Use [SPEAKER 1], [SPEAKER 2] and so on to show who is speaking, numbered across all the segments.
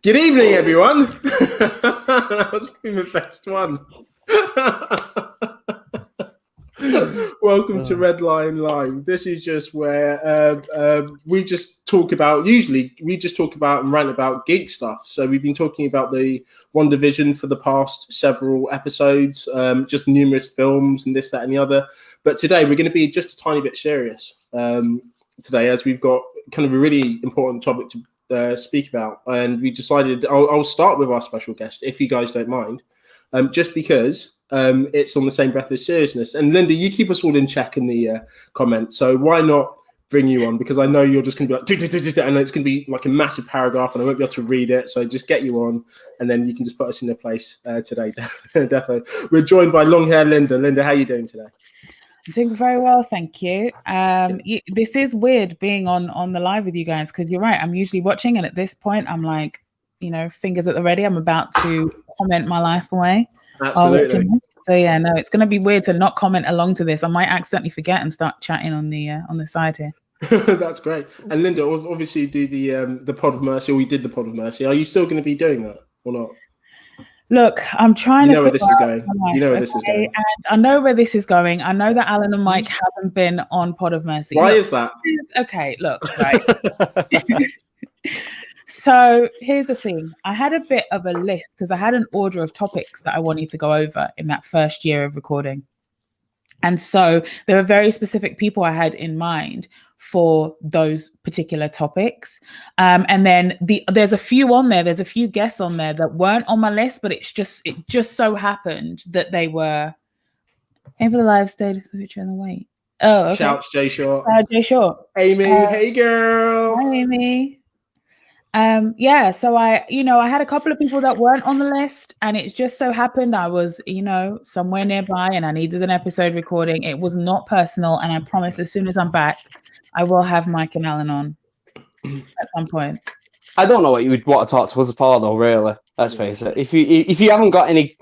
[SPEAKER 1] Good evening, everyone. That was probably the best one. Welcome to Red Line Live. This is just where we just talk about, usually we just talk about and rant about geek stuff. So we've been talking about the One Division for the past several episodes, just numerous films and this, that, and the other. But today we're going to be just a tiny bit serious today, as we've got kind of a really important topic to speak about, and we decided I'll start with our special guest, if you guys don't mind, just because it's on the same breath as seriousness. And Linda, you keep us all in check in the comments, so why not bring you on? Because I know you're just going to be like, and it's going to be like a massive paragraph, and I won't be able to read it. So just get you on, and then you can just put us in their place today. Definitely. We're joined by long hair Linda. Linda, how are you doing today?
[SPEAKER 2] Doing very well, thank you. This is weird being on the live with you guys, because you're right, I'm usually watching, and at this point I'm like, fingers at the ready. I'm about to comment my life away.
[SPEAKER 1] Absolutely.
[SPEAKER 2] So yeah, no, it's going to be weird to not comment along to this. I might accidentally forget and start chatting on the side here.
[SPEAKER 1] That's great. And Linda, obviously you do the Pod of Mercy, or we did the Pod of Mercy. Are you still going to be doing that or not?
[SPEAKER 2] Look, I'm trying to.
[SPEAKER 1] You know where this is going. You know where this is going.
[SPEAKER 2] And I know where this is going. I know that Alan and Mike haven't been on Pod of Mercy.
[SPEAKER 1] Why is that?
[SPEAKER 2] Okay, look, right. So here's the thing. I had a bit of a list because I had an order of topics that I wanted to go over in that first year of recording. And so there were very specific people I had in mind for those particular topics. And then there's a few on there. There's a few guests on there that weren't on my list, but it just so happened that they were. Aim for the live stage for the picture and the wait. Oh, okay.
[SPEAKER 1] Shouts Jay Short.
[SPEAKER 2] Jay Short.
[SPEAKER 1] Amy, hey girl.
[SPEAKER 2] Hi, Amy. Yeah, so I had a couple of people that weren't on the list, and it just so happened I was, somewhere nearby and I needed an episode recording. It was not personal, and I promise as soon as I'm back, I will have Mike and Alan on at some point.
[SPEAKER 3] I don't know what you would want to talk to us about, though, really. Let's face it. If you haven't got any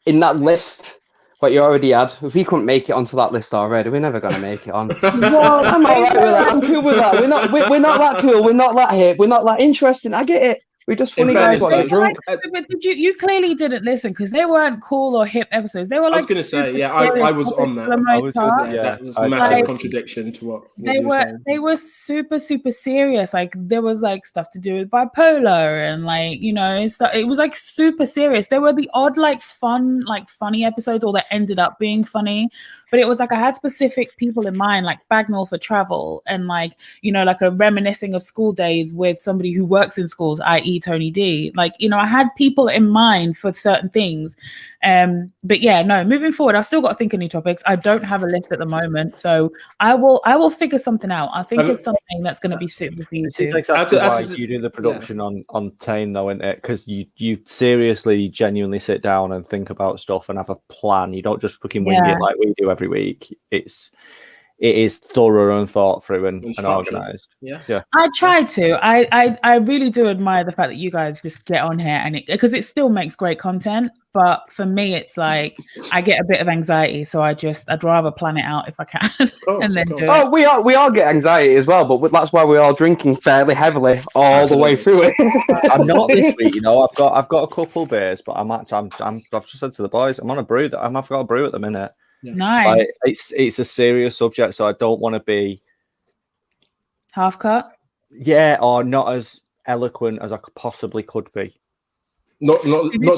[SPEAKER 3] in that list, what you already had, if we couldn't make it onto that list already, we're never going to make it on.
[SPEAKER 2] Well,
[SPEAKER 3] I'm all right with that. I'm cool with that. We're not that cool. We're not that hip. We're not that interesting. I get it. We're just funny guys want to get drunk.
[SPEAKER 2] But you clearly didn't listen, because they weren't cool or hip episodes. They were like,
[SPEAKER 1] I was going to say, yeah, I was on that. That was a massive contradiction to what
[SPEAKER 2] they were. They were super, super serious. Like there was like stuff to do with bipolar and like, it was like super serious. There were the odd like funny episodes, or that ended up being funny. But it was like I had specific people in mind, like Bagnall for travel, and like, like a reminiscing of school days with somebody who works in schools, i.e. Tony D. Like, I had people in mind for certain things. But yeah, no, moving forward, I've still got to think of new topics. I don't have a list at the moment, so I will figure something out. I think it's something that's going to be suitable for you.
[SPEAKER 4] This is exactly why you do the production on Tane, though, isn't it? Because you seriously, genuinely sit down and think about stuff and have a plan. You don't just fucking wing it like we do every week. It is thorough and thought through and organized. Yeah.
[SPEAKER 2] I try to. I really do admire the fact that you guys just get on here, and because it still makes great content. But for me, it's like I get a bit of anxiety, so I'd rather plan it out if I can, and then do it.
[SPEAKER 3] Oh, we all get anxiety as well, but that's why we're all drinking fairly heavily all the way through it.
[SPEAKER 4] I'm not this week, I've got a couple beers, but I've just said to the boys, I'm on a brew that I've got a brew at the minute.
[SPEAKER 1] Yeah.
[SPEAKER 2] Nice.
[SPEAKER 4] Like, it's a serious subject, so I don't want to be
[SPEAKER 2] half cut.
[SPEAKER 4] Yeah, or not as eloquent as I possibly could be.
[SPEAKER 1] Not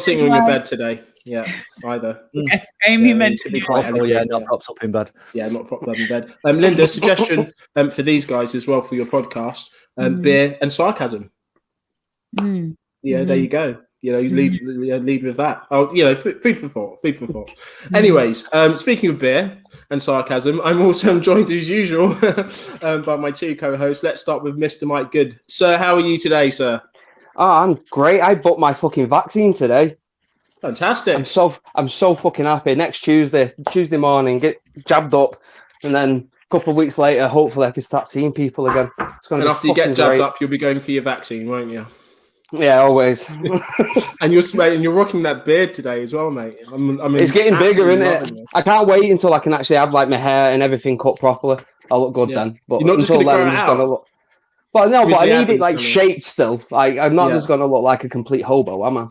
[SPEAKER 1] sitting on your bed today. Yeah, either.
[SPEAKER 2] Yes, Amy mentioned
[SPEAKER 4] be quite not propped up in bed.
[SPEAKER 1] Yeah, not propped up in bed. Linda, suggestion for these guys as well for your podcast: beer and sarcasm. Yeah, there you go. You lead with that. Oh, food for thought. Anyways, speaking of beer and sarcasm, I'm also joined as usual by my two co-hosts. Let's start with Mr. Mike Good. Sir, how are you today, sir?
[SPEAKER 3] Oh, I'm great. I booked my fucking vaccine today.
[SPEAKER 1] Fantastic.
[SPEAKER 3] I'm so fucking happy. Next Tuesday morning, get jabbed up, and then a couple of weeks later, hopefully I can start seeing people again.
[SPEAKER 1] And after you get jabbed up, you'll be going for your vaccine, won't you?
[SPEAKER 3] Yeah, always.
[SPEAKER 1] And you're rocking that beard today as well, mate.
[SPEAKER 3] It's getting bigger, isn't it? I can't wait until I can actually have like my hair and everything cut properly. I'll look good then. But
[SPEAKER 1] you're not just going to grow it out.
[SPEAKER 3] But no,
[SPEAKER 1] Because
[SPEAKER 3] but
[SPEAKER 1] the
[SPEAKER 3] I need it
[SPEAKER 1] admin's
[SPEAKER 3] like
[SPEAKER 1] coming.
[SPEAKER 3] shaped still. Like I'm not
[SPEAKER 1] Yeah.
[SPEAKER 3] just gonna look like a complete hobo, am I?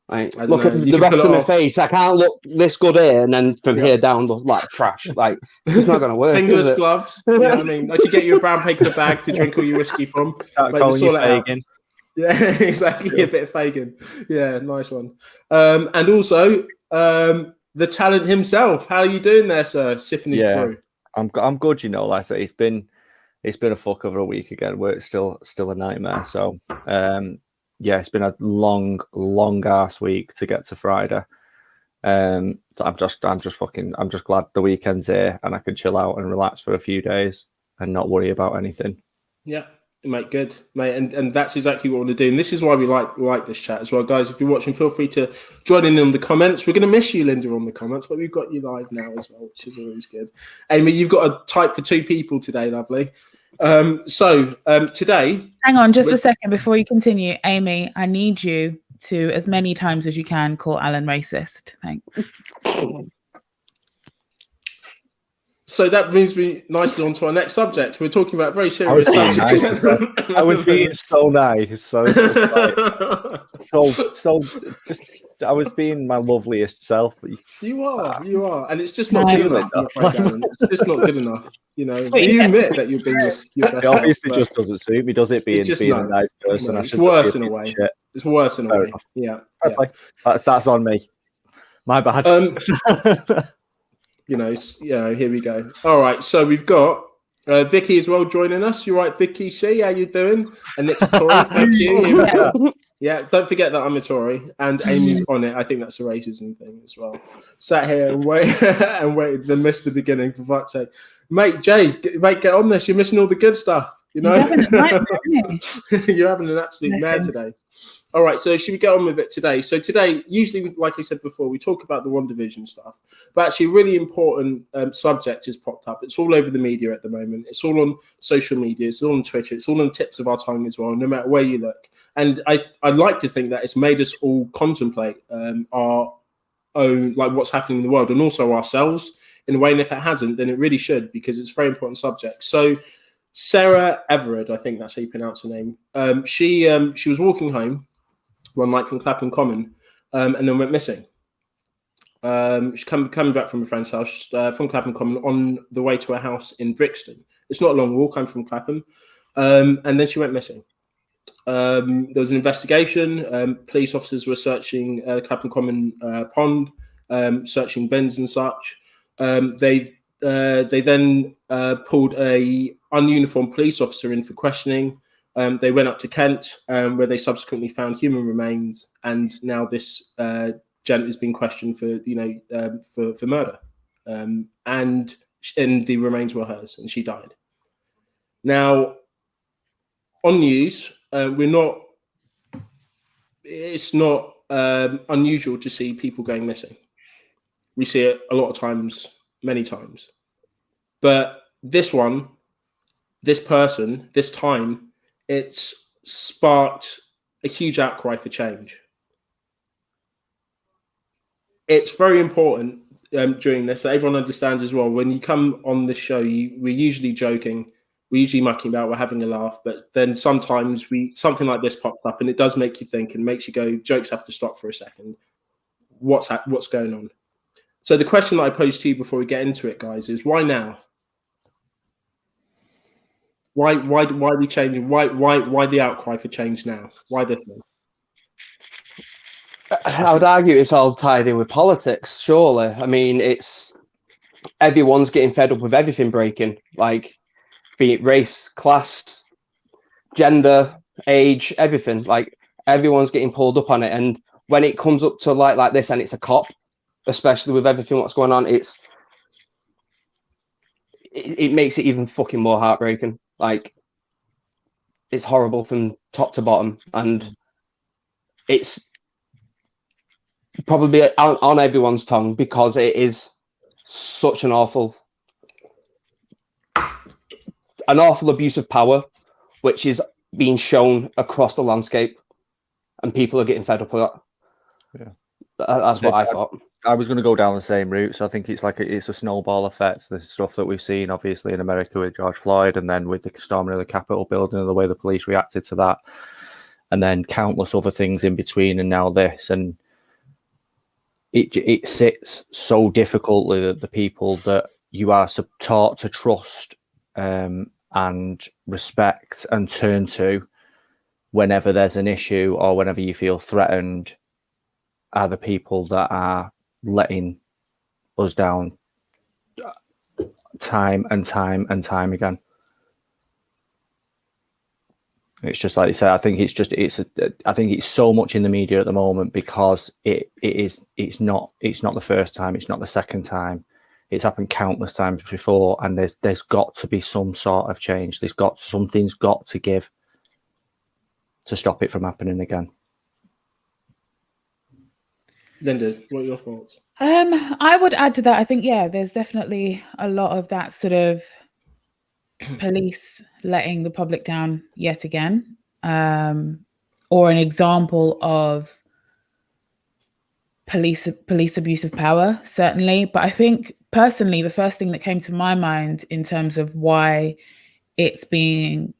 [SPEAKER 3] Like,
[SPEAKER 1] I don't
[SPEAKER 3] look
[SPEAKER 1] know.
[SPEAKER 3] at
[SPEAKER 1] You
[SPEAKER 3] the
[SPEAKER 1] can
[SPEAKER 3] rest
[SPEAKER 1] pull
[SPEAKER 3] of
[SPEAKER 1] it
[SPEAKER 3] my
[SPEAKER 1] off.
[SPEAKER 3] face. I can't look this good here, and then from
[SPEAKER 1] Yeah.
[SPEAKER 3] here down look like trash. Like it's just not gonna work.
[SPEAKER 1] Fingers,
[SPEAKER 3] is it?
[SPEAKER 1] gloves. You know what I mean? I could get you a brown paper bag to drink all your whiskey from.
[SPEAKER 4] Start
[SPEAKER 1] Like,
[SPEAKER 4] calling
[SPEAKER 1] we'll
[SPEAKER 4] you
[SPEAKER 1] sort it out.
[SPEAKER 4] Fagin.
[SPEAKER 1] Yeah, exactly. A bit of Fagin. Yeah, nice one. And also, the talent himself. How are you doing there, sir? Sipping his brew.
[SPEAKER 4] I'm good. You know, like I say, it's been a fuck over a week again. Work's still a nightmare. So it's been a long ass week to get to Friday. So I'm just glad the weekend's here and I can chill out and relax for a few days and not worry about anything.
[SPEAKER 1] Yeah, mate, good, mate, and that's exactly what we want to do. And this is why we like this chat as well, guys. If you're watching, feel free to join in the comments. We're going to miss you, Linda, on the comments, but we've got you live now as well, which is always good. Amy, you've got a type for 2 people today, lovely. So today,
[SPEAKER 2] hang on just a second before you continue. Amy, I need you to, as many times as you can, call Alan racist. Thanks.
[SPEAKER 1] So that brings me nicely on to our next subject. We're talking about very serious subjects.
[SPEAKER 4] I was being so nice. I was being my loveliest self.
[SPEAKER 1] You are, and it's just not good enough. It's just not good enough. You know, you admit that you're being your best.
[SPEAKER 4] It obviously just doesn't suit me, does it? Being a nice person,
[SPEAKER 1] no, it's worse in a way. It's worse in a way. Yeah.
[SPEAKER 4] That's on me. My bad.
[SPEAKER 1] You know, here we go. All right, so we've got Vicky as well joining us. You right, Vicky C? How you doing? And next to Tori, thank you. Here we go. Yeah, don't forget that I'm a Tory and Amy's on it. I think that's a racism thing as well. Sat here and waited, then missed the beginning, for fuck's sake. Mate, get on this. You're missing all the good stuff. You know, you're having an absolute mare today. All right, so should we get on with it today? So today, usually, like I said before, we talk about the One Division stuff, but actually a really important subject has popped up. It's all over the media at the moment. It's all on social media. It's all on Twitter. It's all on the tips of our tongue as well, no matter where you look. And I'd like to think that it's made us all contemplate our own, like what's happening in the world and also ourselves in a way. And if it hasn't, then it really should, because it's a very important subject. So Sarah Everett, I think that's how you pronounce her name. She was walking home one night from Clapham Common, and then went missing. She's coming back from a friend's house from Clapham Common on the way to a house in Brixton. It's not a long walk. I'm from Clapham, and then she went missing. There was an investigation. Police officers were searching Clapham Common pond, searching bins and such. They then pulled a ununiformed police officer in for questioning. They went up to Kent, where they subsequently found human remains, and now this gent has been questioned for for murder, and the remains were hers, and she died. Now, on news, it's not unusual to see people going missing. We see it a lot of times, many times, but this person, this time, it's sparked a huge outcry for change. It's very important during this that everyone understands as well. When you come on this show, we're usually joking, we're usually mucking about, we're having a laugh, but then sometimes something like this pops up and it does make you think and makes you go, jokes have to stop for a second. What's going on? So the question that I posed to you before we get into it, guys, is why now? Why are we changing? Why the outcry for change now? Why this one?
[SPEAKER 3] I would argue it's all tied in with politics, surely. I mean, it's everyone's getting fed up with everything breaking, like be it race, class, gender, age, everything. Like everyone's getting pulled up on it. And when it comes up to like this and it's a cop, especially with everything what's going on, it makes it even fucking more heartbreaking. Like, it's horrible from top to bottom, and it's probably on everyone's tongue because it is such an awful abuse of power, which is being shown across the landscape, and people are getting fed up with that.
[SPEAKER 4] Yeah,
[SPEAKER 3] That's what I thought.
[SPEAKER 4] I was going to go down the same route. So I think it's like it's a snowball effect. The stuff that we've seen, obviously, in America with George Floyd, and then with the storming of the Capitol building and the way the police reacted to that, and then countless other things in between, and now this. And it sits so difficultly that the people that you are taught to trust and respect and turn to whenever there's an issue or whenever you feel threatened are the people that are letting us down time and time and time again. It's just like you said. I think it's so much in the media at the moment because it's not the first time, it's not the second time. It's happened countless times before, and there's got to be some sort of change. Something's got to give to stop it from happening again.
[SPEAKER 1] Linda, what are your thoughts?
[SPEAKER 2] I would add to that. I think, there's definitely a lot of that sort of police letting the public down yet again, or an example of police abuse of power, certainly. But I think personally, the first thing that came to my mind in terms of why it's being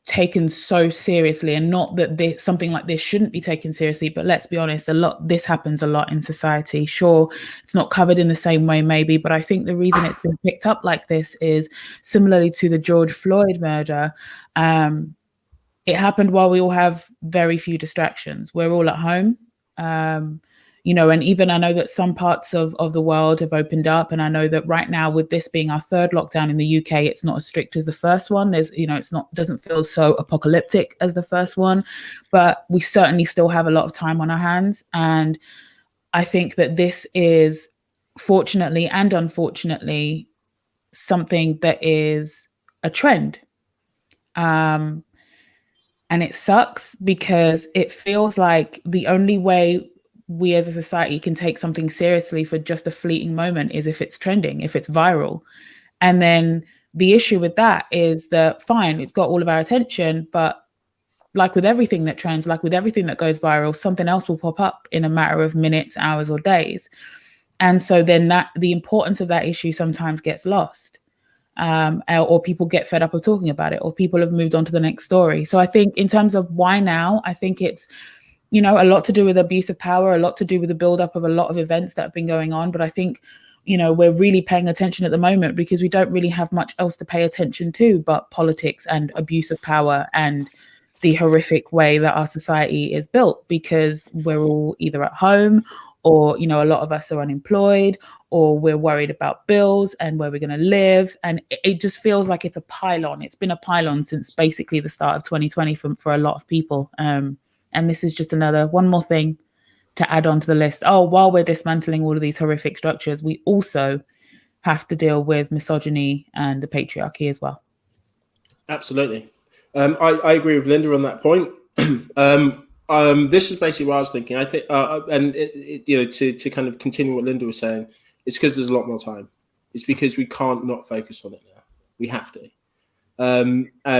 [SPEAKER 2] taken so seriously, and not that something like this shouldn't be taken seriously, but let's be honest, this happens a lot in society. Sure, it's not covered in the same way maybe, but I think the reason it's been picked up like this is similarly to the George Floyd murder. It happened while we all have very few distractions. We're all at home. And even I know that some parts of the world have opened up, and I know that right now, with this being our third lockdown in the UK, it's not as strict as the first one. Doesn't feel so apocalyptic as the first one, but we certainly still have a lot of time on our hands. And I think that this is, fortunately and unfortunately, something that is a trend. And it sucks because it feels like the only way we as a society can take something seriously for just a fleeting moment is if it's trending, if it's viral. And then the issue with that is that, fine, it's got all of our attention, but like with everything that trends, like with everything that goes viral, something else will pop up in a matter of minutes, hours, or days. And so then the importance of that issue sometimes gets lost. Or people get fed up of talking about it, or people have moved on to the next story. So I think in terms of why now, I think it's, a lot to do with abuse of power, a lot to do with the buildup of a lot of events that have been going on. But I think, we're really paying attention at the moment because we don't really have much else to pay attention to but politics and abuse of power and the horrific way that our society is built, because we're all either at home or, a lot of us are unemployed, or we're worried about bills and where we're going to live. And it just feels like it's a pile-on. It's been a pile-on since basically the start of 2020 for a lot of people. And this is just one more thing to add on to the list. Oh, while we're dismantling all of these horrific structures, we also have to deal with misogyny and the patriarchy as well.
[SPEAKER 1] Absolutely. I agree with Linda on that point. This is basically what I was thinking. I think, to kind of continue what Linda was saying, it's because there's a lot more time. It's because we can't not focus on it now. We have to.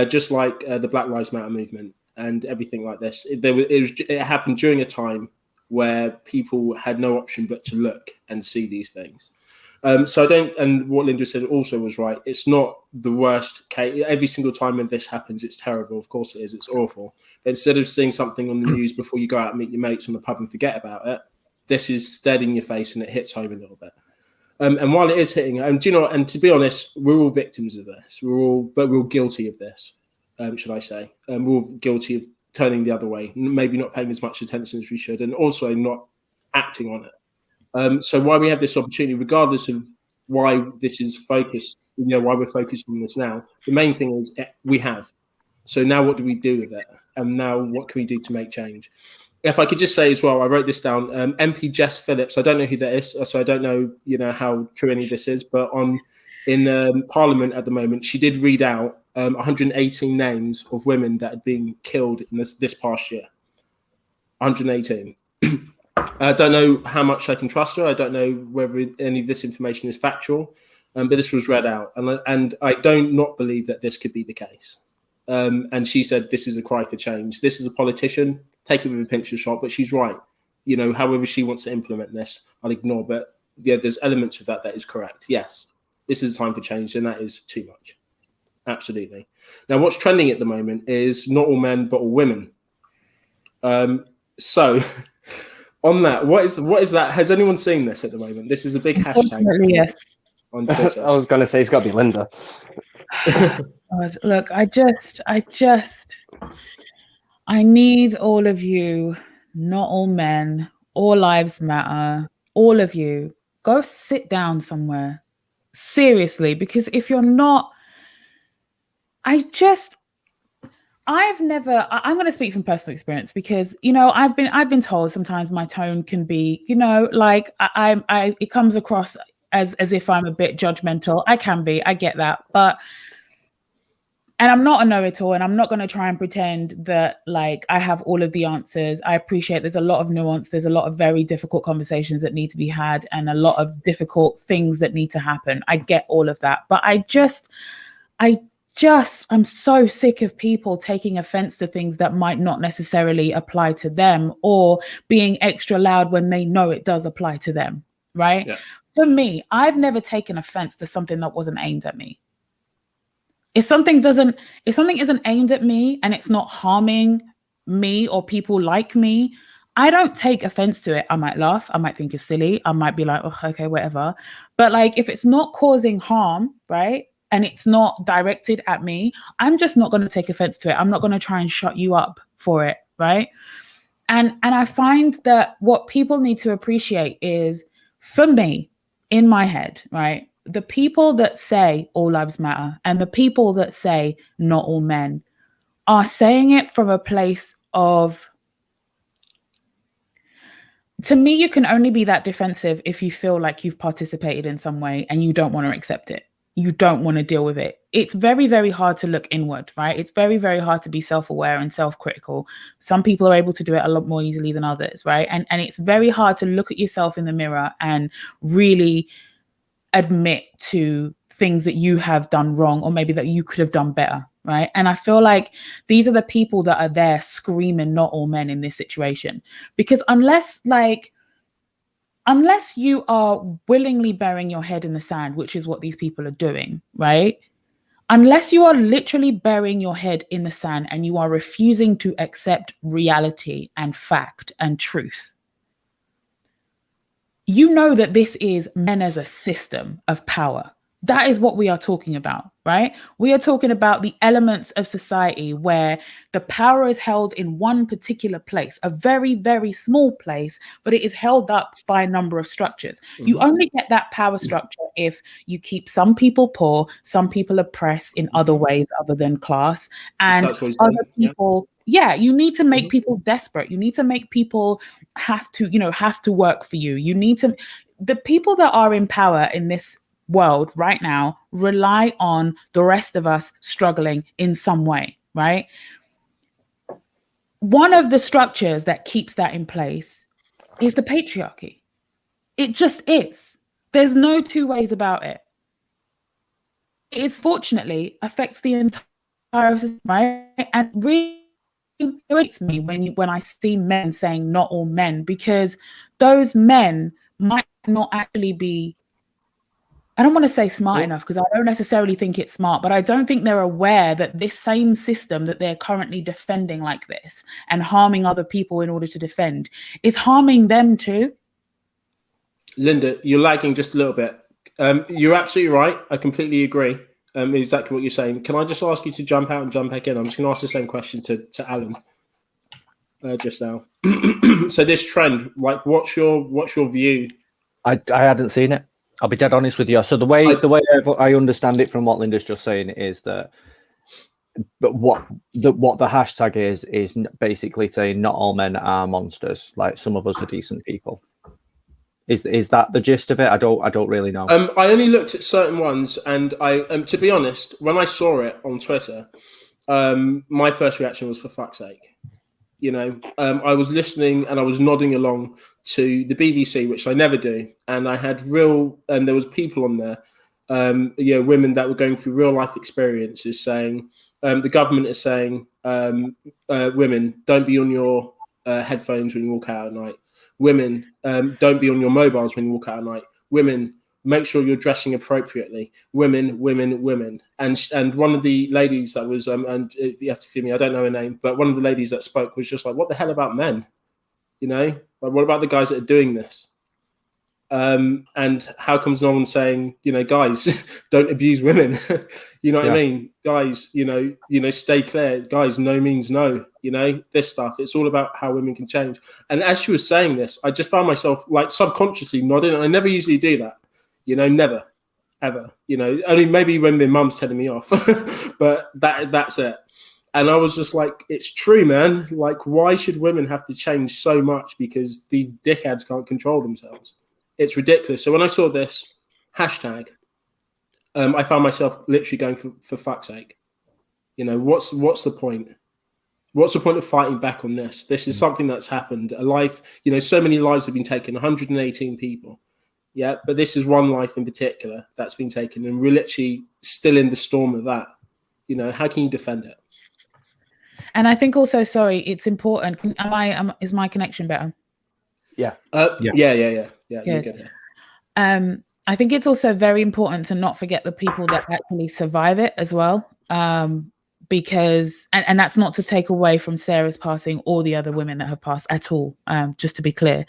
[SPEAKER 1] Just like the Black Lives Matter movement and everything like this, it happened during a time where people had no option but to look and see these things. And what Linda said also was right. It's not the worst case. Every single time when this happens, it's terrible. Of course it is. It's awful. But instead of seeing something on the news before you go out and meet your mates on the pub and forget about it, this is dead in your face and it hits home a little bit. And while it is hitting, and to be honest, we're all victims of this. We're all guilty of this, should I say? We're all guilty of turning the other way, maybe not paying as much attention as we should, and also not acting on it. So why we have this opportunity, regardless of why this is focused, why we're focused on this now, the main thing is we have. So now what do we do with it? And now what can we do to make change? If I could just say as well, I wrote this down, MP Jess Phillips, I don't know who that is, so I don't know, how true any of this is, but in Parliament at the moment, she did read out 118 names of women that had been killed in this past year. 118. I don't know how much I can trust her. I don't know whether any of this information is factual, but this was read out. And I don't not believe that this could be the case. And she said, this is a cry for change. This is a politician. Take it with a pinch of salt, but she's right. you know, however she wants to implement this, I'll ignore. But yeah, there's elements of that is correct. Yes, this is a time for change, and that is too much. Absolutely. Now, what's trending at the moment is not all men, but all women. So on that, what is that? Has anyone seen this at the moment? This is a big hashtag.
[SPEAKER 2] Yes.
[SPEAKER 1] On Twitter.
[SPEAKER 3] I was going to say it's got to be Linda.
[SPEAKER 2] Look, I need all of you, not all men, all lives matter, all of you, go sit down somewhere. Seriously, because if you're not, I'm going to speak from personal experience because, you know, I've been told sometimes my tone can be, you know, like it comes across as if I'm a bit judgmental. I can be, I get that, and I'm not a know-it-all, and I'm not going to try and pretend that like I have all of the answers. I appreciate there's a lot of nuance. There's a lot of very difficult conversations that need to be had and a lot of difficult things that need to happen. I get all of that. But I'm so sick of people taking offense to things that might not necessarily apply to them or being extra loud when they know it does apply to them, right? Yeah. For me, I've never taken offense to something that wasn't aimed at me. If something isn't aimed at me and it's not harming me or people like me, I don't take offense to it. I might laugh. I might think it's silly. I might be like, oh, okay, whatever. But like, if it's not causing harm, right? And it's not directed at me, I'm just not going to take offense to it. I'm not going to try and shut you up for it, right? And I find that what people need to appreciate is, for me, in my head, right? The people that say all lives matter and the people that say not all men are saying it from a place of, to me, you can only be that defensive if you feel like you've participated in some way and you don't want to accept it. You don't want to deal with it. It's very, very hard to look inward, right? It's very, very hard to be self-aware and self-critical. Some people are able to do it a lot more easily than others, right? And it's very hard to look at yourself in the mirror and really admit to things that you have done wrong or maybe that you could have done better, right? And I feel like these are the people that are there screaming not all men in this situation. Because unless you are willingly burying your head in the sand, which is what these people are doing, right? Unless you are literally burying your head in the sand and you are refusing to accept reality and fact and truth, you know that this is men as a system of power. That is what we are talking about, right? We are talking about the elements of society where the power is held in one particular place, a very, very small place, but it is held up by a number of structures. Mm-hmm. You only get that power structure if you keep some people poor, some people oppressed in other ways other than class, and other people... Yeah, you need to make people desperate. You need to make people have to work for you. You need to, the people that are in power in this world right now rely on the rest of us struggling in some way, right? One of the structures that keeps that in place is the patriarchy. It just is. There's no two ways about it. It fortunately affects the entire system, right? And really irritates me when I see men saying not all men, because those men might not actually be, I don't want to say smart enough, because I don't necessarily think it's smart, but I don't think they're aware that this same system that they're currently defending like this and harming other people in order to defend is harming them too.
[SPEAKER 1] Linda, you're lagging just a little bit. You're absolutely right. I completely agree. Exactly what you're saying. Can I just ask you to jump out and jump back in? I'm just going to ask the same question to Alan just now. So this trend, like, what's your view? I
[SPEAKER 4] hadn't seen it. I'll be dead honest with you. So the way I understand it from what Linda's just saying is that, but what the hashtag is basically saying not all men are monsters. Like, some of us are decent people. Is that the gist of it? I don't really know.
[SPEAKER 1] I only looked at certain ones, and I to be honest, when I saw it on Twitter, my first reaction was, for fuck's sake. You know, I was listening and I was nodding along to the BBC, which I never do, and I had there was people on there, women that were going through real life experiences, saying the government is saying women, don't be on your headphones when you walk out at night. Women, don't be on your mobiles when you walk out at night. Women, make sure you're dressing appropriately. Women. And one of the ladies that was, and you have to forgive me, I don't know her name, but one of the ladies that spoke was just like, what the hell about men? You know, like, what about the guys that are doing this? And how comes no one saying, you know, guys, don't abuse women? You know what I mean? Guys, you know, stay clear. Guys, no means no. You know, this stuff. It's all about how women can change. And as she was saying this, I just found myself like subconsciously nodding. I never usually do that. You know, never, ever. You know, only maybe when my mum's telling me off. But that's it. And I was just like, it's true, man. Like, why should women have to change so much because these dickheads can't control themselves? It's ridiculous. So when I saw this hashtag, I found myself literally going for fuck's sake. You know, what's the point? What's the point of fighting back on this? This is something that's happened. A life, you know, so many lives have been taken, 118 people. Yeah, but this is one life in particular that's been taken, and we're literally still in the storm of that. You know, how can you defend it?
[SPEAKER 2] And I think also, sorry, it's important. Is my connection better?
[SPEAKER 1] Yeah.
[SPEAKER 2] Good. I think it's also very important to not forget the people that actually survive it as well. Because, and that's not to take away from Sarah's passing or the other women that have passed at all, just to be clear.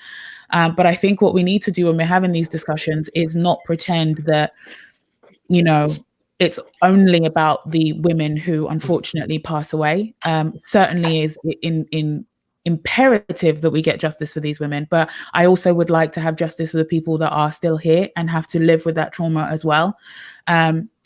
[SPEAKER 2] But I think what we need to do when we're having these discussions is not pretend that, you know, it's only about the women who unfortunately pass away. Certainly is in imperative that we get justice for these women, but I also would like to have justice for the people that are still here and have to live with that trauma as well.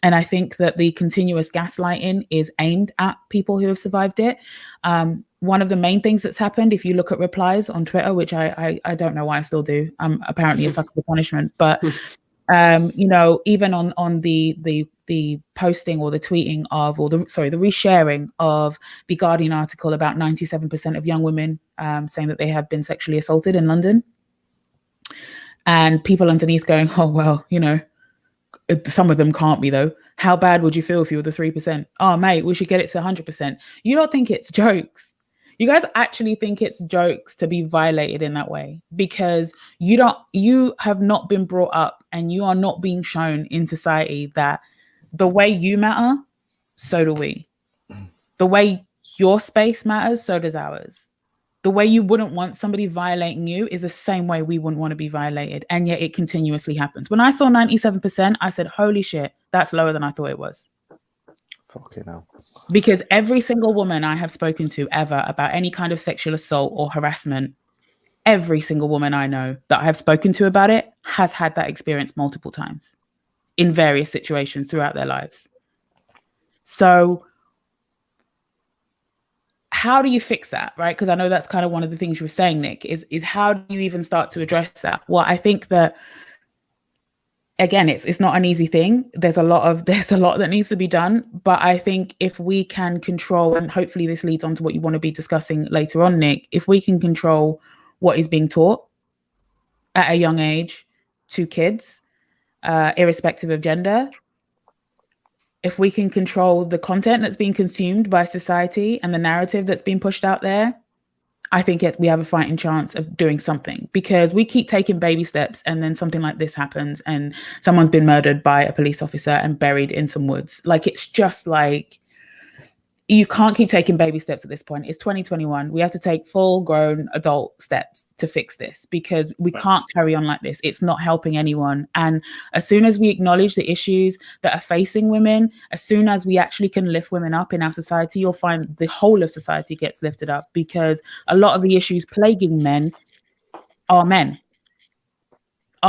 [SPEAKER 2] And I think that the continuous gaslighting is aimed at people who have survived it. One of the main things that's happened, if you look at replies on Twitter, which I don't know why I still do, apparently a sucker for punishment, but you know, even on the posting or the tweeting of, or the resharing of the Guardian article about 97% of young women saying that they have been sexually assaulted in London, and people underneath going, oh well, you know, some of them can't be though. How bad would you feel if you were the 3%? Oh mate, we should get it to 100%. You don't think it's jokes? You guys actually think it's jokes to be violated in that way, because you have not been brought up and you are not being shown in society that the way you matter, so do we. The way your space matters, so does ours. The way you wouldn't want somebody violating you is the same way we wouldn't want to be violated. And yet it continuously happens. When I saw 97%, I said, holy shit, that's lower than I thought it was.
[SPEAKER 4] Fucking hell.
[SPEAKER 2] Because every single woman I have spoken to ever about any kind of sexual assault or harassment, every single woman I know that I have spoken to about it has had that experience multiple times in various situations throughout their lives. So how do you fix that, right? Because I know that's kind of one of the things you were saying, Nick, is how do you even start to address that? Well, I think that, again, it's not an easy thing. There's a lot that needs to be done. But I think if we can control, and hopefully this leads on to what you want to be discussing later on, Nick, if we can control what is being taught at a young age to kids, irrespective of gender, if we can control the content that's being consumed by society and the narrative that's being pushed out there, I think we have a fighting chance of doing something, because we keep taking baby steps and then something like this happens and someone's been murdered by a police officer and buried in some woods. Like, it's just like, you can't keep taking baby steps at this point. It's 2021. We have to take full grown adult steps to fix this, because we can't carry on like this. It's not helping anyone. And as soon as we acknowledge the issues that are facing women, as soon as we actually can lift women up in our society, you'll find the whole of society gets lifted up, because a lot of the issues plaguing men are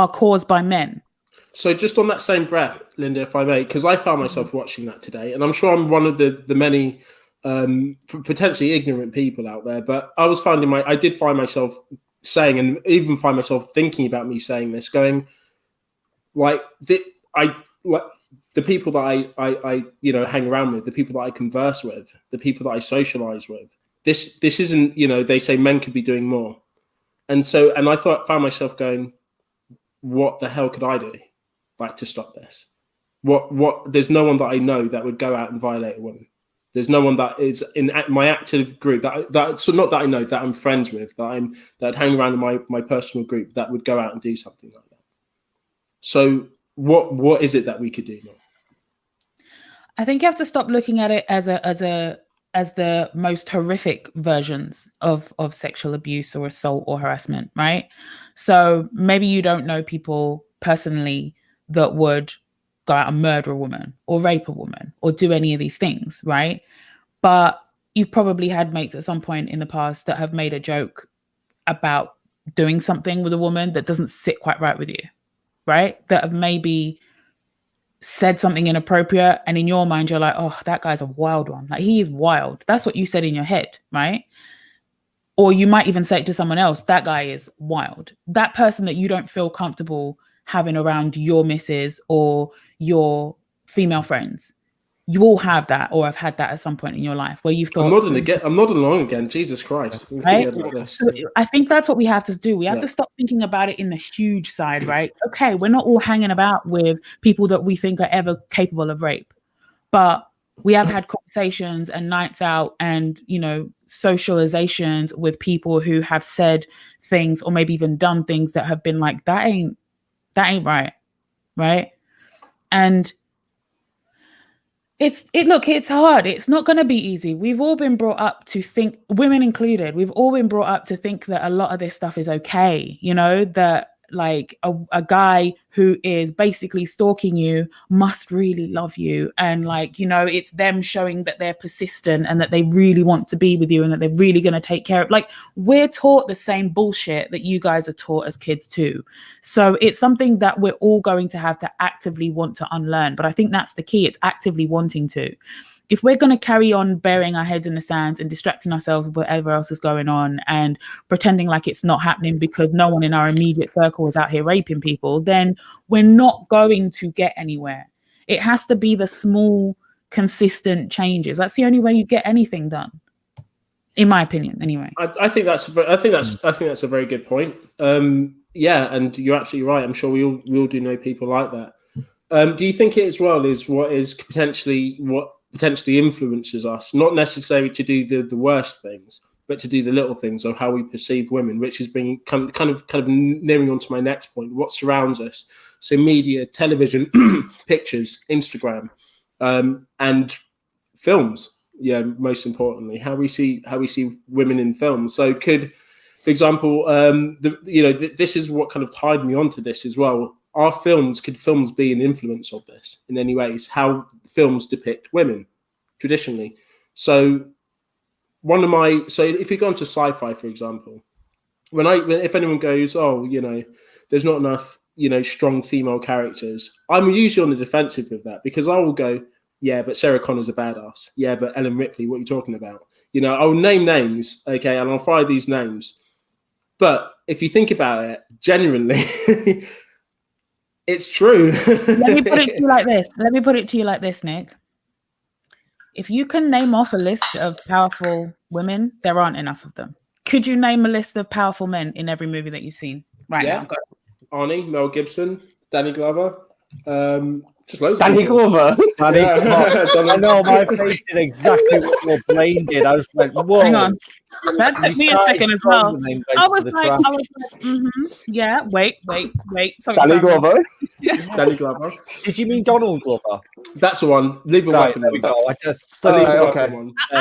[SPEAKER 2] caused by men.
[SPEAKER 1] So just on that same breath, Linda, if I may, because I found myself watching that today, and I'm sure I'm one of the many potentially ignorant people out there, but I did find myself saying, and even find myself thinking about me saying this, going like the people that I hang around with, the people that I converse with, the people that I socialize with, this isn't, they say men could be doing more, and I found myself going, what the hell could I do? Like, to stop this? What there's no one that I know that would go out and violate a woman. There's no one that is in my active group so not that I know, that I'm friends with, that hang around in my personal group that would go out and do something like that. So what is it that we could do now?
[SPEAKER 2] I think you have to stop looking at it as the most horrific versions of sexual abuse or assault or harassment, right? So maybe you don't know people personally that would go out and murder a woman or rape a woman or do any of these things, right? But you've probably had mates at some point in the past that have made a joke about doing something with a woman that doesn't sit quite right with you, right? That have maybe said something inappropriate, and in your mind you're like, oh, that guy's a wild one, like he is wild. That's what you said in your head, right? Or you might even say it to someone else, that guy is wild. That person that you don't feel comfortable having around your missus or your female friends, you all have that or have had that at some point in your life where you've thought,
[SPEAKER 1] I'm nodding along again. Jesus Christ.
[SPEAKER 2] Right? So I think that's what we have to do. We have to stop thinking about it in the huge side, right? Okay, we're not all hanging about with people that we think are ever capable of rape, but we have had conversations and nights out and, you know, socializations with people who have said things or maybe even done things that have been like, that ain't right. Right. And it's hard. It's not going to be easy. We've all been brought up to think, women included, we've all been brought up to think that a lot of this stuff is okay. You know, that like a guy who is basically stalking you must really love you. And like, you know, it's them showing that they're persistent and that they really want to be with you and that they're really going to take care of, like, we're taught the same bullshit that you guys are taught as kids too. So it's something that we're all going to have to actively want to unlearn. But I think that's the key. It's actively wanting to. If we're going to carry on burying our heads in the sands and distracting ourselves with whatever else is going on and pretending like it's not happening because no one in our immediate circle is out here raping people, then we're not going to get anywhere. It has to be the small, consistent changes. That's the only way you get anything done, in my opinion. Anyway,
[SPEAKER 1] I think that's a very good point. Yeah, and you're absolutely right. I'm sure we all do know people like that. Do you think it as well is what potentially influences us, not necessarily to do the worst things, but to do the little things of how we perceive women, which is bringing kind of nearing on to my next point, what surrounds us. So media, television, pictures, Instagram, and films. Yeah, most importantly, how we see women in films. So could, for example, this is what kind of tied me onto this as well. Could films be an influence of this in any ways? How films depict women traditionally. So if you go into sci-fi, for example, if anyone goes, oh, you know, there's not enough, you know, strong female characters, I'm usually on the defensive with that because I will go, yeah, but Sarah Connor's a badass. Yeah, but Ellen Ripley, what are you talking about? You know, I'll name names, okay, and I'll fire these names. But if you think about it, genuinely, it's true.
[SPEAKER 2] Let me put it to you like this, Nick. If you can name off a list of powerful women, there aren't enough of them. Could you name a list of powerful men in every movie that you've seen now?
[SPEAKER 1] Arnie, Mel Gibson, Danny Glover, just loads
[SPEAKER 3] Danny
[SPEAKER 1] of people.
[SPEAKER 3] Glover.
[SPEAKER 4] I know, my face did exactly what your brain did. I was like, whoa.
[SPEAKER 2] Hang on. That took me a second as well. I was like, yeah, wait.
[SPEAKER 3] Danny Glover.
[SPEAKER 1] Danny Glover.
[SPEAKER 4] Did you mean Donald Glover?
[SPEAKER 1] That's the one. Lethal Weapon.
[SPEAKER 4] There we go. I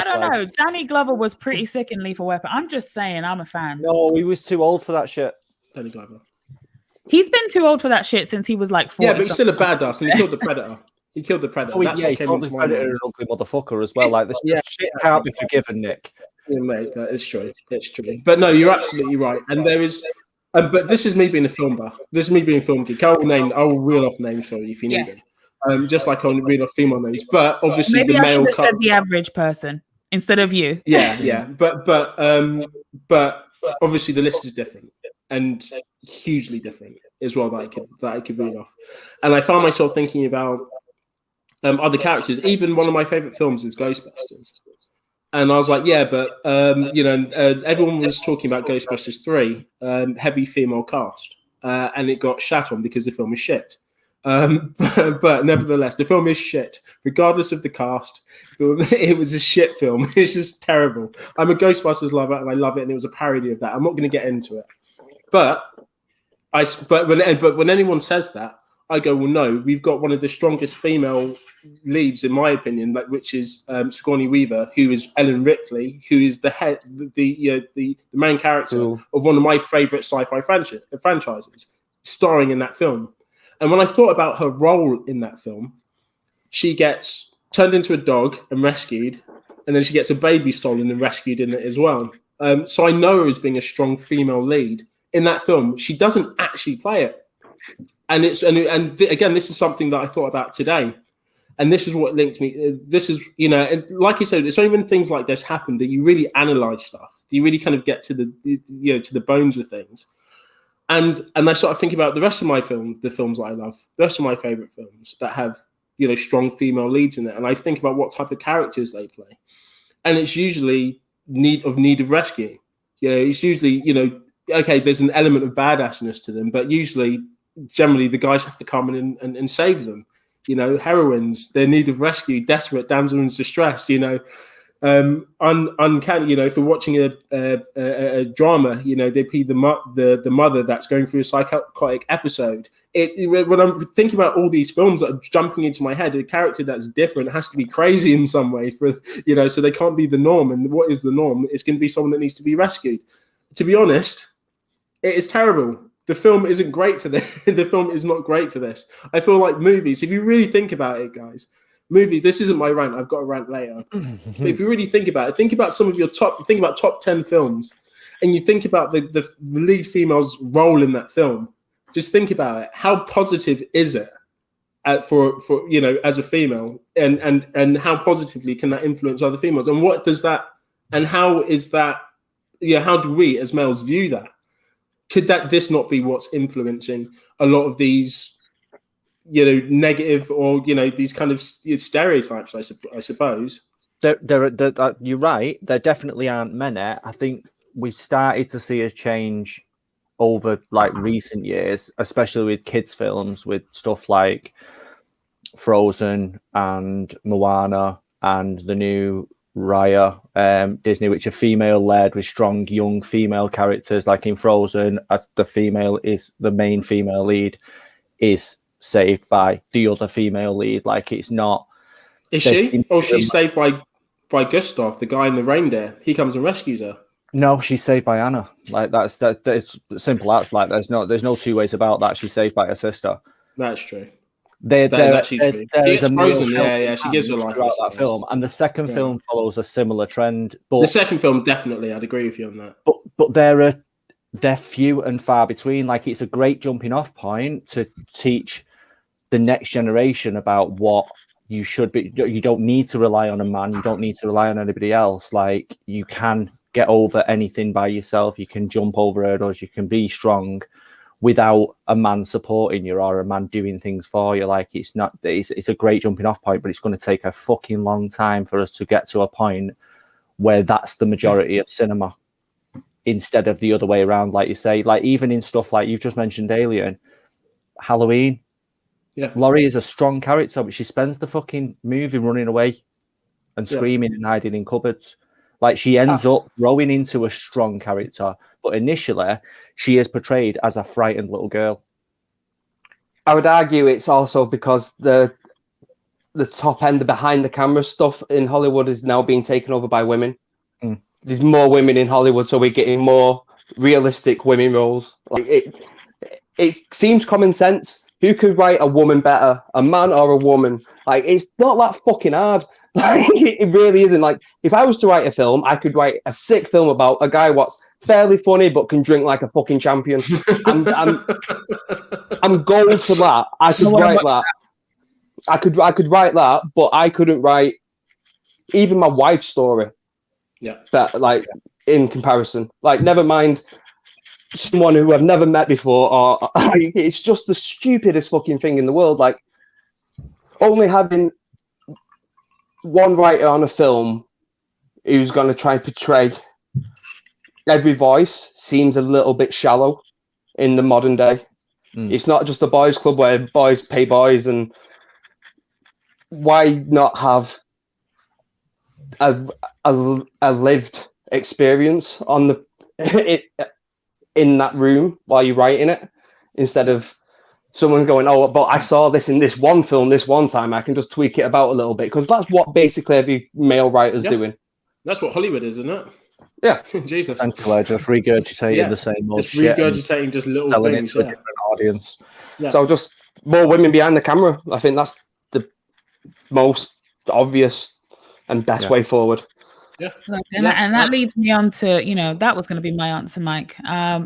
[SPEAKER 2] don't know. Danny Glover was pretty sick in Lethal Weapon. I'm just saying, I'm a fan.
[SPEAKER 4] No, he was too old for that shit.
[SPEAKER 1] Danny Glover.
[SPEAKER 2] He's been too old for that shit since he was like 40.
[SPEAKER 1] Yeah, but he's still a badass, and he killed the Predator.
[SPEAKER 4] Oh, he killed the Predator, an ugly motherfucker as well. Like this shit can't be forgiven, Nick.
[SPEAKER 1] Yeah, mate, it's true. It's true. But no, you're absolutely right. And there is, but this is me being a film buff. This is me being a film geek. I will reel off names for you if you need them. Just like I'll reel off female names. But obviously,
[SPEAKER 2] maybe
[SPEAKER 1] the
[SPEAKER 2] I
[SPEAKER 1] male
[SPEAKER 2] should have said the average person instead of you.
[SPEAKER 1] Yeah. But obviously, the list is different and hugely different as well. That I could reel off. And I found myself thinking about other characters. Even one of my favorite films is Ghostbusters. And I was like, yeah, but, everyone was talking about Ghostbusters 3, heavy female cast. And it got shat on because the film was shit. But nevertheless, the film is shit, regardless of the cast. It was a shit film. It's just terrible. I'm a Ghostbusters lover, and I love it, and it was a parody of that. I'm not going to get into it, but when anyone says that, I go, well, no, we've got one of the strongest female leads, in my opinion, which is Sigourney Weaver, who is Ellen Ripley, who is the main character of one of my favorite sci-fi franchises, starring in that film. And when I thought about her role in that film, she gets turned into a dog and rescued, and then she gets a baby stolen and rescued in it as well. So I know her as being a strong female lead in that film. She doesn't actually play it, and again, this is something that I thought about today, and this is what linked me. This is, and like you said, it's only when things like this happen that you really analyze stuff. You really kind of get to the bones of things. And I sort of think about the rest of my films, the films that I love, the rest of my favorite films that have, strong female leads in it. And I think about what type of characters they play. And it's usually need of rescue. It's usually, okay, there's an element of badassness to them, but generally the guys have to come in and save them. Heroines, their need of rescue, desperate, damsel in distress, uncanny, if we're watching a drama, they'd be the mother that's going through a psychotic episode. When I'm thinking about all these films that are jumping into my head, a character that's different has to be crazy in some way so they can't be the norm. And what is the norm? It's going to be someone that needs to be rescued. To be honest, it is terrible. The film isn't great for this. The film is not great for this. I feel like movies, if you really think about it, guys, movies, this isn't my rant. I've got a rant later. But if you really think about it, think about some of your think about top 10 films, and you think about the lead female's role in that film. Just think about it. How positive is it for as a female, and how positively can that influence other females? And what does that, and how is that, how do we as males view that? Could this not be what's influencing a lot of these, negative or, these kind of stereotypes, I suppose?
[SPEAKER 4] You're right. There definitely aren't many. I think we've started to see a change over recent years, especially with kids' films, with stuff like Frozen and Moana and the new Raya, Disney, which are female-led with strong young female characters. Like in Frozen, the main female lead is saved by the other female lead. It's not.
[SPEAKER 1] Is she? Oh, she's saved by Gustav, the guy in the reindeer. He comes and rescues her.
[SPEAKER 4] No, she's saved by Anna. That's it's simple as there's no two ways about that. She's saved by her sister.
[SPEAKER 1] That's true.
[SPEAKER 4] That is actually true. There's a
[SPEAKER 1] Frozen, she gives her life
[SPEAKER 4] throughout that film, and the second film follows a similar trend. But
[SPEAKER 1] the second film, definitely, I'd agree with you on that.
[SPEAKER 4] But they're few and far between. It's a great jumping off point to teach the next generation about what you should be. You don't need to rely on a man. You don't need to rely on anybody else. You can get over anything by yourself. You can jump over hurdles. You can be strong without a man supporting you or a man doing things for you. It's a great jumping off point, but it's going to take a fucking long time for us to get to a point where that's the majority of cinema instead of the other way around. Like you say, even in stuff like you've just mentioned, Alien, Halloween. Yeah, Laurie is a strong character, but she spends the fucking movie running away and screaming and hiding in cupboards. She ends up growing into a strong character, but initially she is portrayed as a frightened little girl.
[SPEAKER 3] I would argue it's also because the top end, the behind the camera stuff in Hollywood is now being taken over by women. There's more women in Hollywood, so we're getting more realistic women roles. It seems common sense. Who could write a woman better, a man or a woman? It's not that fucking hard. It really isn't. If I was to write a film, I could write a sick film about a guy what's fairly funny but can drink like a fucking champion. I'm gold for that. I could write that. I could write that, but I couldn't write even my wife's story.
[SPEAKER 1] Yeah.
[SPEAKER 3] That in comparison, never mind someone who I've never met before, or it's just the stupidest fucking thing in the world. Only having one writer on a film who's going to try and portray every voice seems a little bit shallow in the modern day. It's not just a boys' club where boys pay boys, and why not have a lived experience on the in that room while you're writing it, instead of someone going, oh, but I saw this in this one film this one time, I can just tweak it about a little bit, because that's what basically every male writer's doing.
[SPEAKER 1] That's what Hollywood is, isn't it?
[SPEAKER 3] Yeah.
[SPEAKER 1] Jesus.
[SPEAKER 4] Essentially, just regurgitating the same old
[SPEAKER 1] just
[SPEAKER 4] shit.
[SPEAKER 1] Regurgitating just little
[SPEAKER 4] selling
[SPEAKER 1] things.
[SPEAKER 4] it to a different audience.
[SPEAKER 1] Yeah.
[SPEAKER 3] So just more women behind the camera. I think that's the most obvious and best way forward.
[SPEAKER 1] Yeah.
[SPEAKER 2] And that leads me on to, that was going to be my answer, Mike.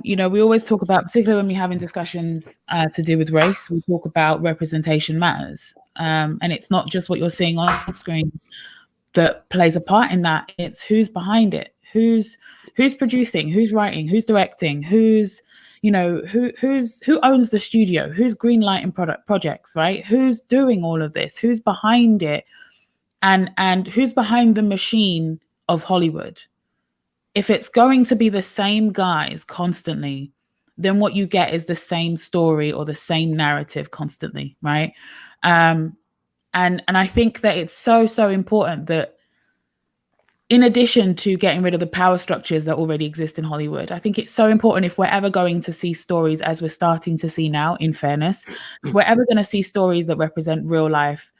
[SPEAKER 2] We always talk about, particularly when we're having discussions to do with race, we talk about representation matters. And it's not just what you're seeing on screen that plays a part in that. It's who's behind it, who's producing, who's writing, who's directing, who owns the studio, who's greenlighting projects, right? Who's doing all of this, who's behind it, and who's behind the machine of Hollywood. If it's going to be the same guys constantly, then what you get is the same story or the same narrative constantly, right? And I think that it's so important that, in addition to getting rid of the power structures that already exist in Hollywood, I think it's so important, if we're ever going to see stories as we're starting to see now, in fairness, if we're ever going to see stories that represent real life,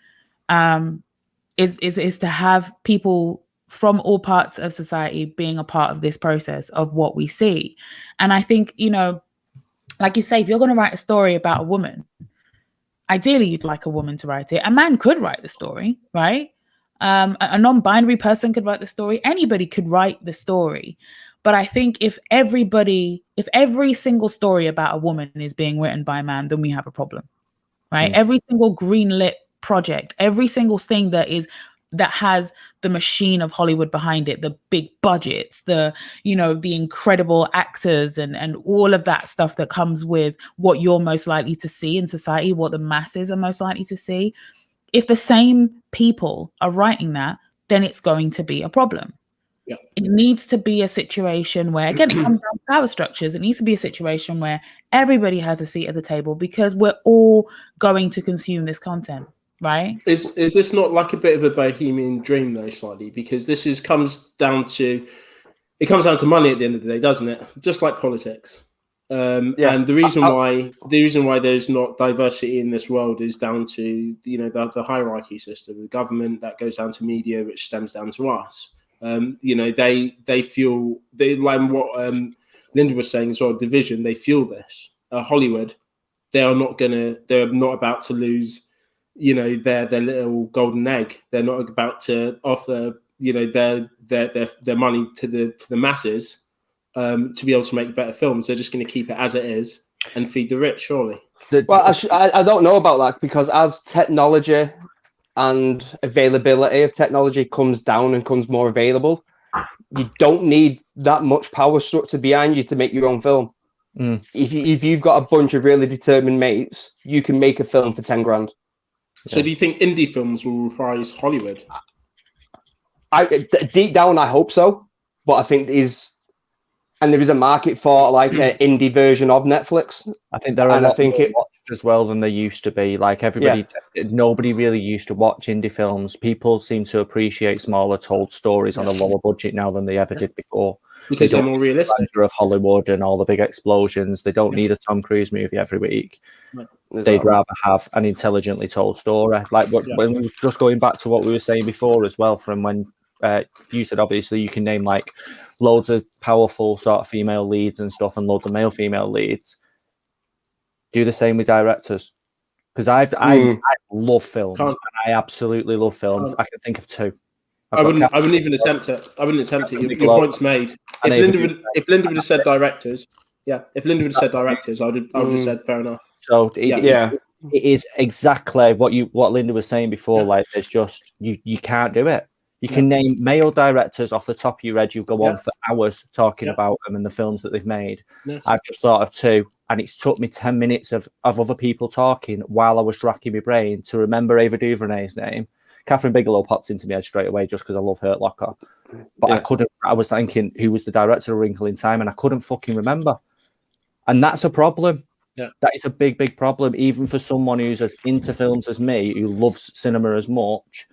[SPEAKER 2] is to have people from all parts of society being a part of this process of what we see. And I think, like you say, if you're going to write a story about a woman, ideally you'd like a woman to write it. A man could write the story, right? A non-binary person could write the story. Anybody could write the story. But I think if every single story about a woman is being written by a man, then we have a problem, right? Every single greenlit project, every single thing that has the machine of Hollywood behind it, the big budgets, the incredible actors and all of that stuff that comes with what you're most likely to see in society, what the masses are most likely to see. If the same people are writing that, then it's going to be a problem.
[SPEAKER 1] Yeah.
[SPEAKER 2] It needs to be a situation where, again, it comes down to power structures. It needs to be a situation where everybody has a seat at the table, because we're all going to consume this content. Right?
[SPEAKER 1] Is this not like a bit of a bohemian dream though, slightly? Because it comes down to money at the end of the day, doesn't it? Just like politics. And the reason why there's not diversity in this world is down to the hierarchy system, the government, that goes down to media, which stems down to us. They fuel like what Linda was saying as well. Division, they fuel this. Hollywood, they're not about to lose their little golden egg. They're not about to offer their money to the masses to be able to make better films. They're just going to keep it as it is and feed the rich, surely.
[SPEAKER 3] Well, I don't know about that, because as technology and availability of technology comes down and comes more available, you don't need that much power structure behind you to make your own film. If you've got a bunch of really determined mates, you can make a film for 10 grand.
[SPEAKER 1] So do you think indie films will reprise Hollywood?
[SPEAKER 3] Deep down, I hope so. But I think there is a market for like an indie version of Netflix.
[SPEAKER 4] I think there are a lot more watched as well than there used to be. Like nobody really used to watch indie films. People seem to appreciate smaller told stories on a lower budget now than they ever did before.
[SPEAKER 1] Because they're more realistic.
[SPEAKER 4] Of Hollywood and all the big explosions. They don't need a Tom Cruise movie every week. Right. They'd rather have an intelligently told story. Like when just going back to what we were saying before as well, from when you said obviously you can name like loads of powerful sort of female leads and stuff and loads of male female leads. Do the same with directors. Because I love films. And I absolutely love films. I can think of two.
[SPEAKER 1] I wouldn't even attempt it. Your point's made. If Linda would have said directors, I would have said fair enough.
[SPEAKER 4] So it is exactly what Linda was saying before. Yeah. Like there's just you can't do it. You can name male directors off the top of your head. You go on for hours talking about them and the films that they've made. Yeah. I've just thought of two, and it's took me 10 minutes of other people talking while I was racking my brain to remember Ava DuVernay's name. Catherine Bigelow popped into my head straight away just because I love Hurt Locker. But I was thinking who was the director of Wrinkle in Time, and I couldn't fucking remember. And that's a problem.
[SPEAKER 1] Yeah.
[SPEAKER 4] That is a big problem, even for someone who's as into films as me, who loves cinema as much,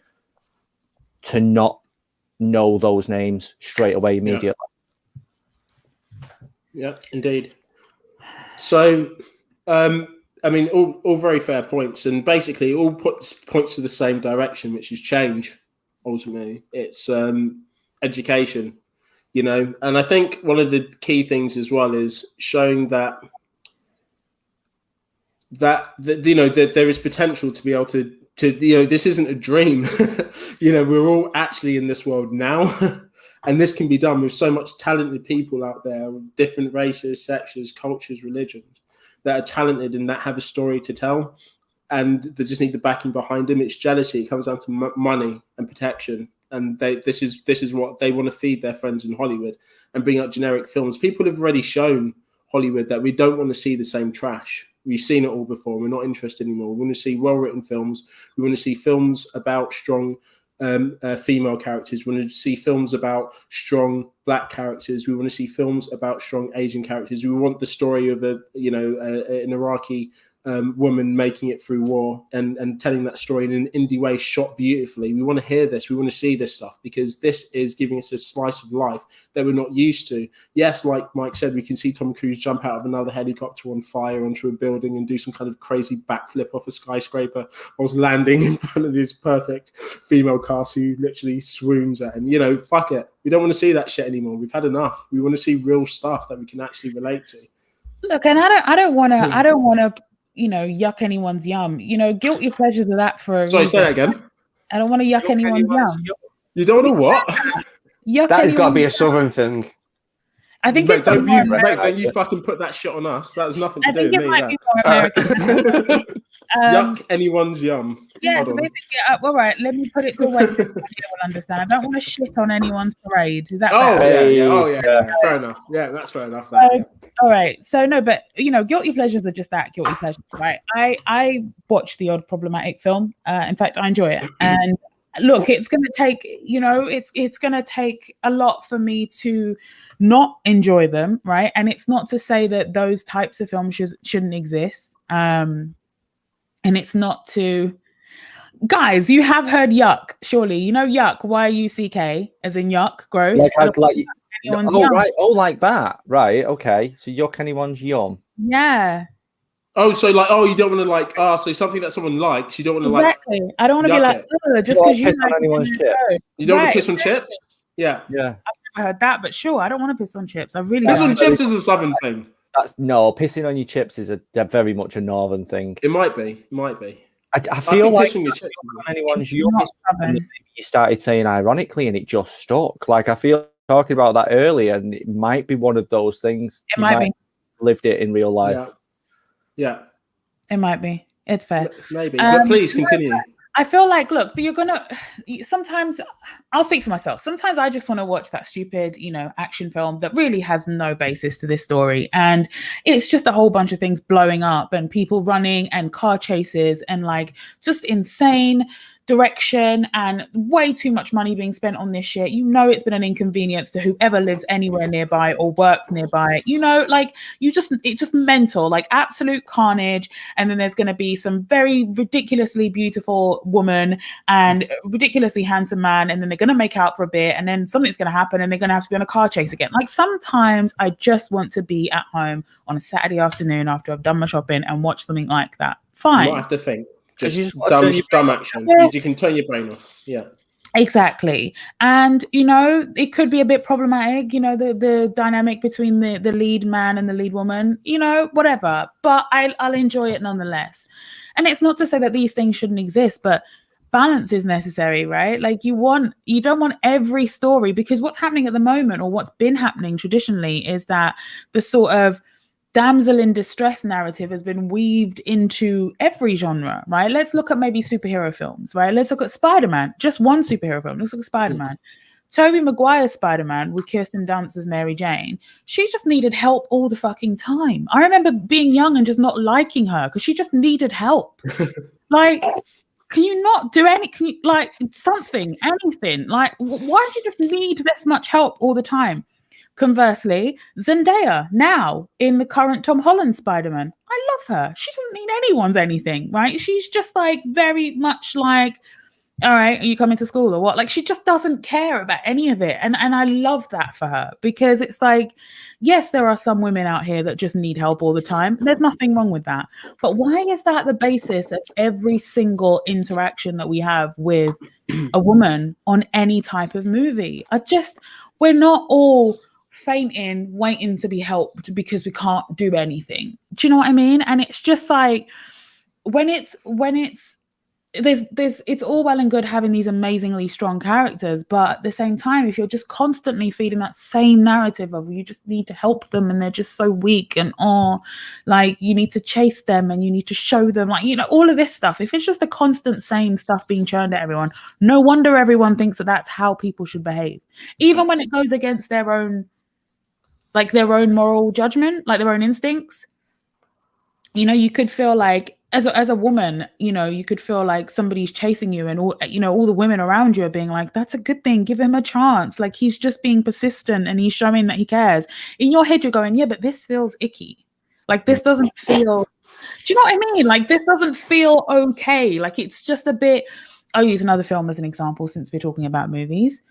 [SPEAKER 4] to not know those names straight away immediately.
[SPEAKER 1] Yeah, indeed. So, I mean, all very fair points, and basically all points to the same direction, which is change. Ultimately, it's education, you know. And I think one of the key things as well is showing that you know that there is potential to be able to you know, this isn't a dream. You know, we're all actually in this world now. And this can be done with so much talented people out there, with different races, sexes, cultures, religions, that are talented and that have a story to tell, and they just need the backing behind them. It's jealousy. It comes down to money and protection, and this is what they want to feed their friends in Hollywood and bring out generic films. People have already shown Hollywood that we don't want to see the same trash. We've seen it all before. We're not interested anymore. We want to see well-written films. We want to see films about strong female characters. We want to see films about strong Black characters. We want to see films about strong Asian characters. We want the story of an Iraqi woman making it through war and telling that story in an indie way, shot beautifully. We want to hear this. We want to see this stuff, because this is giving us a slice of life that we're not used to. Yes, like Mike said, we can see Tom Cruise jump out of another helicopter on fire onto a building and do some kind of crazy backflip off a skyscraper whilst landing in front of this perfect female cast who literally swoons at him. You know, fuck it. We don't want to see that shit anymore. We've had enough. We want to see real stuff that we can actually relate to.
[SPEAKER 2] Look, and I don't want to you know, yuck anyone's yum. You know, guilty pleasures of that for a
[SPEAKER 1] Sorry,
[SPEAKER 2] reason.
[SPEAKER 1] say that again.
[SPEAKER 2] I don't want to yuck anyone's yum.
[SPEAKER 1] You don't want to what?
[SPEAKER 2] Yuck
[SPEAKER 3] That has got to be a
[SPEAKER 2] anyone's
[SPEAKER 3] southern thing.
[SPEAKER 2] I think
[SPEAKER 1] Mate,
[SPEAKER 2] it's
[SPEAKER 1] don't
[SPEAKER 2] more
[SPEAKER 1] you,
[SPEAKER 2] American.
[SPEAKER 1] mate, don't you fucking put that shit on us. That has nothing to
[SPEAKER 2] I
[SPEAKER 1] do
[SPEAKER 2] think
[SPEAKER 1] with
[SPEAKER 2] it
[SPEAKER 1] me.
[SPEAKER 2] might be more American.
[SPEAKER 1] Yuck anyone's yum.
[SPEAKER 2] Yeah,
[SPEAKER 1] Hold
[SPEAKER 2] so
[SPEAKER 1] on.
[SPEAKER 2] basically, all right, let me put it to a way that everyone will understand. I don't want to shit on anyone's parade. Is that
[SPEAKER 1] Oh,
[SPEAKER 2] fair?
[SPEAKER 1] yeah. Oh, yeah. Fair enough. Yeah, that's fair enough. That, yeah.
[SPEAKER 2] All right. So no, but you know, guilty pleasures are just that, guilty pleasures, right? I watch the odd problematic film. In fact, I enjoy it. And look, it's gonna take, you know, it's gonna take a lot for me to not enjoy them, right? And it's not to say that those types of films shouldn't exist. And it's not to, guys, you have heard yuck, surely. You know yuck, YUCK, as in yuck, gross.
[SPEAKER 4] Like that. Right, okay. So yuck anyone's yum.
[SPEAKER 2] Yeah.
[SPEAKER 1] Oh, so like, you don't want to like, so something that someone likes, you don't want to
[SPEAKER 2] exactly. I don't want to be like, just because you
[SPEAKER 4] piss on
[SPEAKER 2] like
[SPEAKER 4] anyone's chips.
[SPEAKER 1] You don't want to piss on chips? Yeah.
[SPEAKER 2] I've heard that, but sure, I don't want to piss on chips. I really
[SPEAKER 1] piss
[SPEAKER 2] don't.
[SPEAKER 1] on chips is a southern thing.
[SPEAKER 4] Pissing on your chips is a very much a northern thing.
[SPEAKER 1] It might be.
[SPEAKER 4] I feel like
[SPEAKER 1] pissing your chips
[SPEAKER 4] anyone's yum, you started saying ironically, and it just stuck. Like I feel talking about that earlier, and it might be one of those things.
[SPEAKER 2] It might be.
[SPEAKER 4] Lived it in real life.
[SPEAKER 1] Yeah.
[SPEAKER 2] It might be. It's fair.
[SPEAKER 1] Maybe. But please continue.
[SPEAKER 2] I feel like, look, sometimes I'll speak for myself. Sometimes I just want to watch that stupid, you know, action film that really has no basis to this story. And it's just a whole bunch of things blowing up and people running and car chases and like just insane direction and way too much money being spent on this shit. You know, it's been an inconvenience to whoever lives anywhere nearby or works nearby. You know, like it's just mental, like absolute carnage. And then there's going to be some very ridiculously beautiful woman and ridiculously handsome man, and then they're going to make out for a bit, and then something's going to happen, and they're going to have to be on a car chase again. Like sometimes I just want to be at home on a Saturday afternoon after I've done my shopping and watch something like that. Fine.
[SPEAKER 1] You don't have to think. Just
[SPEAKER 2] dumb
[SPEAKER 1] action. Yes. You can turn your brain off. Yeah.
[SPEAKER 2] Exactly. And, you know, it could be a bit problematic, you know, the dynamic between the lead man and the lead woman, you know, whatever. But I'll enjoy it nonetheless. And it's not to say that these things shouldn't exist, but balance is necessary, right? Like you don't want every story, because what's happening at the moment, or what's been happening traditionally, is that the sort of damsel in distress narrative has been weaved into every genre, right? Let's look at maybe superhero films, right? Let's look at Spider-Man, just one superhero film. Let's look at Spider-Man. Tobey Maguire's Spider-Man with Kirsten Dunst as Mary Jane. She just needed help all the fucking time. I remember being young and just not liking her because she just needed help. Like, can you not do anything? Like something, anything? Like, why do you just need this much help all the time? Conversely, Zendaya now in the current Tom Holland Spider-Man, I love her. She doesn't need anyone's anything, right? She's just like very much like, all right, are you coming to school or what? Like, she just doesn't care about any of it. And I love that for her, because it's like, yes, there are some women out here that just need help all the time. There's nothing wrong with that. But why is that the basis of every single interaction that we have with a woman on any type of movie? We're not all fainting, waiting to be helped because we can't do anything. Do you know what I mean? And it's just like, when it's it's all well and good having these amazingly strong characters, but at the same time, if you're just constantly feeding that same narrative of you just need to help them and they're just so weak, and like you need to chase them and you need to show them, like, you know, all of this stuff, if it's just the constant same stuff being churned at everyone, no wonder everyone thinks that that's how people should behave, even when it goes against their own moral judgment, like their own instincts. You know, you could feel like as a woman, you know, you could feel like somebody's chasing you and all the women around you are being like, that's a good thing, give him a chance. Like, he's just being persistent and he's showing that he cares. In your head, you're going, yeah, but this feels icky. Like, this doesn't feel, do you know what I mean? Like, this doesn't feel okay. Like, it's just a bit, I'll use another film as an example since we're talking about movies.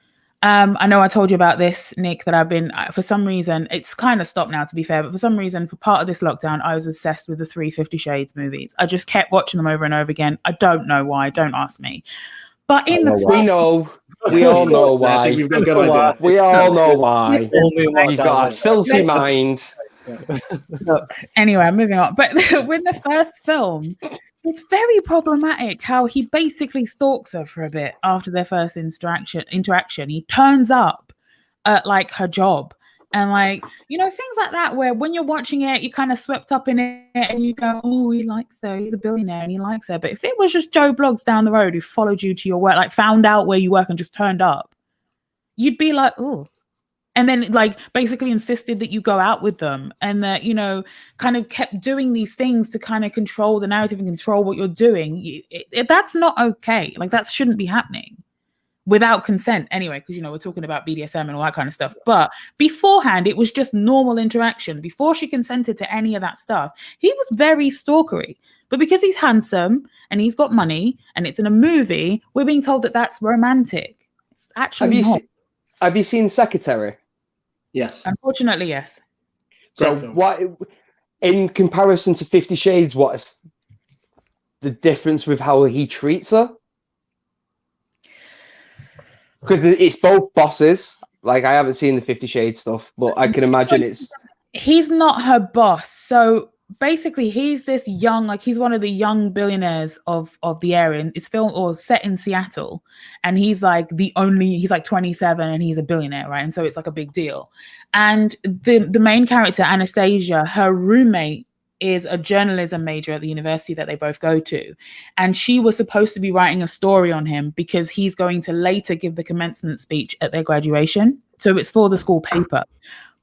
[SPEAKER 2] I know I told you about this, Nick, that I've been, for some reason, it's kind of stopped now, to be fair, but for some reason, for part of this lockdown, I was obsessed with the 3 50 Shades movies. I just kept watching them over and over again. I don't know why. Don't ask me. But in the
[SPEAKER 3] we know. We all know why.
[SPEAKER 1] We've got a good idea.
[SPEAKER 3] We all know why. You've got a filthy
[SPEAKER 2] Listen.
[SPEAKER 3] mind.
[SPEAKER 2] Anyway, moving on. But with the first film, it's very problematic how he basically stalks her for a bit after their first interaction. He turns up at like her job and like, you know, things like that, where when you're watching it, you're kind of swept up in it and you go, oh, he likes her. He's a billionaire and he likes her. But if it was just Joe Bloggs down the road who followed you to your work, like found out where you work and just turned up, you'd be like, oh. And then like basically insisted that you go out with them, and that, you know, kind of kept doing these things to kind of control the narrative and control what you're doing. That's not okay. Like, that shouldn't be happening without consent anyway, because, you know, we're talking about BDSM and all that kind of stuff. But beforehand, it was just normal interaction. Before she consented to any of that stuff, he was very stalkery. But because he's handsome and he's got money and it's in a movie, we're being told that that's romantic. It's actually not.
[SPEAKER 3] Have you seen Secretary?
[SPEAKER 1] Yes.
[SPEAKER 2] Unfortunately, yes.
[SPEAKER 3] So what, in comparison to 50 Shades, what is the difference with how he treats her? Because it's both bosses. Like, I haven't seen the 50 Shades stuff, but I can imagine
[SPEAKER 2] he's not her boss. So basically, he's this young, like, he's one of the young billionaires of the area. It's filmed or set in Seattle, and he's like he's like 27 and he's a billionaire, right? And so it's like a big deal. And the main character, Anastasia, her roommate is a journalism major at the university that they both go to, and she was supposed to be writing a story on him because he's going to later give the commencement speech at their graduation. So it's for the school paper,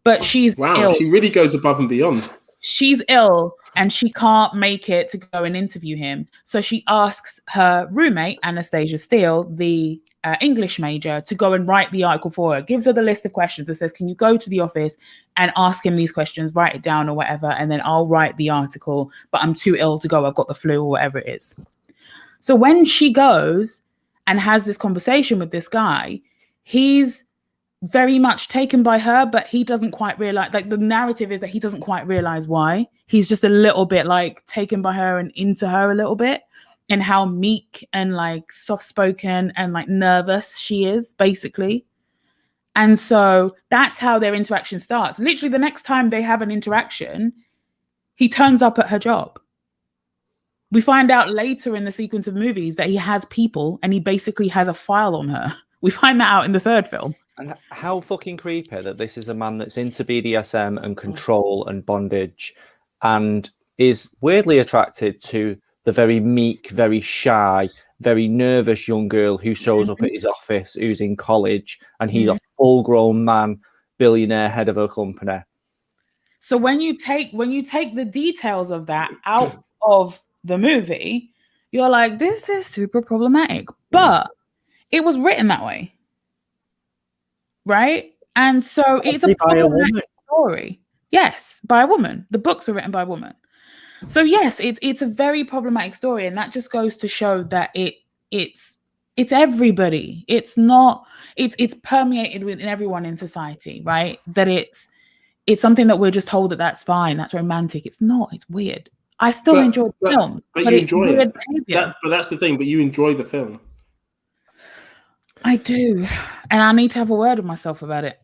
[SPEAKER 2] but she's ill.
[SPEAKER 1] She really goes above and beyond.
[SPEAKER 2] She's ill and she can't make it to go and interview him. So she asks her roommate, Anastasia Steele, the English major, to go and write the article for her. Gives her the list of questions and says, can you go to the office and ask him these questions, write it down or whatever, and then I'll write the article, but I'm too ill to go. I've got the flu or whatever it is. So when she goes and has this conversation with this guy, he's very much taken by her, but he doesn't quite realize, like, the narrative is that he doesn't quite realize why. He's just a little bit like taken by her and into her a little bit, and how meek and like soft-spoken and like nervous she is, basically. And so that's how their interaction starts. Literally the next time they have an interaction, he turns up at her job. We find out later in the sequence of movies that he has people and he basically has a file on her. We find that out in the third film.
[SPEAKER 4] And how fucking creepy that this is a man that's into BDSM and control and bondage and is weirdly attracted to the very meek, very shy, very nervous young girl who shows up at his office, who's in college, and he's a full-grown man, billionaire, head of a company.
[SPEAKER 2] So when you take the details of that out of the movie, you're like, this is super problematic. But it was written that way. Right? And so it's a problematic story. Yes, by a woman. The books were written by a woman. So yes, it's a very problematic story, and that just goes to show that it's everybody. It's not it's permeated within everyone in society, right? That it's something that we're just told that that's fine, that's romantic. It's not. It's weird. I still enjoy the film,
[SPEAKER 1] but you enjoy it.
[SPEAKER 2] But
[SPEAKER 1] that's the thing. But you enjoy the film.
[SPEAKER 2] I do, and I need to have a word with myself about it.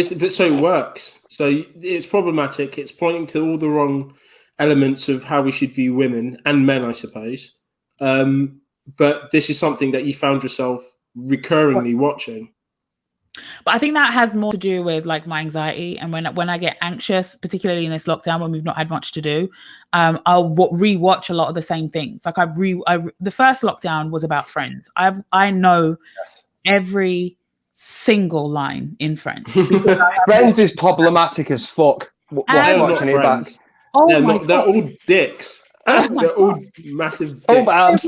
[SPEAKER 1] So it works. So it's problematic. It's pointing to all the wrong elements of how we should view women and men, I suppose. But this is something that you found yourself recurringly watching.
[SPEAKER 2] But I think that has more to do with like my anxiety, and when I get anxious, particularly in this lockdown when we've not had much to do, I'll rewatch a lot of the same things. Like the first lockdown was about Friends. I know every single line in Friends.
[SPEAKER 3] Friends is problematic as fuck. Watching it back.
[SPEAKER 1] Oh they're all dicks. They're all massive dicks.
[SPEAKER 3] Oh, bad.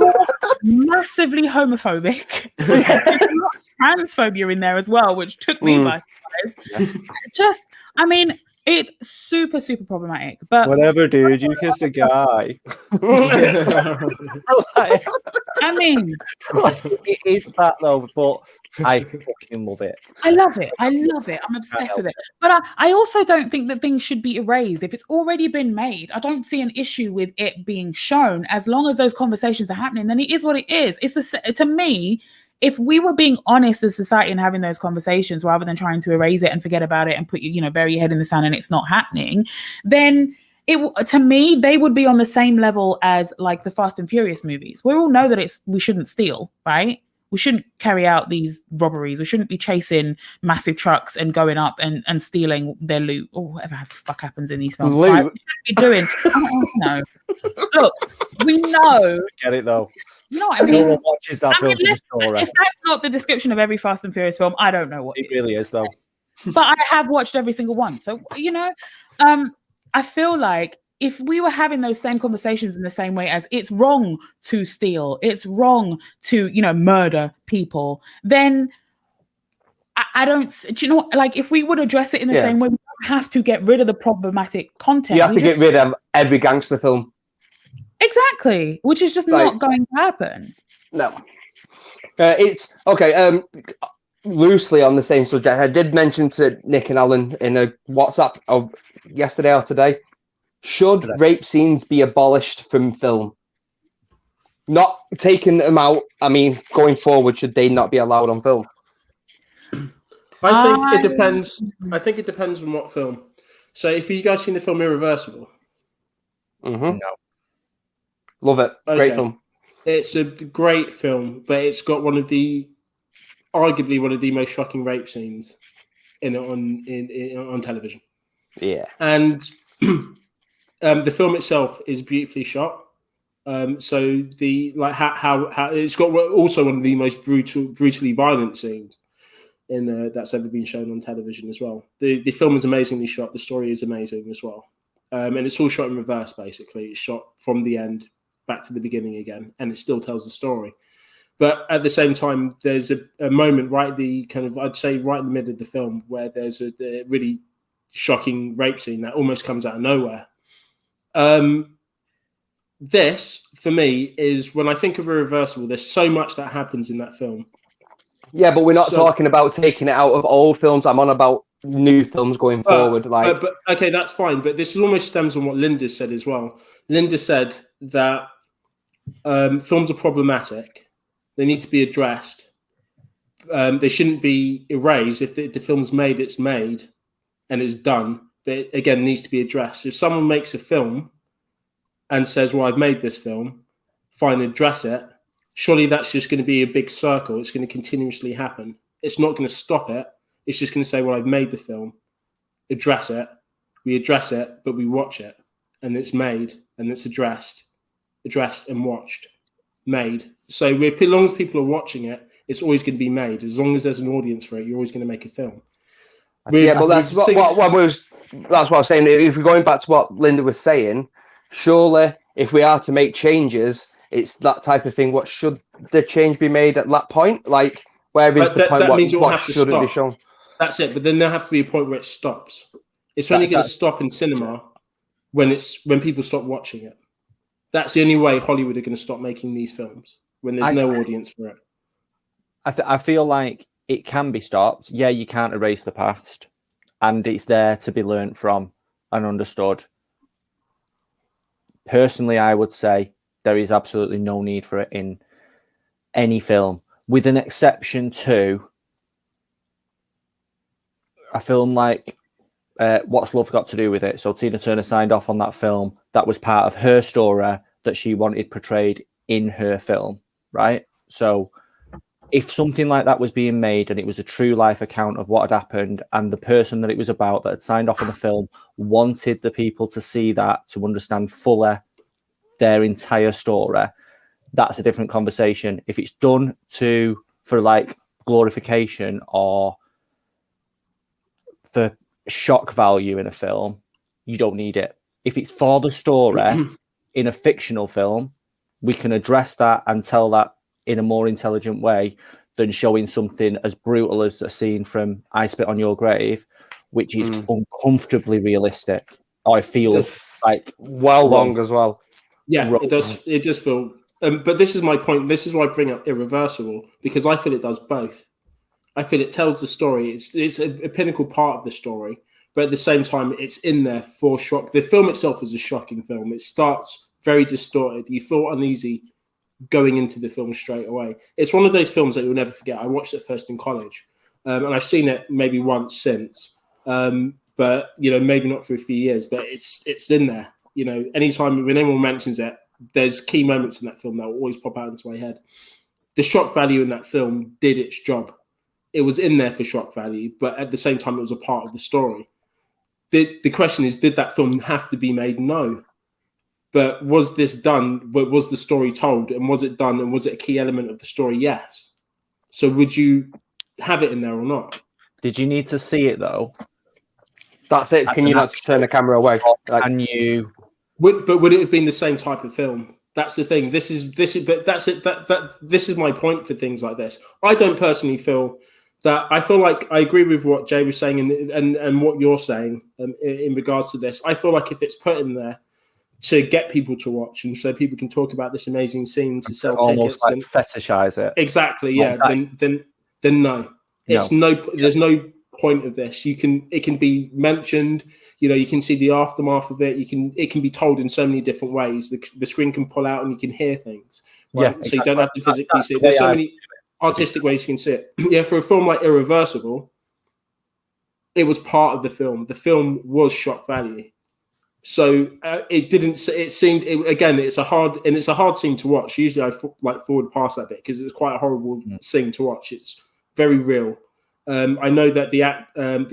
[SPEAKER 2] Massively homophobic. There's a lot of transphobia in there as well, which took me by surprise. It's super, super problematic. But
[SPEAKER 4] whatever, dude, you kissed a guy. It is that though, but I fucking love it.
[SPEAKER 2] I love it. I'm obsessed with it. But I also don't think that things should be erased. If it's already been made, I don't see an issue with it being shown. As long as those conversations are happening, then it is what it is. To me, if we were being honest as society and having those conversations rather than trying to erase it and forget about it and put bury your head in the sand and it's not happening, then to me, they would be on the same level as like the Fast and Furious movies. We all know that we shouldn't steal, right? We shouldn't carry out these robberies. We shouldn't be chasing massive trucks and going up and stealing their loot or whatever the fuck happens in these films. Right? We shouldn't be doing. No. Look, we know.
[SPEAKER 4] Get it though.
[SPEAKER 2] You know what I mean?
[SPEAKER 4] No one watches that film.
[SPEAKER 2] If that's not the description of every Fast and Furious film, I don't know what
[SPEAKER 4] it really is though.
[SPEAKER 2] But I have watched every single one. So, I feel like if we were having those same conversations in the same way as it's wrong to steal, it's wrong to, murder people, then I don't, like if we would address it in the same way, we don't have to get rid of the problematic content.
[SPEAKER 3] You have to get rid of every gangster film.
[SPEAKER 2] Exactly, which is just not going to happen.
[SPEAKER 3] No. It's okay. Loosely on the same subject, I did mention to Nick and Alan in a WhatsApp of yesterday or today, should rape scenes be abolished from film? Not taking them out. I mean, going forward, should they not be allowed on film?
[SPEAKER 1] I think it depends. I think it depends on what film. So, if you guys seen the film Irreversible?
[SPEAKER 3] No. Love it. Okay. Great film.
[SPEAKER 1] It's a great film, but it's got arguably one of the most shocking rape scenes on television.
[SPEAKER 3] Yeah.
[SPEAKER 1] And the film itself is beautifully shot. So how it's got also one of the most brutally violent scenes that's ever been shown on television as well. The film is amazingly shot. The story is amazing as well. And it's all shot in reverse, basically. It's shot from the end back to the beginning again, and it still tells the story. But at the same time, there's a moment I'd say right in the middle of the film where there's a really shocking rape scene that almost comes out of nowhere. This, for me, is when I think of Irreversible, there's so much that happens in that film.
[SPEAKER 3] Yeah, but we're not talking about taking it out of old films. I'm on about new films going forward. But
[SPEAKER 1] okay, that's fine. But this almost stems from what Linda said as well. Linda said that films are problematic. They need to be addressed. They shouldn't be erased. If the film's made, it's made and it's done. But it, again, needs to be addressed. If someone makes a film and says, well, I've made this film, fine, address it. Surely that's just going to be a big circle. It's going to continuously happen. It's not going to stop it. It's just going to say, well, I've made the film, address it. We address it, but we watch it. And it's made and it's addressed and watched, made. So as long as people are watching it, it's always going to be made. As long as there's an audience for it, you're always going to make a film.
[SPEAKER 3] But that's what I was saying. If we're going back to what Linda was saying, surely if we are to make changes, it's that type of thing. What should the change be made at that point? Like, where is the point? What shouldn't be shown?
[SPEAKER 1] That's it. But then there have to be a point where it stops. It's only going to stop in cinema when people stop watching it. That's the only way Hollywood are going to stop making these films, when there's no audience for it.
[SPEAKER 4] I feel like it can be stopped. Yeah, you can't erase the past, and it's there to be learnt from and understood. Personally, I would say there is absolutely no need for it in any film, with an exception to a film like What's Love Got to Do with It? So Tina Turner signed off on that film. That was part of her story that she wanted portrayed in her film, right? So if something like that was being made and it was a true life account of what had happened, and the person that it was about that had signed off on the film wanted the people to see that, to understand fully their entire story, that's a different conversation. If it's done for like glorification or for shock value in a film, you don't need it. If it's for the story in a fictional film, we can address that and tell that in a more intelligent way than showing something as brutal as a scene from I Spit on Your Grave, which is uncomfortably realistic. I feel like
[SPEAKER 3] long as well.
[SPEAKER 1] Yeah, it does. It does feel. But this is my point. This is why I bring up Irreversible, because I feel it does both. I feel it tells the story. It's a pinnacle part of the story, but at the same time, it's in there for shock. The film itself is a shocking film. It starts very distorted. You feel uneasy going into the film straight away. It's one of those films that you'll never forget. I watched it first in college, and I've seen it maybe once since. But maybe not for a few years. But it's in there. Anytime when anyone mentions it, there's key moments in that film that will always pop out into my head. The shock value in that film did its job. It was in there for shock value, but at the same time, it was a part of the story. The question is, did that film have to be made? No. But was this done? Was the story told? And was it done? And was it a key element of the story? Yes. So would you have it in there or not?
[SPEAKER 4] Did you need to see it, though?
[SPEAKER 3] That's it. Can you not just turn the camera away?
[SPEAKER 4] Can you...
[SPEAKER 1] Would it have been the same type of film? That's the thing. This is. But that's it. This is my point for things like this. I don't personally feel that. I feel like I agree with what Jay was saying and what you're saying in regards to this. I feel like if it's put in there to get people to watch and so people can talk about this amazing scene to sell
[SPEAKER 4] almost
[SPEAKER 1] tickets,
[SPEAKER 4] like
[SPEAKER 1] and
[SPEAKER 4] fetishize it.
[SPEAKER 1] Exactly. Yeah. Then no. It's There's no point of this. It can be mentioned. You can see the aftermath of it. It can be told in so many different ways. The screen can pull out and you can hear things. Right? Yeah, exactly. So you don't have to physically see it. There's so many artistic ways you can see it. Yeah, for a film like Irreversible, it was part of the film. The film was shock value. So it didn't. It seemed again. It's a hard scene to watch. Usually I forward past that bit because it's quite a horrible scene to watch. It's very real. I know that the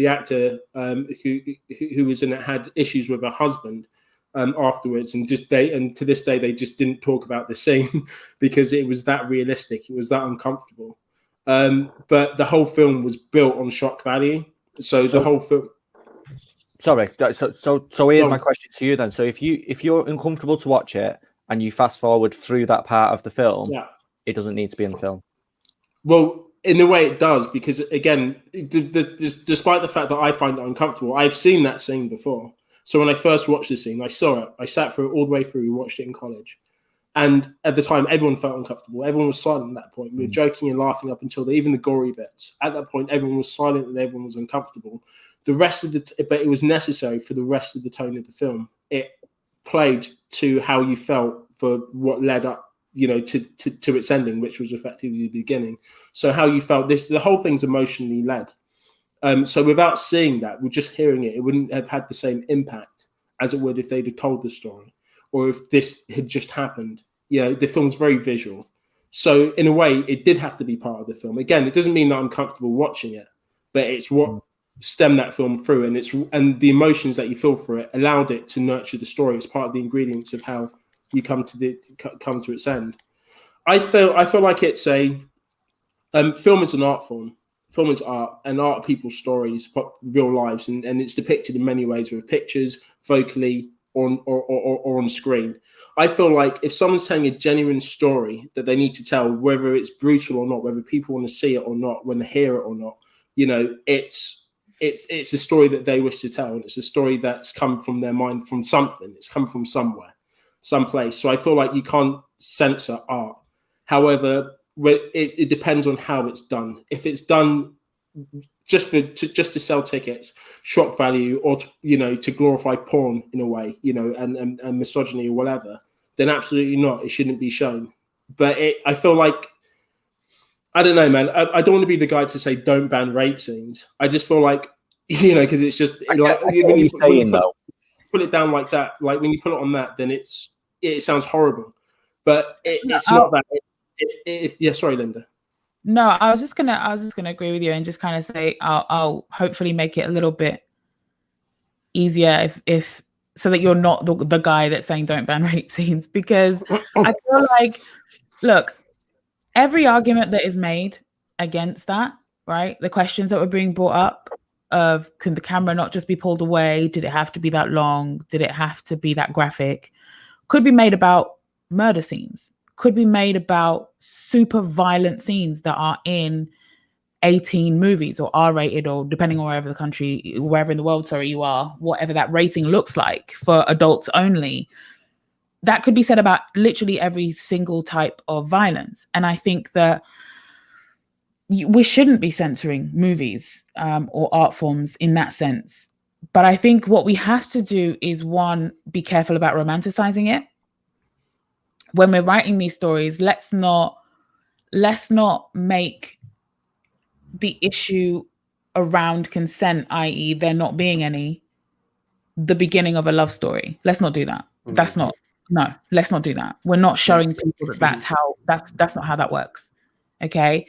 [SPEAKER 1] actor who was in it had issues with her husband afterwards, and to this day they just didn't talk about the scene because it was that realistic, it was that uncomfortable. But the whole film was built on shock value. So the whole film.
[SPEAKER 4] Sorry. So here's my question to you then. So if you're uncomfortable to watch it and you fast forward through that part of the film, it doesn't need to be in the film.
[SPEAKER 1] Well, in a way it does, because again, despite the fact that I find it uncomfortable, I've seen that scene before. So when I first watched the scene, I saw it. I sat through it all the way through. We watched it in college. And at the time, everyone felt uncomfortable. Everyone was silent at that point. We were joking and laughing up until even the gory bits. At that point, everyone was silent and everyone was uncomfortable. The rest of but it was necessary for the rest of the tone of the film. It played to how you felt for what led up, to its ending, which was effectively the beginning. So how you felt, the whole thing's emotionally led. So without seeing that, with just hearing it, it wouldn't have had the same impact as it would if they'd have told the story, or if this had just happened. The film's very visual. So in a way, it did have to be part of the film. Again, it doesn't mean that I'm comfortable watching it, but it's what stemmed that film through, and the emotions that you feel for it allowed it to nurture the story. It's part of the ingredients of how you come to its end. I feel like it's a film is an art form. Film is art, and art are people's stories, real lives, and it's depicted in many ways, with pictures, vocally, or on screen. I feel like if someone's telling a genuine story that they need to tell, whether it's brutal or not, whether people want to see it or not, when they hear it or not, You know, it's a story that they wish to tell, and it's a story that's come from their mind, from something. It's come from somewhere, someplace. So I feel like you can't censor art. However, it depends on how it's done. If it's done just to sell tickets, shock value, or to glorify porn in a way, and misogyny or whatever, then absolutely not. It shouldn't be shown. But I feel like, I don't know, man. I don't want to be the guy to say don't ban rape scenes. I just feel like, because it's just like when you put it down like that, like when you put it on that, then it sounds horrible. But it's not that. Yeah, sorry, Linda.
[SPEAKER 2] No, I was just gonna agree with you and just kind of say I'll hopefully make it a little bit easier if so that you're not the guy that's saying don't ban rape scenes, because I feel like, look, every argument that is made against that, right? The questions that were being brought up of, could the camera not just be pulled away? Did it have to be that long? Did it have to be that graphic? Could be made about murder scenes. Could be made about super violent scenes that are in 18 movies or R-rated, or depending on wherever in the world, you are, whatever that rating looks like for adults only. That could be said about literally every single type of violence. And I think that we shouldn't be censoring movies or art forms in that sense. But I think what we have to do is, one, be careful about romanticizing it. When we're writing these stories, let's not make the issue around consent, i.e. there not being any, the beginning of a love story. Let's not do that. Let's not do that. We're not showing people that's not how that works. Okay.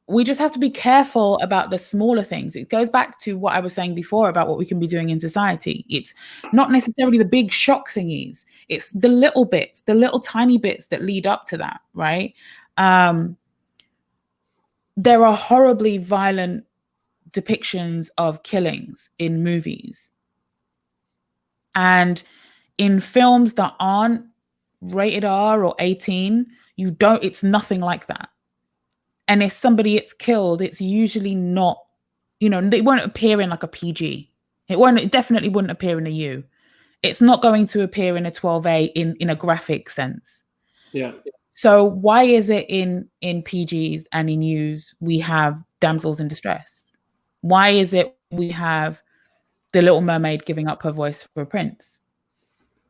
[SPEAKER 2] We just have to be careful about the smaller things. It goes back to what I was saying before about what we can be doing in society. It's not necessarily the big shock thingies. It's the little bits, the little tiny bits that lead up to that, right? There are horribly violent depictions of killings in movies. And in films that aren't rated R or 18, it's nothing like that. And if somebody gets killed, it's usually not, they won't appear in like a PG. It definitely wouldn't appear in a U. It's not going to appear in a 12A in a graphic sense.
[SPEAKER 1] Yeah.
[SPEAKER 2] So why is it in PGs and in U's we have damsels in distress? Why is it we have the Little Mermaid giving up her voice for a prince?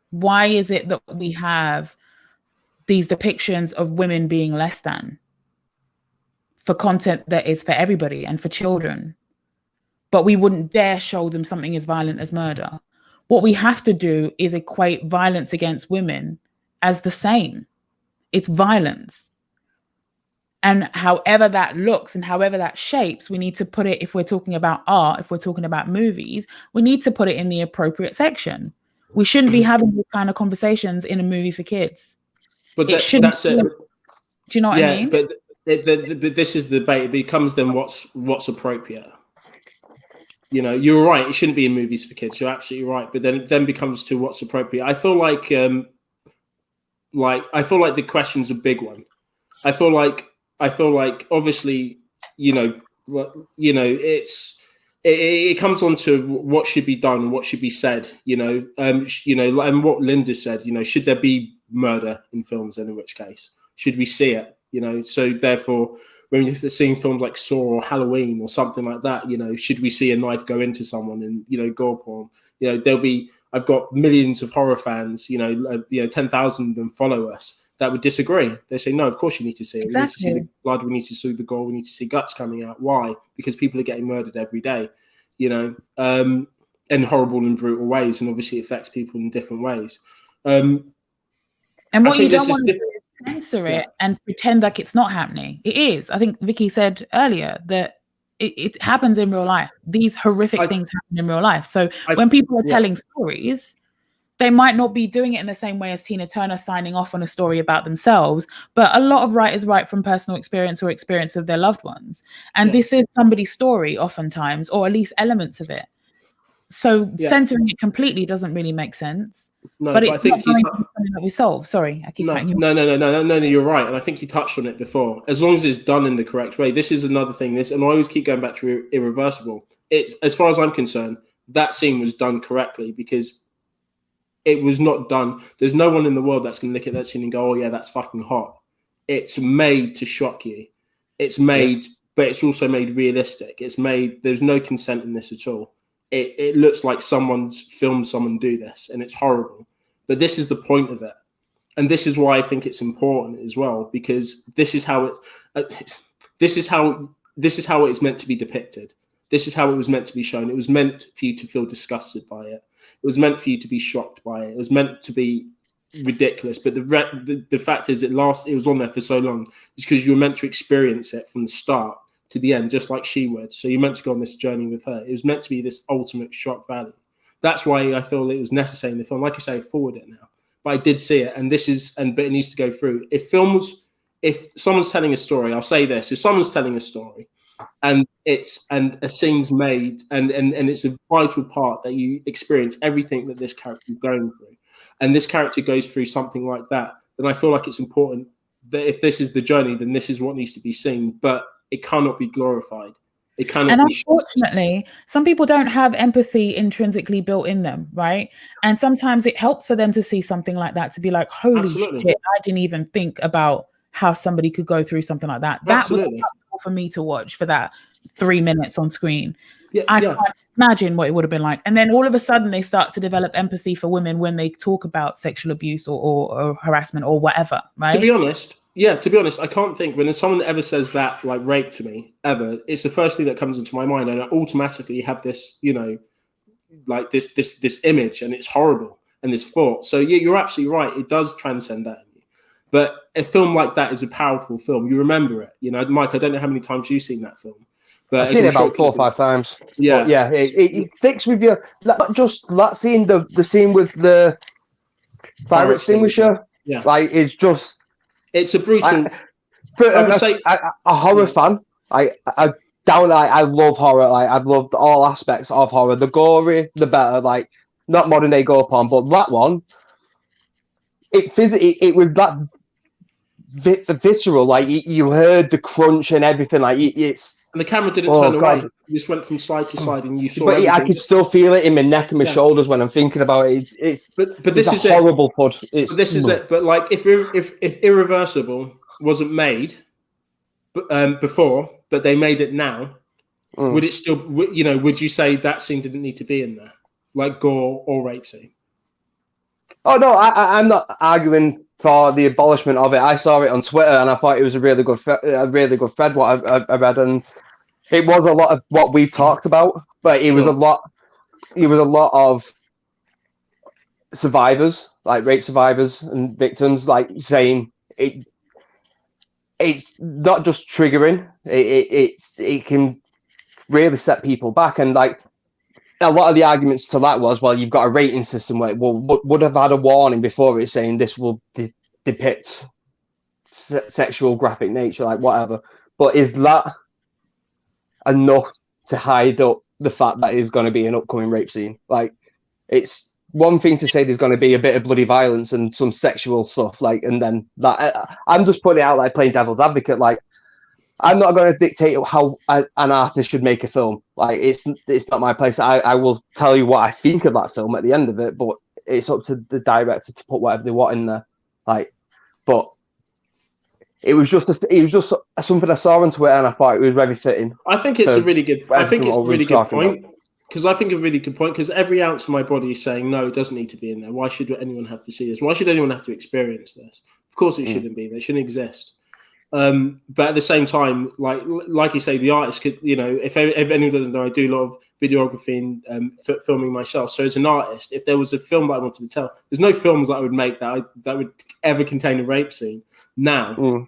[SPEAKER 2] Why is it that we have these depictions of women being less than for content that is for everybody and for children, but we wouldn't dare show them something as violent as murder? What we have to do is equate violence against women as the same. It's violence. And however that looks and however that shapes, we need to put it, if we're talking about art, if we're talking about movies, we need to put it in the appropriate section. We shouldn't be having these kind of conversations in a movie for kids.
[SPEAKER 1] But that's it.
[SPEAKER 2] Do you know what I mean?
[SPEAKER 1] But this is the debate. It becomes then what's appropriate. You're right. It shouldn't be in movies for kids. You're absolutely right. But then becomes to what's appropriate. I feel like the question's a big one. I feel like obviously, it comes on to what should be done, what should be said, and what Linda said, should there be murder in films, and in which case should we see it? So therefore, when you're seeing films like Saw or Halloween or something like that, should we see a knife go into someone and gore porn? I've got millions of horror fans, 10,000 of them follow us that would disagree. They say, no, of course you need to see it.
[SPEAKER 2] Exactly.
[SPEAKER 1] We need to see the blood, we need to see the gore, we need to see guts coming out. Why? Because people are getting murdered every day, in horrible and brutal ways, and obviously it affects people in different ways.
[SPEAKER 2] And what you don't want to do is censor it and pretend like it's not happening. It is. I think Vicky said earlier that it happens in real life. These horrific things happen in real life. So when people are telling stories, they might not be doing it in the same way as Tina Turner signing off on a story about themselves, but a lot of writers write from personal experience or experience of their loved ones. And this is somebody's story oftentimes, or at least elements of it. So censoring it completely doesn't really make sense.
[SPEAKER 1] No,
[SPEAKER 2] but it's
[SPEAKER 1] I think
[SPEAKER 2] not going to be something that we solve. Sorry, I keep cutting you.
[SPEAKER 1] No, you're right. And I think you touched on it before. As long as it's done in the correct way, this is another thing. And I always keep going back to Irreversible. It's, as far as I'm concerned, that scene was done correctly because it was not done. There's no one in the world that's going to look at that scene and go, oh yeah, that's fucking hot. It's made to shock you. It's made, but it's also made realistic. It's made, there's no consent in this at all. It looks like someone's filmed someone do this, and it's horrible. But this is the point of it, and this is why I think it's important as well, because this is how it's meant to be depicted. This is how it was meant to be shown. It was meant for you to feel disgusted by it. It was meant for you to be shocked by it. It was meant to be ridiculous. But the fact is, it was on there for so long. It's because you were meant to experience it from the start to the end, just like she would. So you're meant to go on this journey with her. It was meant to be this ultimate shock value. That's why I feel it was necessary in the film. Like you say, forward it now. But I did see it, but it needs to go through. If someone's telling a story, I'll say this: if someone's telling a story, and a scene's made, and it's a vital part that you experience everything that this character is going through, and this character goes through something like that, then I feel like it's important that if this is the journey, then this is what needs to be seen. But it cannot be glorified. It cannot. And
[SPEAKER 2] unfortunately, some people don't have empathy intrinsically built in them, right? And sometimes it helps for them to see something like that to be like, holy shit, I didn't even think about how somebody could go through something like that. That was helpful for me to watch for that 3 minutes on screen. I can't imagine what it would have been like. And then all of a sudden they start to develop empathy for women when they talk about sexual abuse or harassment or whatever, right?
[SPEAKER 1] To be honest, I can't think when someone ever says that, like rape to me, ever, it's the first thing that comes into my mind. And I automatically have this, like this image, and it's horrible, and this thought. So yeah, you're absolutely right. It does transcend that. But a film like that is a powerful film. You remember it. Mike, I don't know how many times you've seen that film. But
[SPEAKER 3] I've seen it about 4 or 5 times. Yeah. But yeah, it sticks with you. Not just that scene, the scene with the fire extinguisher. Yeah. Like, it's just...
[SPEAKER 1] It's a brutal...
[SPEAKER 3] I would say a horror fan. I love horror. Like, I've loved all aspects of horror. The gory, the better. Like, not modern day gore porn, but that one, it was that visceral. Like, you heard the crunch and everything. Like, it's...
[SPEAKER 1] And the camera didn't turn away. You just went from side to side, and you saw.
[SPEAKER 3] But I could still feel it in my neck and my shoulders when I'm thinking about it.
[SPEAKER 1] But this is
[SPEAKER 3] horrible pud.
[SPEAKER 1] This is it. But like, if Irreversible wasn't made, before, but they made it now, would it still? Would you say that scene didn't need to be in there, like gore or rape scene?
[SPEAKER 3] Oh no, I'm not arguing for the abolishment of it. I saw it on Twitter and I thought it was a really good thread. What I read, and it was a lot of what we've talked about, but it was a lot. It was a lot of survivors, like rape survivors and victims, like saying it. It's not just triggering. It can really set people back, and like. A lot of the arguments to that was, well, you've got a rating system where would have had a warning before it saying this will depict sexual graphic nature, like whatever. But is that enough to hide up the fact that it's going to be an upcoming rape scene? Like, it's one thing to say there's going to be a bit of bloody violence and some sexual stuff, like, and then that I'm just putting it out like playing devil's advocate, like. I'm not going to dictate how an artist should make a film. Like, it's not my place. I will tell you what I think of that film at the end of it, but it's up to the director to put whatever they want in there. Like, but it was just something I saw on Twitter and I thought it was very fitting.
[SPEAKER 1] I think it's a really good. I think it's a really good point because I think a really good point because every ounce of my body is saying no, it doesn't need to be in there. Why should anyone have to see this? Why should anyone have to experience this? Of course, it shouldn't be. They shouldn't exist. But at the same time, like you say, the artist, because if anyone doesn't know, I do a lot of videography and filming myself. So as an artist, if there was a film that I wanted to tell, there's no films that I would make that would ever contain a rape scene now.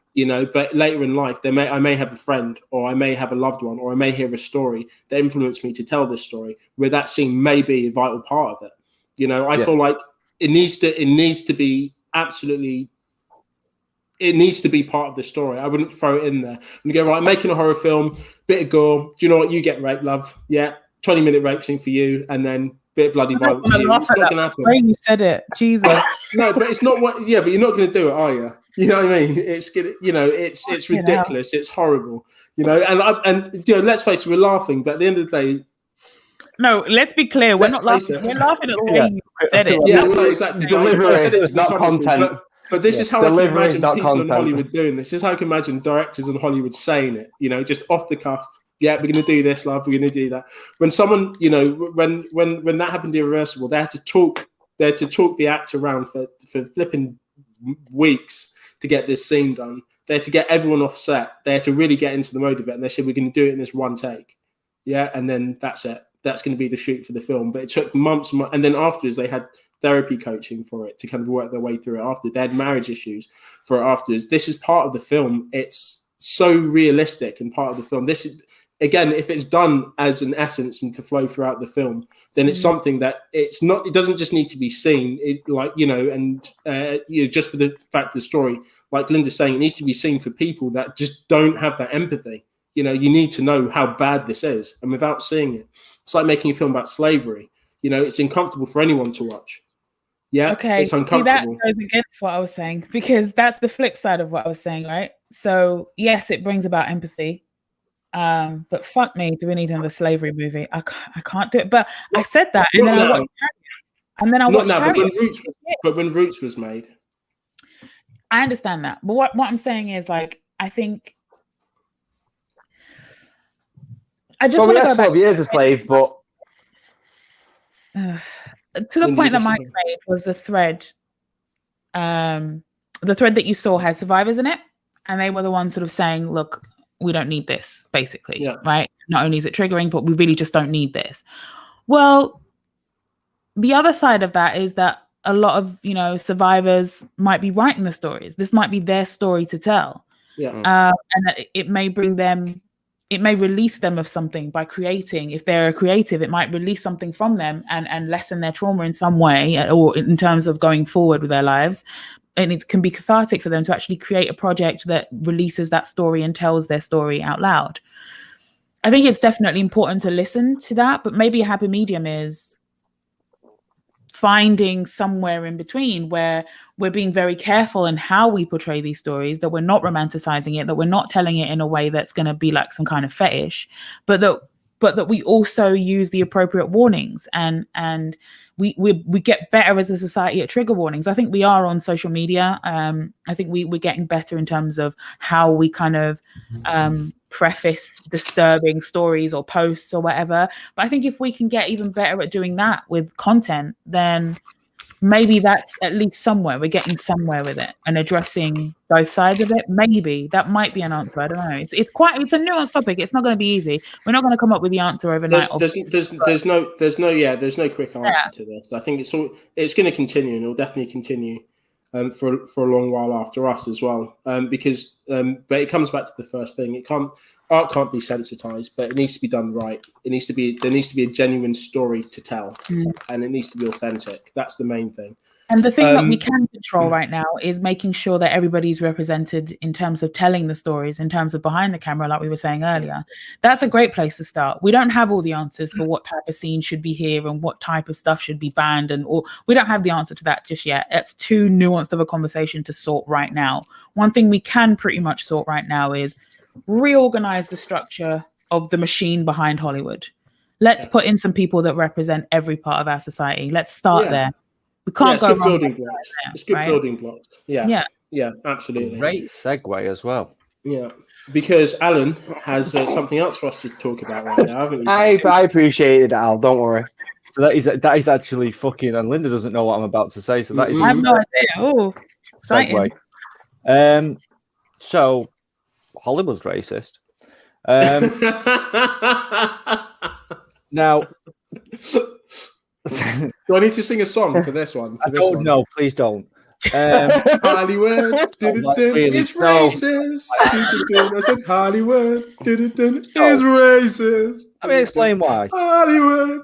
[SPEAKER 1] But later in life, I may have a friend, or I may have a loved one, or I may hear a story that influenced me to tell this story, where that scene may be a vital part of it. I feel like it needs to be absolutely. It needs to be part of the story. I wouldn't throw it in there and go, right, I'm making a horror film, bit of gore. Do you know what? You get raped, love. Yeah, 20-minute rape scene for you, and then bit of bloody violence for you. It's not going to happen.
[SPEAKER 2] When you said it, Jesus.
[SPEAKER 1] No, but it's not what. Yeah, but you're not going to do it, are you? You know what I mean? It's good. You know, it's ridiculous. It's horrible. You know, and you know, let's face it, we're laughing, but at the end of the day.
[SPEAKER 2] No, let's be clear. We're not laughing. We're laughing at the way you said it.
[SPEAKER 1] Yeah, no, exactly.
[SPEAKER 3] Delivery,
[SPEAKER 1] I said it to
[SPEAKER 3] not content.
[SPEAKER 1] But this is how I can imagine people
[SPEAKER 3] content.
[SPEAKER 1] in Hollywood doing this. This is how I can imagine directors in Hollywood saying it. You know, just off the cuff. Yeah, we're going to do this, love. We're going to do that. When someone, you know, when that happened to Irreversible, they had to talk the actor around for flipping weeks to get this scene done. They had to get everyone off set. They had to really get into the mode of it. And they said, we're going to do it in this one take. Yeah, and then that's it. That's going to be the shoot for the film. But it took months. And then afterwards, they had therapy coaching for it to kind of work their way through it after. They had marriage issues for it afterwards. This is part of the film. It's so realistic and part of the film. This is, again, if it's done as an essence and to flow throughout the film, then it's something that it's not. It doesn't just need to be seen. It, like, you know, and you know, just for the fact of the story, like Linda's saying, it needs to be seen for people that just don't have that empathy. You know, you need to know how bad this is, and without seeing it, it's like making a film about slavery. You know, it's uncomfortable for anyone to watch. Yeah,
[SPEAKER 2] okay.
[SPEAKER 1] It's uncomfortable.
[SPEAKER 2] See, that goes against what I was saying, because that's the flip side of what I was saying, right? So yes, it brings about empathy. But fuck me, do we need another slavery movie? I can't do it. But I said that, and then I watched Harriet. And then I watched Harriet.
[SPEAKER 1] But when Roots was made,
[SPEAKER 2] I understand that. But what I'm saying is, like, I think I just want to go back.
[SPEAKER 3] 12 years a slave, but
[SPEAKER 2] to the point that Mike made was the thread. The thread that you saw had survivors in it, and they were the ones sort of saying, look, we don't need this, basically, right? Not only is it triggering, but we really just don't need this. Well, the other side of that is that a lot of, you know, survivors might be writing the stories. This might be their story to tell. And it may bring them, it may release them of something by creating. If they're a creative, it might release something from them and lessen their trauma in some way, or in terms of going forward with their lives. And it can be cathartic for them to actually create a project that releases that story and tells their story out loud. I think it's definitely important to listen to that, but maybe a happy medium is finding somewhere in between where we're being very careful in how we portray these stories, that we're not romanticizing it, that we're not telling it in a way that's going to be like some kind of fetish, but that we also use the appropriate warnings and we get better as a society at trigger warnings. I think we are on social media. I think we're getting better in terms of how we kind of preface disturbing stories or posts or whatever. But I think if we can get even better at doing that with content, then maybe that's at least somewhere. We're getting somewhere with it and addressing both sides of it. Maybe that might be an answer. I don't know. It's a nuanced topic. It's not going to be easy. We're not going to come up with the answer overnight.
[SPEAKER 1] There's no quick answer to this. I think it's going to continue, and it'll definitely continue for a long while after us as well. Because but it comes back to the first thing. Art can't be sensitized, but it needs to be done right. There needs to be a genuine story to tell, and it needs to be authentic. That's the main thing.
[SPEAKER 2] And the thing that we can control right now is making sure that everybody's represented in terms of telling the stories, in terms of behind the camera, like we were saying earlier. That's a great place to start. We don't have all the answers for what type of scene should be here and what type of stuff should be banned, or we don't have the answer to that just yet. It's too nuanced of a conversation to sort right now. One thing we can pretty much sort right now is reorganize the structure of the machine behind Hollywood. Let's put in some people that represent every part of our society. Let's start there. We can't go wrong.
[SPEAKER 1] It's good building blocks. Yeah, absolutely.
[SPEAKER 4] Great segue as well.
[SPEAKER 1] Yeah, because Alan has something else for us to talk about right now, haven't you?
[SPEAKER 3] I appreciate it, Al. Don't worry.
[SPEAKER 4] So that is actually fucking. And Linda doesn't know what I'm about to say. So that is.
[SPEAKER 2] I have no idea. Oh, exciting.
[SPEAKER 4] Segue. So Hollywood's racist. Now.
[SPEAKER 1] Do I need to sing a song for this one?
[SPEAKER 4] I don't know. Please don't.
[SPEAKER 1] Hollywood is racist. I said Hollywood is racist.
[SPEAKER 4] Let me explain why.
[SPEAKER 1] Hollywood,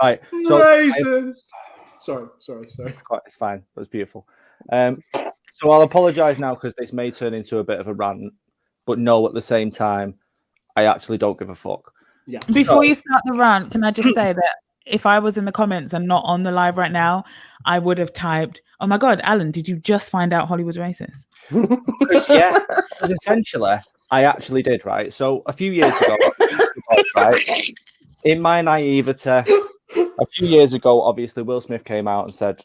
[SPEAKER 4] right? So
[SPEAKER 1] racist. Sorry.
[SPEAKER 4] It's fine. That was beautiful. So I'll apologise now because this may turn into a bit of a rant, but no, at the same time, I actually don't give a fuck.
[SPEAKER 1] Yeah.
[SPEAKER 2] Before you start the rant, can I just say that if I was in the comments and not on the live right now, I would have typed, "Oh my God, Alan, did you just find out Hollywood's racist?"
[SPEAKER 4] Because essentially, I actually did, right? So a few years ago, right, in my naivety, a few years ago, obviously, Will Smith came out and said,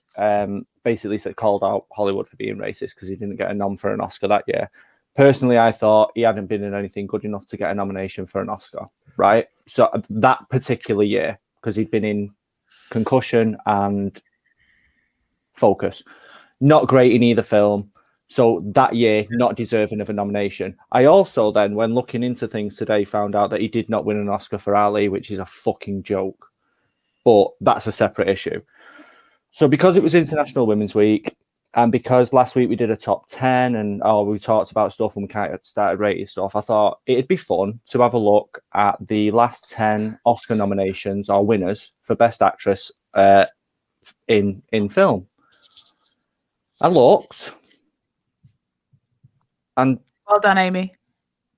[SPEAKER 4] called out Hollywood for being racist because he didn't get a nom for an Oscar that year. Personally, I thought he hadn't been in anything good enough to get a nomination for an Oscar, right? So that particular year, because he'd been in Concussion and Focus, not great in either film. So that year, not deserving of a nomination. I also then, when looking into things today, found out that he did not win an Oscar for Ali, which is a fucking joke. But that's a separate issue. So because it was International Women's Week, and because last week we did a top 10 and we talked about stuff and we kind of started rating stuff, I thought it'd be fun to have a look at the last 10 Oscar nominations or winners for Best Actress in film. I looked. And
[SPEAKER 2] well done, Amy.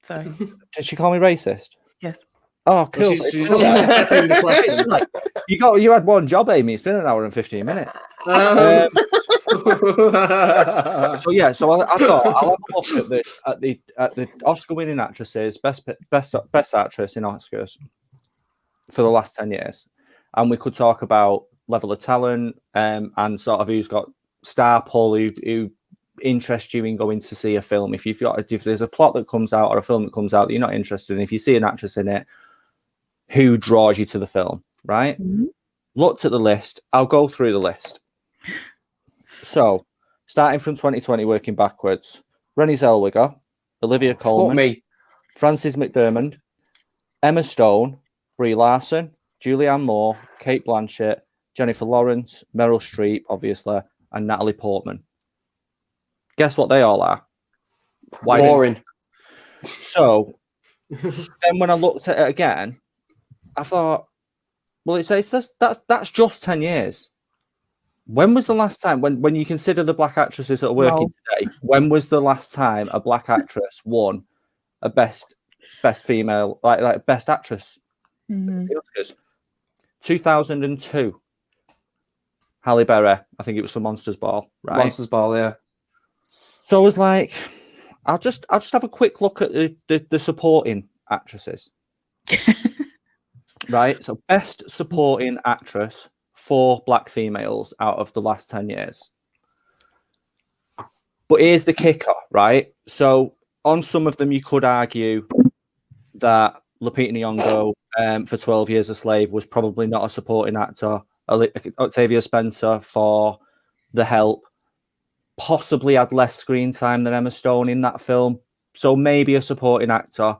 [SPEAKER 2] Sorry.
[SPEAKER 4] Did she call me racist?
[SPEAKER 2] Yes.
[SPEAKER 4] Oh, cool.
[SPEAKER 1] Well, she's echoing the question.
[SPEAKER 4] Like, you had one job, Amy. It's been an hour and 15 minutes. So I thought I'll have a look at the Oscar-winning actresses, best actress in Oscars for the last 10 years, and we could talk about level of talent and sort of who's got star pull, who interest you in going to see a film. If there's a plot that comes out or a film that comes out that you're not interested in, if you see an actress in it, who draws you to the film, right? Mm-hmm. Looked at the list. I'll go through the list. So, starting from 2020, working backwards: Renée Zellweger, Olivia Colman, Frances McDormand, Emma Stone, Brie Larson, Julianne Moore, Cate Blanchett, Jennifer Lawrence, Meryl Streep, obviously, and Natalie Portman. Guess what they all are?
[SPEAKER 3] Boring.
[SPEAKER 4] So, then when I looked at it again, I thought, well, that's just 10 years. When was the last time, when you consider the black actresses that are working today, when was the last time a black actress won a best female, like best actress? Mm-hmm. 2002. Halle Berry, I think it was for Monsters Ball, right?
[SPEAKER 3] Monsters Ball, yeah.
[SPEAKER 4] So I was like, I'll just have a quick look at the supporting actresses. Right, so best supporting actress for black females out of the last 10 years. But here's the kicker, right? So on some of them, you could argue that Lupita Nyong'o for 12 Years a Slave was probably not a supporting actor. Octavia Spencer for The Help possibly had less screen time than Emma Stone in that film. So maybe a supporting actor.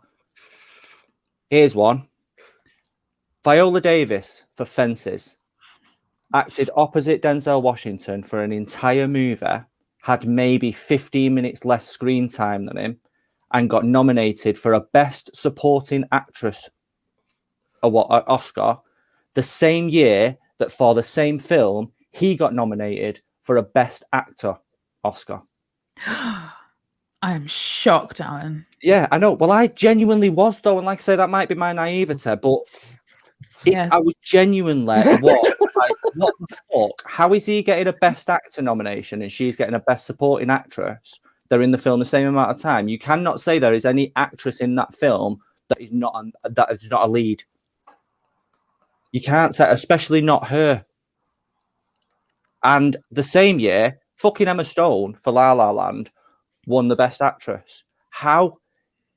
[SPEAKER 4] Here's one. Viola Davis for Fences. Acted opposite Denzel Washington for an entire movie, had maybe 15 minutes less screen time than him, and got nominated for a Best Supporting Actress Oscar the same year that for the same film, he got nominated for a Best Actor Oscar.
[SPEAKER 2] I am shocked, Alan.
[SPEAKER 4] Yeah, I know. Well, I genuinely was, though, and like I say, that might be my naivety, but yes. I was genuinely, what the fuck? How is he getting a Best Actor nomination and she's getting a Best Supporting Actress? They're in the film the same amount of time. You cannot say there is any actress in that film that is not a lead. You can't say, especially not her. And the same year, fucking Emma Stone for La La Land won the Best Actress. How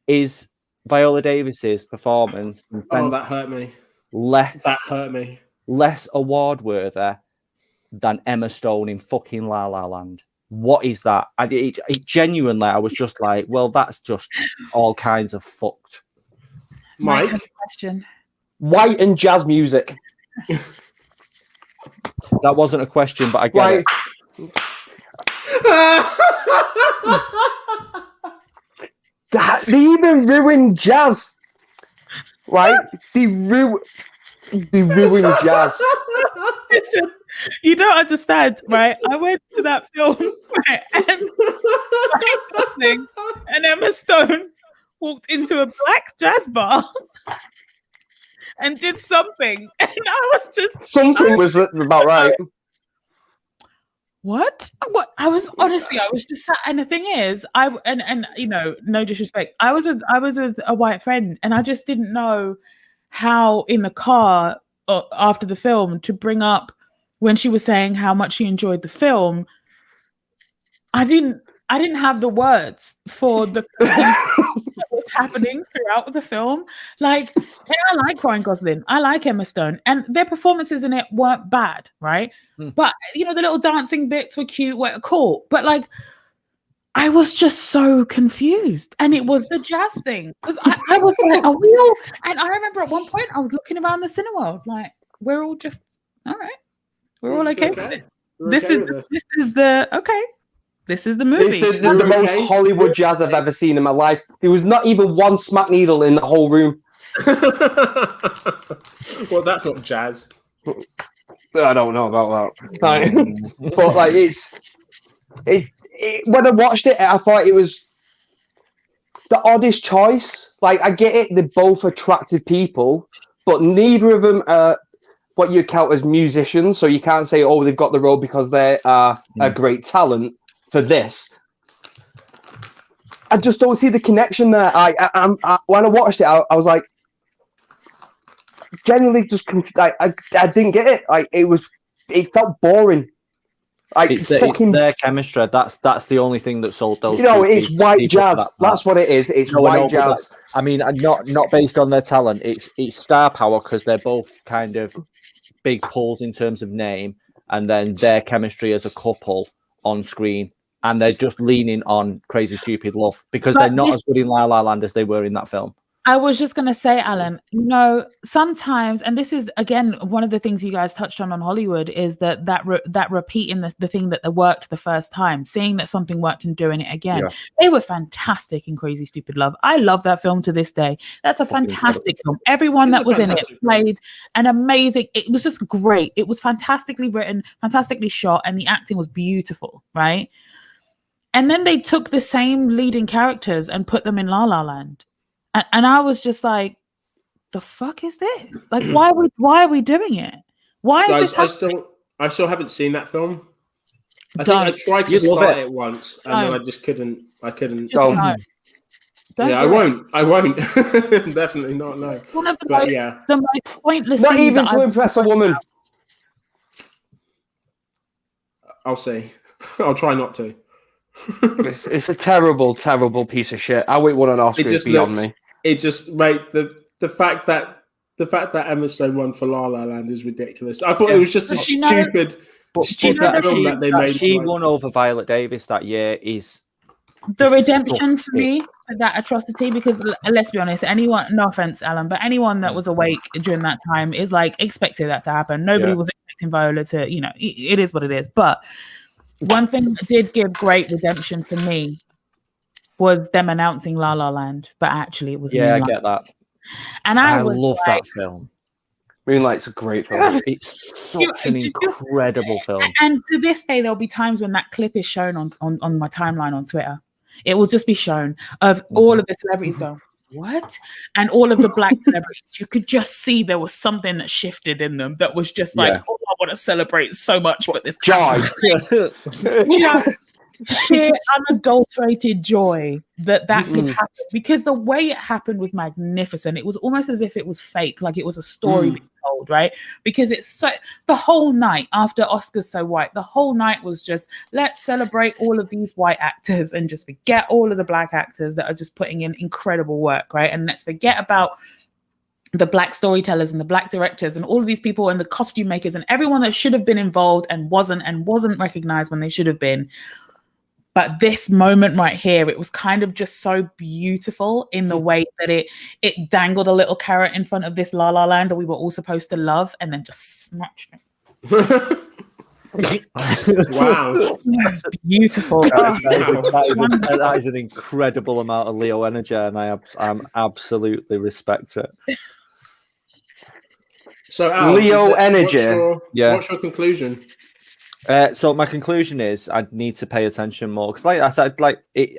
[SPEAKER 4] is Viola Davis's performance?
[SPEAKER 1] That hurt me.
[SPEAKER 4] Less award worthy than Emma Stone in fucking La La Land. What is that? It genuinely, I was just like, well, that's just all kinds of fucked.
[SPEAKER 1] Mike,
[SPEAKER 2] question.
[SPEAKER 3] White and jazz music.
[SPEAKER 4] That wasn't a question, but I get it.
[SPEAKER 3] They even ruined jazz. Right? They ruined jazz.
[SPEAKER 2] Listen, you don't understand, right? I went to that film, right, and Emma Stone walked into a black jazz bar and did something, and I was just
[SPEAKER 3] Something was about right.
[SPEAKER 2] What? I was just sat, and the thing is, and you know, no disrespect, I was with a white friend, and I just didn't know how in the car after the film to bring up when she was saying how much she enjoyed the film. I didn't have the words for the that was happening throughout the film. Like, and I like Ryan Gosling, I like Emma Stone, and their performances in it weren't bad, right? But you know, the little dancing bits were cute, were cool. But like, I was just so confused, and it was the jazz thing because I was like, "Are we all?" And I remember at one point I was looking around the cinema, like, "We're all just all right. We're all okay with this. This is the okay." This is the movie.
[SPEAKER 3] It's the most Hollywood jazz I've ever seen in my life. There was not even one smack needle in the whole room.
[SPEAKER 1] Well, that's not jazz.
[SPEAKER 3] I don't know about that. But like, when I watched it, I thought it was the oddest choice. Like, I get it; they're both attractive people, but neither of them are what you count as musicians. So you can't say, "Oh, they've got the role because they are a great talent." For this, I just don't see the connection there. When I watched it, I was like, genuinely just I didn't get it. Like, it felt boring. Like,
[SPEAKER 4] it's their chemistry. That's the only thing that sold those.
[SPEAKER 3] You know, it's white jazz. That's what it is. It's white jazz.
[SPEAKER 4] I mean, not based on their talent. It's star power because they're both kind of big pulls in terms of name, and then their chemistry as a couple on screen. And they're just leaning on Crazy Stupid Love because they're not as good in La La Land as they were in that film.
[SPEAKER 2] I was just going to say, Alan, you know, sometimes, and this is, again, one of the things you guys touched on Hollywood is that repeating the thing that worked the first time, seeing that something worked and doing it again. Yeah. They were fantastic in Crazy Stupid Love. I love that film to this day. That's a fantastic film. Everyone that was in it played an amazing, it was just great. It was fantastically written, fantastically shot, and the acting was beautiful, right? And then they took the same leading characters and put them in La La Land. And I was just like, the fuck is this? Like, why are we doing it? Why is this
[SPEAKER 1] I still haven't seen that film. I think I tried to start it once and then I just couldn't. I couldn't.
[SPEAKER 2] I
[SPEAKER 1] won't. Definitely not. No.
[SPEAKER 2] One of the most pointless.
[SPEAKER 3] Not even to impress a woman.
[SPEAKER 1] I'll see. I'll try not to.
[SPEAKER 3] It's a terrible, terrible piece of shit. I wouldn't want an Oscar beyond me.
[SPEAKER 1] It just made the fact that Emma Stone won for La La Land is ridiculous. I thought it was just a stupid film that they made.
[SPEAKER 4] She won over Viola Davis that year is
[SPEAKER 2] the redemption for me for that atrocity, because let's be honest, anyone, no offense, Alan, but anyone that was awake during that time is like expected that to happen. Nobody was expecting Viola to, you know, it is what it is. But one thing that did give great redemption for me was them announcing La La Land, but actually it was Moonlight.
[SPEAKER 4] I get that.
[SPEAKER 2] And I
[SPEAKER 4] love that film.
[SPEAKER 3] Moonlight's a great film.
[SPEAKER 4] It's such an incredible film.
[SPEAKER 2] And to this day, there'll be times when that clip is shown on my timeline on Twitter. It will just be shown of all of the celebrities going, what? And all of the black celebrities, you could just see there was something that shifted in them that was just like, oh, I want to celebrate so much, but this
[SPEAKER 3] joy.
[SPEAKER 2] Just sheer unadulterated joy that could happen, because the way it happened was magnificent. It was almost as if it was fake, like it was a story being told, right? Because it's so, the whole night after Oscars So White, the whole night was just, let's celebrate all of these white actors and just forget all of the black actors that are just putting in incredible work, right? And let's forget about the black storytellers and the black directors and all of these people and the costume makers and everyone that should have been involved and wasn't recognized when they should have been. But this moment right here, it was kind of just so beautiful in the way that it dangled a little carrot in front of this La La Land that we were all supposed to love, and then just snatched it.
[SPEAKER 1] Wow.
[SPEAKER 2] Beautiful.
[SPEAKER 4] That is an incredible amount of Leo energy, and I absolutely respect it.
[SPEAKER 1] So, Al,
[SPEAKER 3] Leo energy.
[SPEAKER 1] What's your conclusion?
[SPEAKER 4] So my conclusion is I need to pay attention more, because, like I said, like it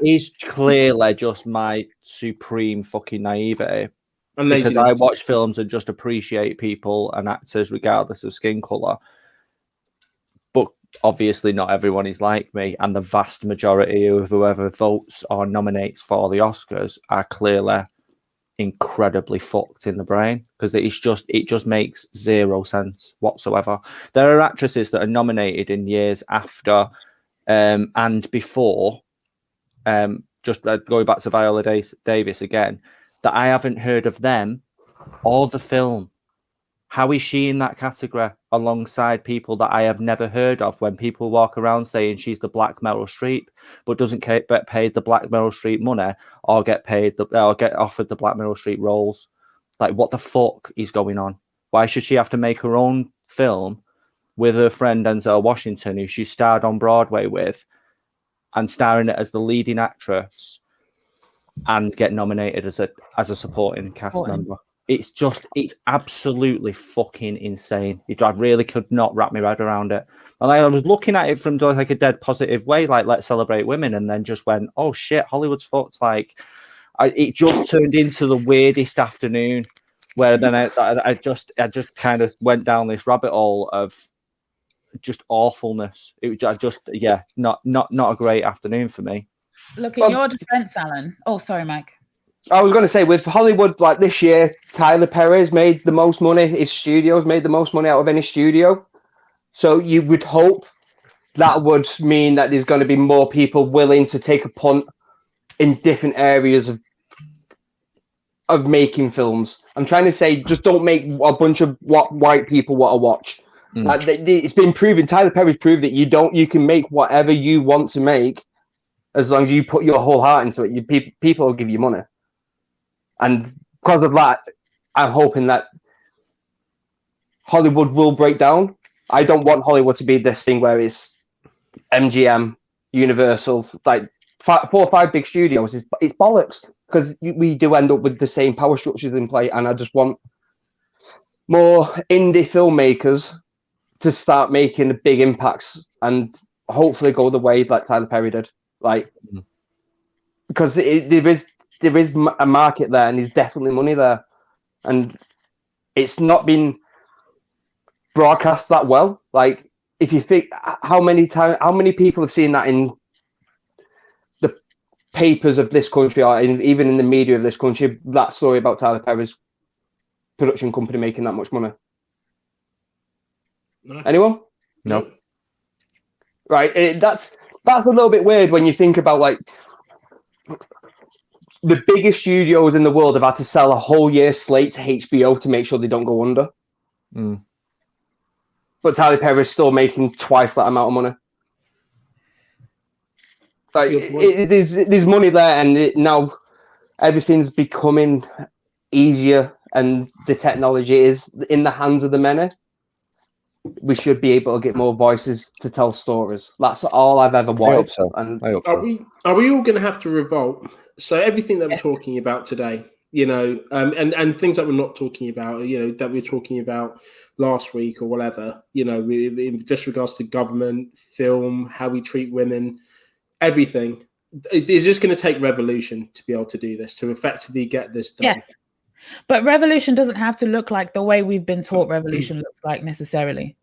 [SPEAKER 4] is clearly just my supreme fucking naivety because I watch films and just appreciate people and actors regardless of skin color. But obviously not everyone is like me, and the vast majority of whoever votes or nominates for the Oscars are clearly incredibly fucked in the brain, because it just makes zero sense whatsoever. There are actresses that are nominated in years after and before, just going back to Viola Davis again, that I haven't heard of them or the film. How is she in that category alongside people that I have never heard of, when people walk around saying she's the Black Meryl Streep, but doesn't get paid the Black Meryl Streep money or get offered the Black Meryl Streep roles? Like, what the fuck is going on? Why should she have to make her own film with her friend Denzel Washington, who she starred on Broadway with, and starring it as the leading actress, and get nominated as a supporting cast member? It's absolutely fucking insane. I really could not wrap my head around it. And I was looking at it from like a dead positive way, like, let's celebrate women, and then just went, oh shit, Hollywood's fucked. Like, it just turned into the weirdest afternoon, where then I just kind of went down this rabbit hole of just awfulness. It was just not a great afternoon for me.
[SPEAKER 2] Look, in your defense, Alan. Oh, sorry, Mike.
[SPEAKER 3] I was going to say, with Hollywood, like this year, Tyler Perry's made the most money. His studio's made the most money out of any studio. So you would hope that would mean that there's going to be more people willing to take a punt in different areas of making films. I'm trying to say, just don't make a bunch of what white people want to watch. Like, it's been proven. Tyler Perry's proved that you can make whatever you want to make, as long as you put your whole heart into it. People will give you money. And because of that, I'm hoping that Hollywood will break down. I don't want Hollywood to be this thing where it's MGM, Universal, like 4 or 5 big studios. It's bollocks, because we do end up with the same power structures in play. And I just want more indie filmmakers to start making the big impacts and hopefully go the way that Tyler Perry did. Like, because there is a market there, and there's definitely money there, and it's not been broadcast that well. Like, if you think how many people have seen that in the papers of this country, or even in the media of this country, that story about Tyler Perry's production company making that much money? No. Anyone?
[SPEAKER 4] No.
[SPEAKER 3] Right. That's a little bit weird when you think about, like, the biggest studios in the world have had to sell a whole year's slate to HBO to make sure they don't go under. But Tyler Perry is still making twice that amount of money. Like, there's money there, and now everything's becoming easier, and the technology is in the hands of the many. We should be able to get more voices to tell stories. That's all I've ever wanted.
[SPEAKER 4] I hope so.
[SPEAKER 1] Are we all going to have to revolt? So everything that we're talking about today, and things that we're not talking about, that we're talking about last week or whatever, in just regards to government, film, how we treat women, everything. It's just going to take revolution to be able to do this, to effectively get this done.
[SPEAKER 2] Yes. But revolution doesn't have to look like the way we've been taught revolution looks like necessarily.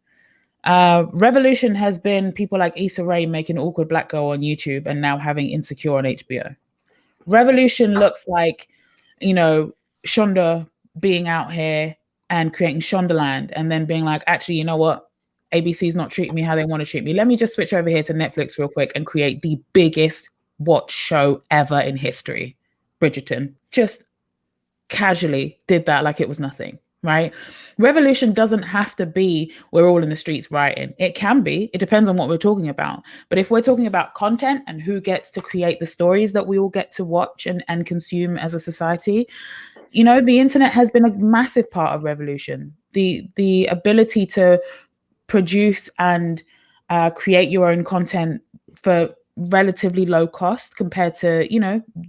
[SPEAKER 2] Revolution has been people like Issa Rae making Awkward Black Girl on YouTube and now having Insecure on HBO. Revolution looks like, Shonda being out here and creating Shondaland, and then being like, actually, you know what? ABC's not treating me how they want to treat me. Let me just switch over here to Netflix real quick and create the biggest watch show ever in history. Bridgerton. Just casually did that like it was nothing, right? Revolution doesn't have to be we're all in the streets rioting. It can be. It depends on what we're talking about. But if we're talking about content and who gets to create the stories that we all get to watch and consume as a society, the internet has been a massive part of revolution. The ability to produce and create your own content for relatively low cost compared to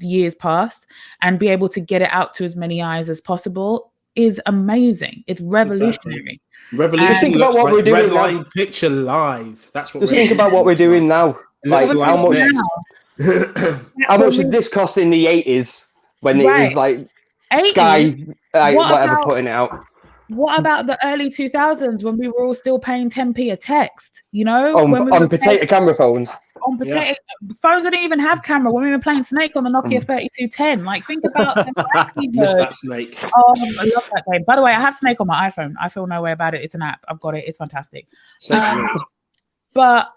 [SPEAKER 2] years past, and be able to get it out to as many eyes as possible is amazing. It's revolutionary.
[SPEAKER 1] Exactly. Revolution.
[SPEAKER 3] Just think about what we're doing now.
[SPEAKER 1] Picture live. That's what.
[SPEAKER 3] Just think about what we're doing now. Like how much did this cost in the 80s when it was like Sky, whatever,
[SPEAKER 2] about,
[SPEAKER 3] putting it out.
[SPEAKER 2] What about the early 2000s when we were all still paying 10p a text? You know,
[SPEAKER 3] on potato camera phones.
[SPEAKER 2] On potato phones that didn't even have camera. When we were playing Snake on the Nokia 3210, like think about the
[SPEAKER 1] miss that Snake.
[SPEAKER 2] Oh, I love that game. By the way, I have Snake on my iPhone. I feel no way about it. It's an app. I've got it. It's fantastic. But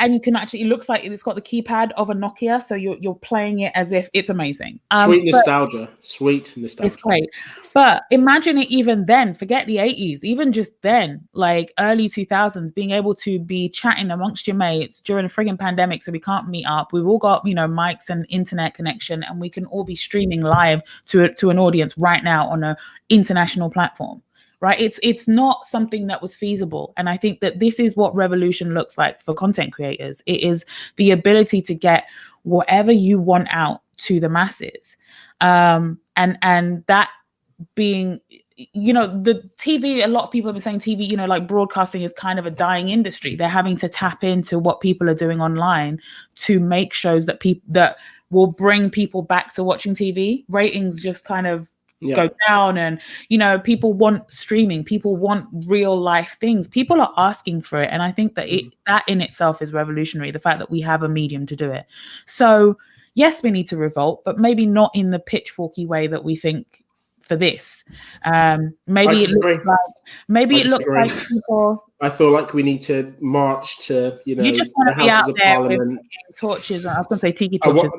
[SPEAKER 2] and you can actually, it looks like it's got the keypad of a Nokia, so you're playing it as if it's amazing.
[SPEAKER 1] Sweet nostalgia.
[SPEAKER 2] It's great. But imagine it even then, forget the 80s, even just then, like early 2000s, being able to be chatting amongst your mates during a frigging pandemic, so we can't meet up. We've all got, mics and internet connection, and we can all be streaming live to an audience right now on an international platform. Right. It's not something that was feasible. And I think that this is what revolution looks like for content creators. It is the ability to get whatever you want out to the masses. And that being, the TV, a lot of people have been saying TV, like broadcasting is kind of a dying industry. They're having to tap into what people are doing online to make shows that will bring people back to watching TV. Ratings just kind of go down, and people want streaming, people want real life things, people are asking for it, and I think that that in itself is revolutionary, the fact that we have a medium to do it. So yes, we need to revolt, but maybe not in the pitchforky way that we think for this. Maybe it looks like people.
[SPEAKER 1] I feel like we need to march to,
[SPEAKER 2] you just want to be out there with torches. I was going to say tiki torches.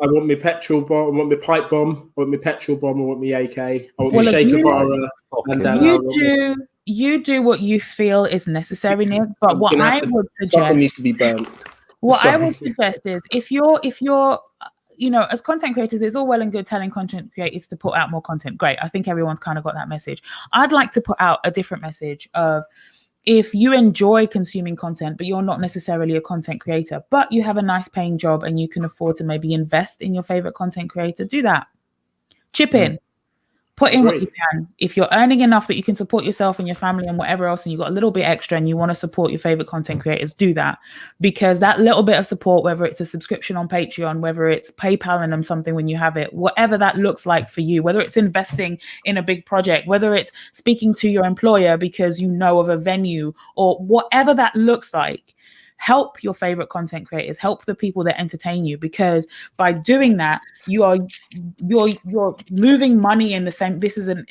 [SPEAKER 1] I want my petrol bomb. I want my pipe bomb. I want my petrol bomb. I want my AK. I want my Che Guevara.
[SPEAKER 2] You do what you feel is necessary, Nick. But what I would suggest,
[SPEAKER 1] something needs to be burnt.
[SPEAKER 2] I would suggest is if you're as content creators, it's all well and good telling content creators to put out more content. Great. I think everyone's kind of got that message. I'd like to put out a different message of, if you enjoy consuming content, but you're not necessarily a content creator, but you have a nice paying job and you can afford to maybe invest in your favorite content creator, do that. Chip in. Put in what you can. If you're earning enough that you can support yourself and your family and whatever else, and you've got a little bit extra and you want to support your favorite content creators, do that. Because that little bit of support, whether it's a subscription on Patreon, whether it's PayPaling them something when you have it, whatever that looks like for you, whether it's investing in a big project, whether it's speaking to your employer because you know of a venue, or whatever that looks like, help your favorite content creators, help the people that entertain you, because by doing that, you're moving money in the same. This is an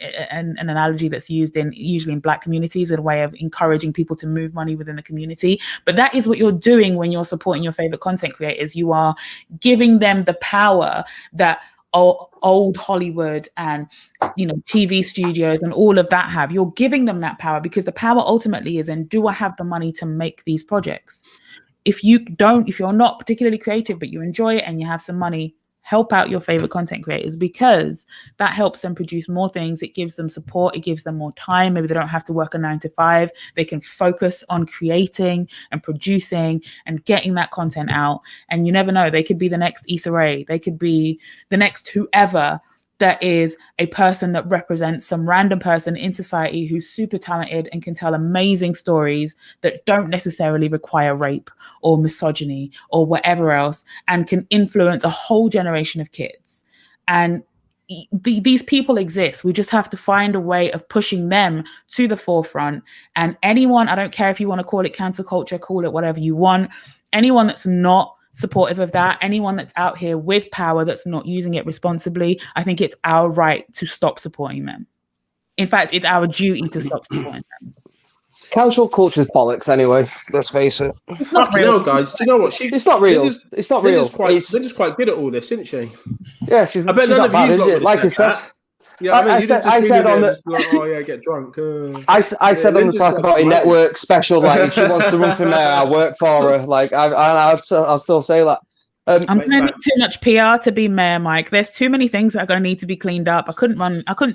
[SPEAKER 2] analogy that's used usually in Black communities, as a way of encouraging people to move money within the community. But that is what you're doing when you're supporting your favorite content creators. You are giving them the power that old Hollywood and TV studios and all of that have. You're giving them that power, because the power ultimately is in, do I have the money to make these projects? If you're not particularly creative but you enjoy it and you have some money, help out your favorite content creators, because that helps them produce more things. It gives them support. It gives them more time. Maybe they don't have to work a 9 to 5. They can focus on creating and producing and getting that content out. And you never know, they could be the next Issa Rae. They could be the next whoever that is a person that represents some random person in society who's super talented and can tell amazing stories that don't necessarily require rape or misogyny or whatever else, and can influence a whole generation of kids. And these people exist. We just have to find a way of pushing them to the forefront. And anyone, I don't care if you want to call it cancel culture, call it whatever you want, anyone that's not supportive of that, anyone that's out here with power that's not using it responsibly, I think it's our right to stop supporting them. In fact, it's our duty to stop supporting them.
[SPEAKER 3] Cancel culture's bollocks anyway, let's face it.
[SPEAKER 2] It's not real,
[SPEAKER 1] guys. Do you know what?
[SPEAKER 3] It's not real. It's not real.
[SPEAKER 1] Linda's quite good at all this, isn't she?
[SPEAKER 3] Yeah, she's.
[SPEAKER 1] I bet
[SPEAKER 3] she's
[SPEAKER 1] none
[SPEAKER 3] not
[SPEAKER 1] of
[SPEAKER 3] bad,
[SPEAKER 1] you
[SPEAKER 3] is it? Like I said.
[SPEAKER 1] Yeah, I said on the get drunk.
[SPEAKER 3] I said on the Talk About It network special, like if she wants to run for mayor, I'll work for her. Like I'll still say that.
[SPEAKER 2] I'm doing too much PR to be mayor, Mike. There's too many things that are going to need to be cleaned up. I couldn't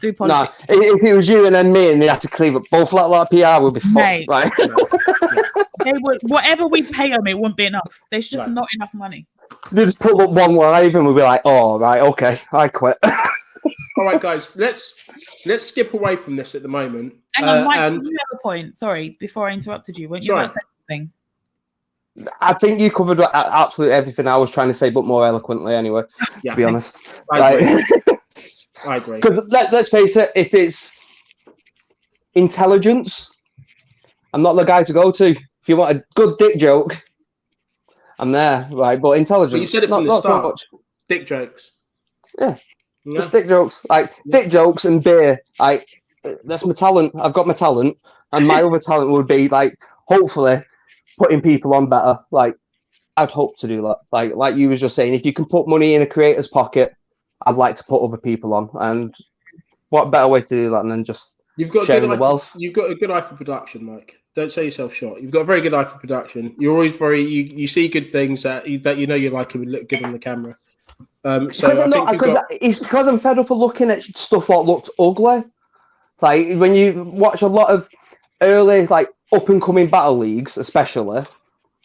[SPEAKER 2] do politics.
[SPEAKER 3] No, if it was you and then me and they had to clean up both like PR, would be fucked, right?
[SPEAKER 2] They would, whatever we pay them, it wouldn't be enough. There's just not enough money.
[SPEAKER 3] They just put up one live and we'll be like, oh, right, okay, I quit.
[SPEAKER 1] All right, guys, let's skip away from this at the moment.
[SPEAKER 2] Hang on, Mike, did you have a point? Sorry, before I interrupted you. Weren't you about to say something?
[SPEAKER 3] I think you covered absolutely everything I was trying to say, but more eloquently anyway, to be honest. Right.
[SPEAKER 1] I agree.
[SPEAKER 3] Because let's face it, if it's intelligence, I'm not the guy to go to. If you want a good dick joke, I'm there, right? But intelligence.
[SPEAKER 1] But you said it from the start. So dick jokes.
[SPEAKER 3] Yeah. Just dick jokes. Like dick jokes and beer. Like that's my talent. I've got my talent. And my other talent would be like hopefully putting people on better. Like I'd hope to do that. Like you was just saying, if you can put money in a creator's pocket, I'd like to put other people on. And what better way to do that than just sharing the wealth?
[SPEAKER 1] You've got a good eye for production, Mike. Don't sell yourself short. You've got a very good eye for production. You're always you see good things that you know you like and would look good on the camera.
[SPEAKER 3] It's because I'm fed up of looking at stuff that looked ugly. Like when you watch a lot of early like up and coming battle leagues, especially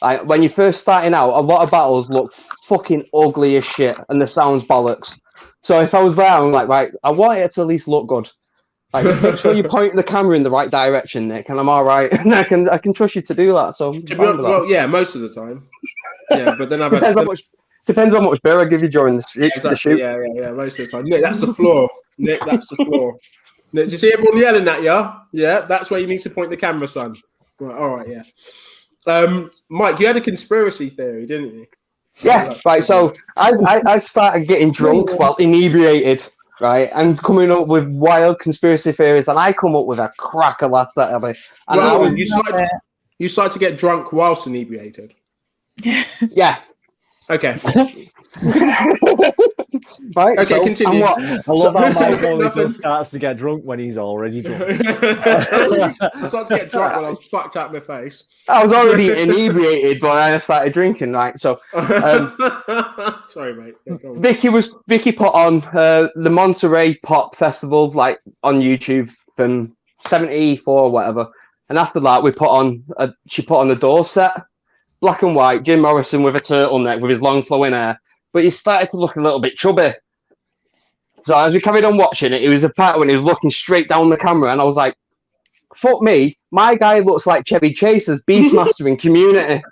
[SPEAKER 3] like when you're first starting out, a lot of battles look fucking ugly as shit and the sound's bollocks. So if I was there, I'm like, right, I want it to at least look good. Like, make sure you're pointing the camera in the right direction, Nick, and I'm all right. And I can trust you to do that. So
[SPEAKER 1] well, yeah, most of the time. Yeah, but then
[SPEAKER 3] depends how much beer I give you during the shoot.
[SPEAKER 1] Yeah, most of the time. Nick, that's the floor. Nick, that's the floor. Nick, do you see everyone yelling at you? Yeah, that's where you need to point the camera, son. Right, all right, yeah. Mike, you had a conspiracy theory, didn't you?
[SPEAKER 3] Yeah, right. So I started getting drunk, well, inebriated. Right, and coming up with wild conspiracy theories, and I come up with a cracker last Saturday. And
[SPEAKER 1] you started to get drunk whilst inebriated.
[SPEAKER 3] Yeah.
[SPEAKER 1] Okay.
[SPEAKER 3] Right.
[SPEAKER 1] Okay, continue.
[SPEAKER 4] I love how Mike only just starts to get drunk when he's already drunk.
[SPEAKER 1] I started to get drunk when I was fucked out my face.
[SPEAKER 3] I was already inebriated, but I started drinking. Right, so.
[SPEAKER 1] Sorry, mate.
[SPEAKER 3] Vicky put on the Monterey Pop Festival, like on YouTube from '74 or whatever, and after that she put on the Doors set, black and white, Jim Morrison with a turtleneck with his long flowing hair. But he started to look a little bit chubby. So as we carried on watching it, it was a part when he was looking straight down the camera, and I was like, fuck me, my guy looks like Chevy Chase as Beastmaster in Community.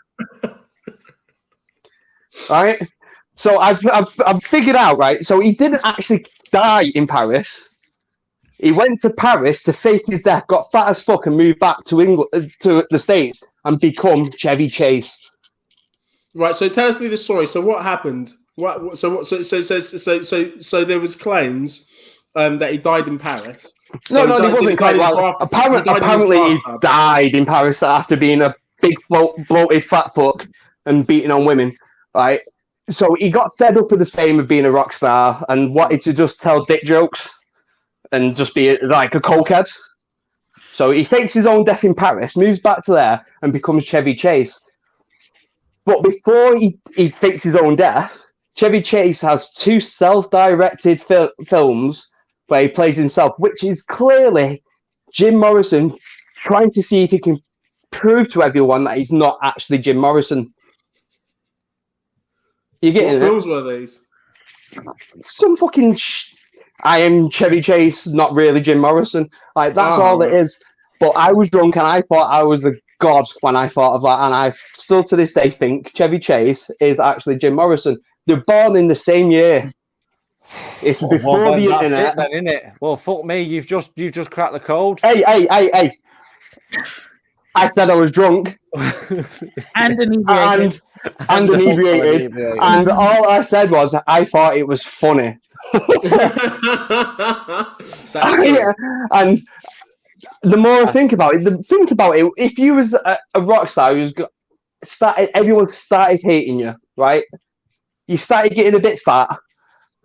[SPEAKER 3] Right? So I've figured out, right? So he didn't actually die in Paris. He went to Paris to fake his death, got fat as fuck, and moved back to England, to the States, and become Chevy Chase.
[SPEAKER 1] Right. So tell us the story. So what happened? So there was claims that he died in Paris.
[SPEAKER 3] So he wasn't quite well. Apparently he died in Paris after being a big bloated fat fuck and beating on women. Right. So he got fed up with the fame of being a rock star and wanted to just tell dick jokes and just be like a cokehead. So he fakes his own death in Paris, moves back to there, and becomes Chevy Chase. But before he fakes his own death, Chevy Chase has 2 self-directed films where he plays himself, which is clearly Jim Morrison trying to see if he can prove to everyone that he's not actually Jim Morrison. You getting it?
[SPEAKER 1] What films were these?
[SPEAKER 3] Some fucking I am Chevy Chase, not really Jim Morrison. Like that's all it is. But I was drunk and I thought I was the god when I thought of that, and I still to this day think Chevy Chase is actually Jim Morrison. They're born in the same year. It's before the internet.
[SPEAKER 4] Then, isn't it? Well, fuck me, you've just cracked the code.
[SPEAKER 3] Hey! I said I was drunk
[SPEAKER 2] and inebriated,
[SPEAKER 3] and all I said was I thought it was funny. And the more I think about it, if you was a rock star who's everyone started hating you, right? You started getting a bit fat,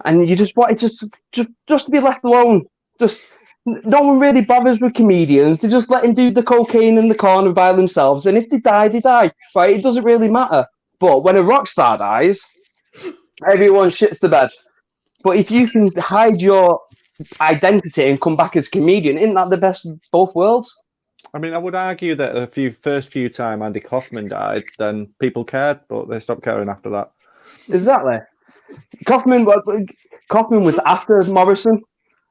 [SPEAKER 3] and you just wanted just to be left alone. Just no one really bothers with comedians. They just let them do the cocaine in the corner by themselves, and if they die, they die. Right? It doesn't really matter. But when a rock star dies, everyone shits the bed. But if you can hide your identity and come back as a comedian, isn't that the best of both worlds?
[SPEAKER 4] I mean, I would argue that the first few times Andy Kaufman died, then people cared, but they stopped caring after that.
[SPEAKER 3] Exactly. Kaufman was after Morrison.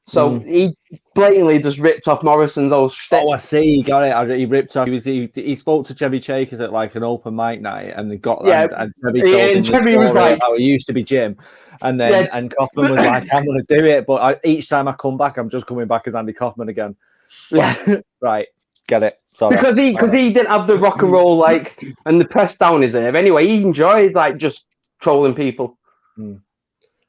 [SPEAKER 3] So he blatantly just ripped off Morrison's old shtick.
[SPEAKER 4] Oh, I see. He got it. He ripped off. He spoke to Chevy Chase at like an open mic night, and they got and Chevy told him the story was like, how he used to be Jim, and then and Kaufman was like, I'm going to do it, but each time I come back, I'm just coming back as Andy Kaufman again. Right, get it. Sorry.
[SPEAKER 3] Because he didn't have the rock and roll and the press down his ear. Anyway, he enjoyed just trolling people.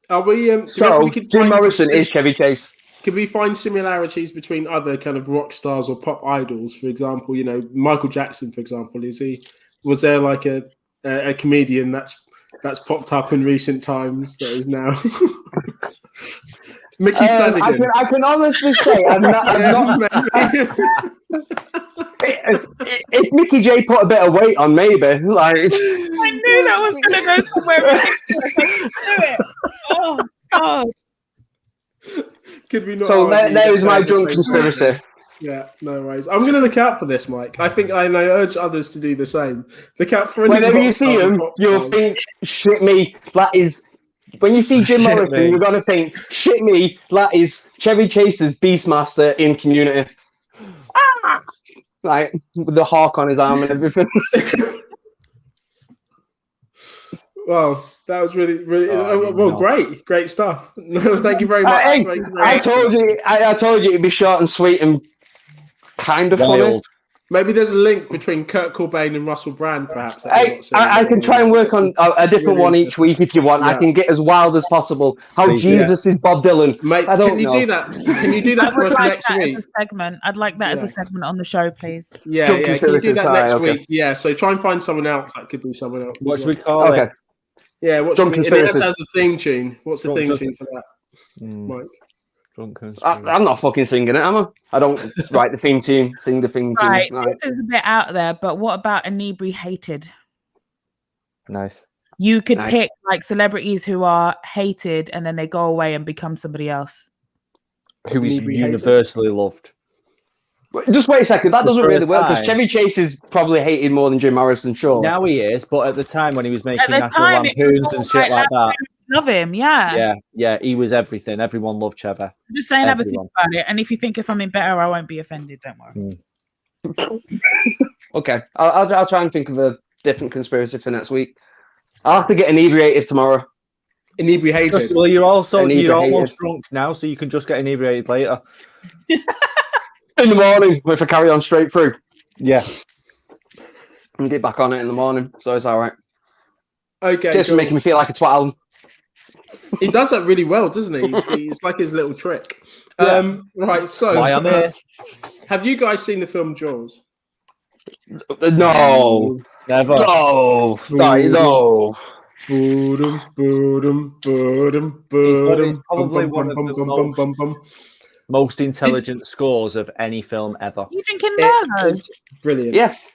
[SPEAKER 1] Are we?
[SPEAKER 3] Jim Morrison is Chevy Chase.
[SPEAKER 1] Could we find similarities between other kind of rock stars or pop idols? For example, Michael Jackson, for example, was there like a comedian that's popped up in recent times that is now Mickey Flanagan?
[SPEAKER 3] I can honestly say I'm not if Mickey J put a bit of weight on, maybe. I knew
[SPEAKER 2] that was going to go somewhere ridiculous. Do it. Oh God.
[SPEAKER 1] Could we not?
[SPEAKER 3] So there's my drunk conspiracy.
[SPEAKER 1] Yeah, no worries. I'm going to look out for this, Mike. I urge others to do the same. Look out for any.
[SPEAKER 3] Whenever you see him, you'll think, "Shit me, that is." When you see Jim Morrison, you're gonna think, "Shit me, that is Chevy Chase's Beastmaster in Community." Like with the hawk on his arm and everything.
[SPEAKER 1] Wow, that was really great stuff. Thank you very much.
[SPEAKER 3] I told you it'd be short and sweet and kind of funny.
[SPEAKER 1] Maybe there's a link between Kurt Cobain and Russell Brand, perhaps.
[SPEAKER 3] I can try and work on a different one each week if you want. Yeah. I can get as wild as possible. How Jesus is Bob Dylan.
[SPEAKER 1] Mate, can you do that? Can you do that for us next week?
[SPEAKER 2] Segment. I'd like that as a segment on the show, please.
[SPEAKER 1] Yeah. Can you do that next week? Yeah. So try and find someone else. That could be someone else.
[SPEAKER 4] What should we call it?
[SPEAKER 1] Yeah. What should we? It has the theme tune. What's the theme tune for that, Mike?
[SPEAKER 3] I'm not fucking singing it, am I? I don't write the theme tune, sing the theme tune.
[SPEAKER 2] Right, this is a bit out there, but what about inebriated?
[SPEAKER 4] Nice.
[SPEAKER 2] You could pick like celebrities who are hated and then they go away and become somebody else.
[SPEAKER 4] Who is universally loved.
[SPEAKER 3] Just wait a second, that doesn't really work because Chevy Chase is probably hated more than Jim Morrison, sure.
[SPEAKER 4] Now he is, but at the time when he was making National Lampoons and shit like that.
[SPEAKER 2] Love him, yeah.
[SPEAKER 4] Yeah, he was everything. Everyone loved Chevy.
[SPEAKER 2] I'm just saying, have a think about it. And if you think of something better, I won't be offended. Don't worry.
[SPEAKER 3] Okay, I'll try and think of a different conspiracy for next week. I'll have to get inebriated tomorrow.
[SPEAKER 1] Inebriated.
[SPEAKER 4] Well, you're almost drunk now, so you can just get inebriated later.
[SPEAKER 3] In the morning, if I carry on straight through.
[SPEAKER 4] Yeah.
[SPEAKER 3] And get back on it in the morning, so it's all right.
[SPEAKER 1] Okay.
[SPEAKER 3] Just making me feel like a twat.
[SPEAKER 1] He does that really well, doesn't he? It's like his little trick.
[SPEAKER 3] Yeah.
[SPEAKER 1] Right, so
[SPEAKER 4] why I'm here.
[SPEAKER 1] Have you guys seen the film Jaws?
[SPEAKER 3] No.
[SPEAKER 4] Never.
[SPEAKER 3] No. No.
[SPEAKER 4] It's probably one of the most intelligent scores of any film ever.
[SPEAKER 2] You drinking Merlot?
[SPEAKER 1] Brilliant.
[SPEAKER 3] Yes.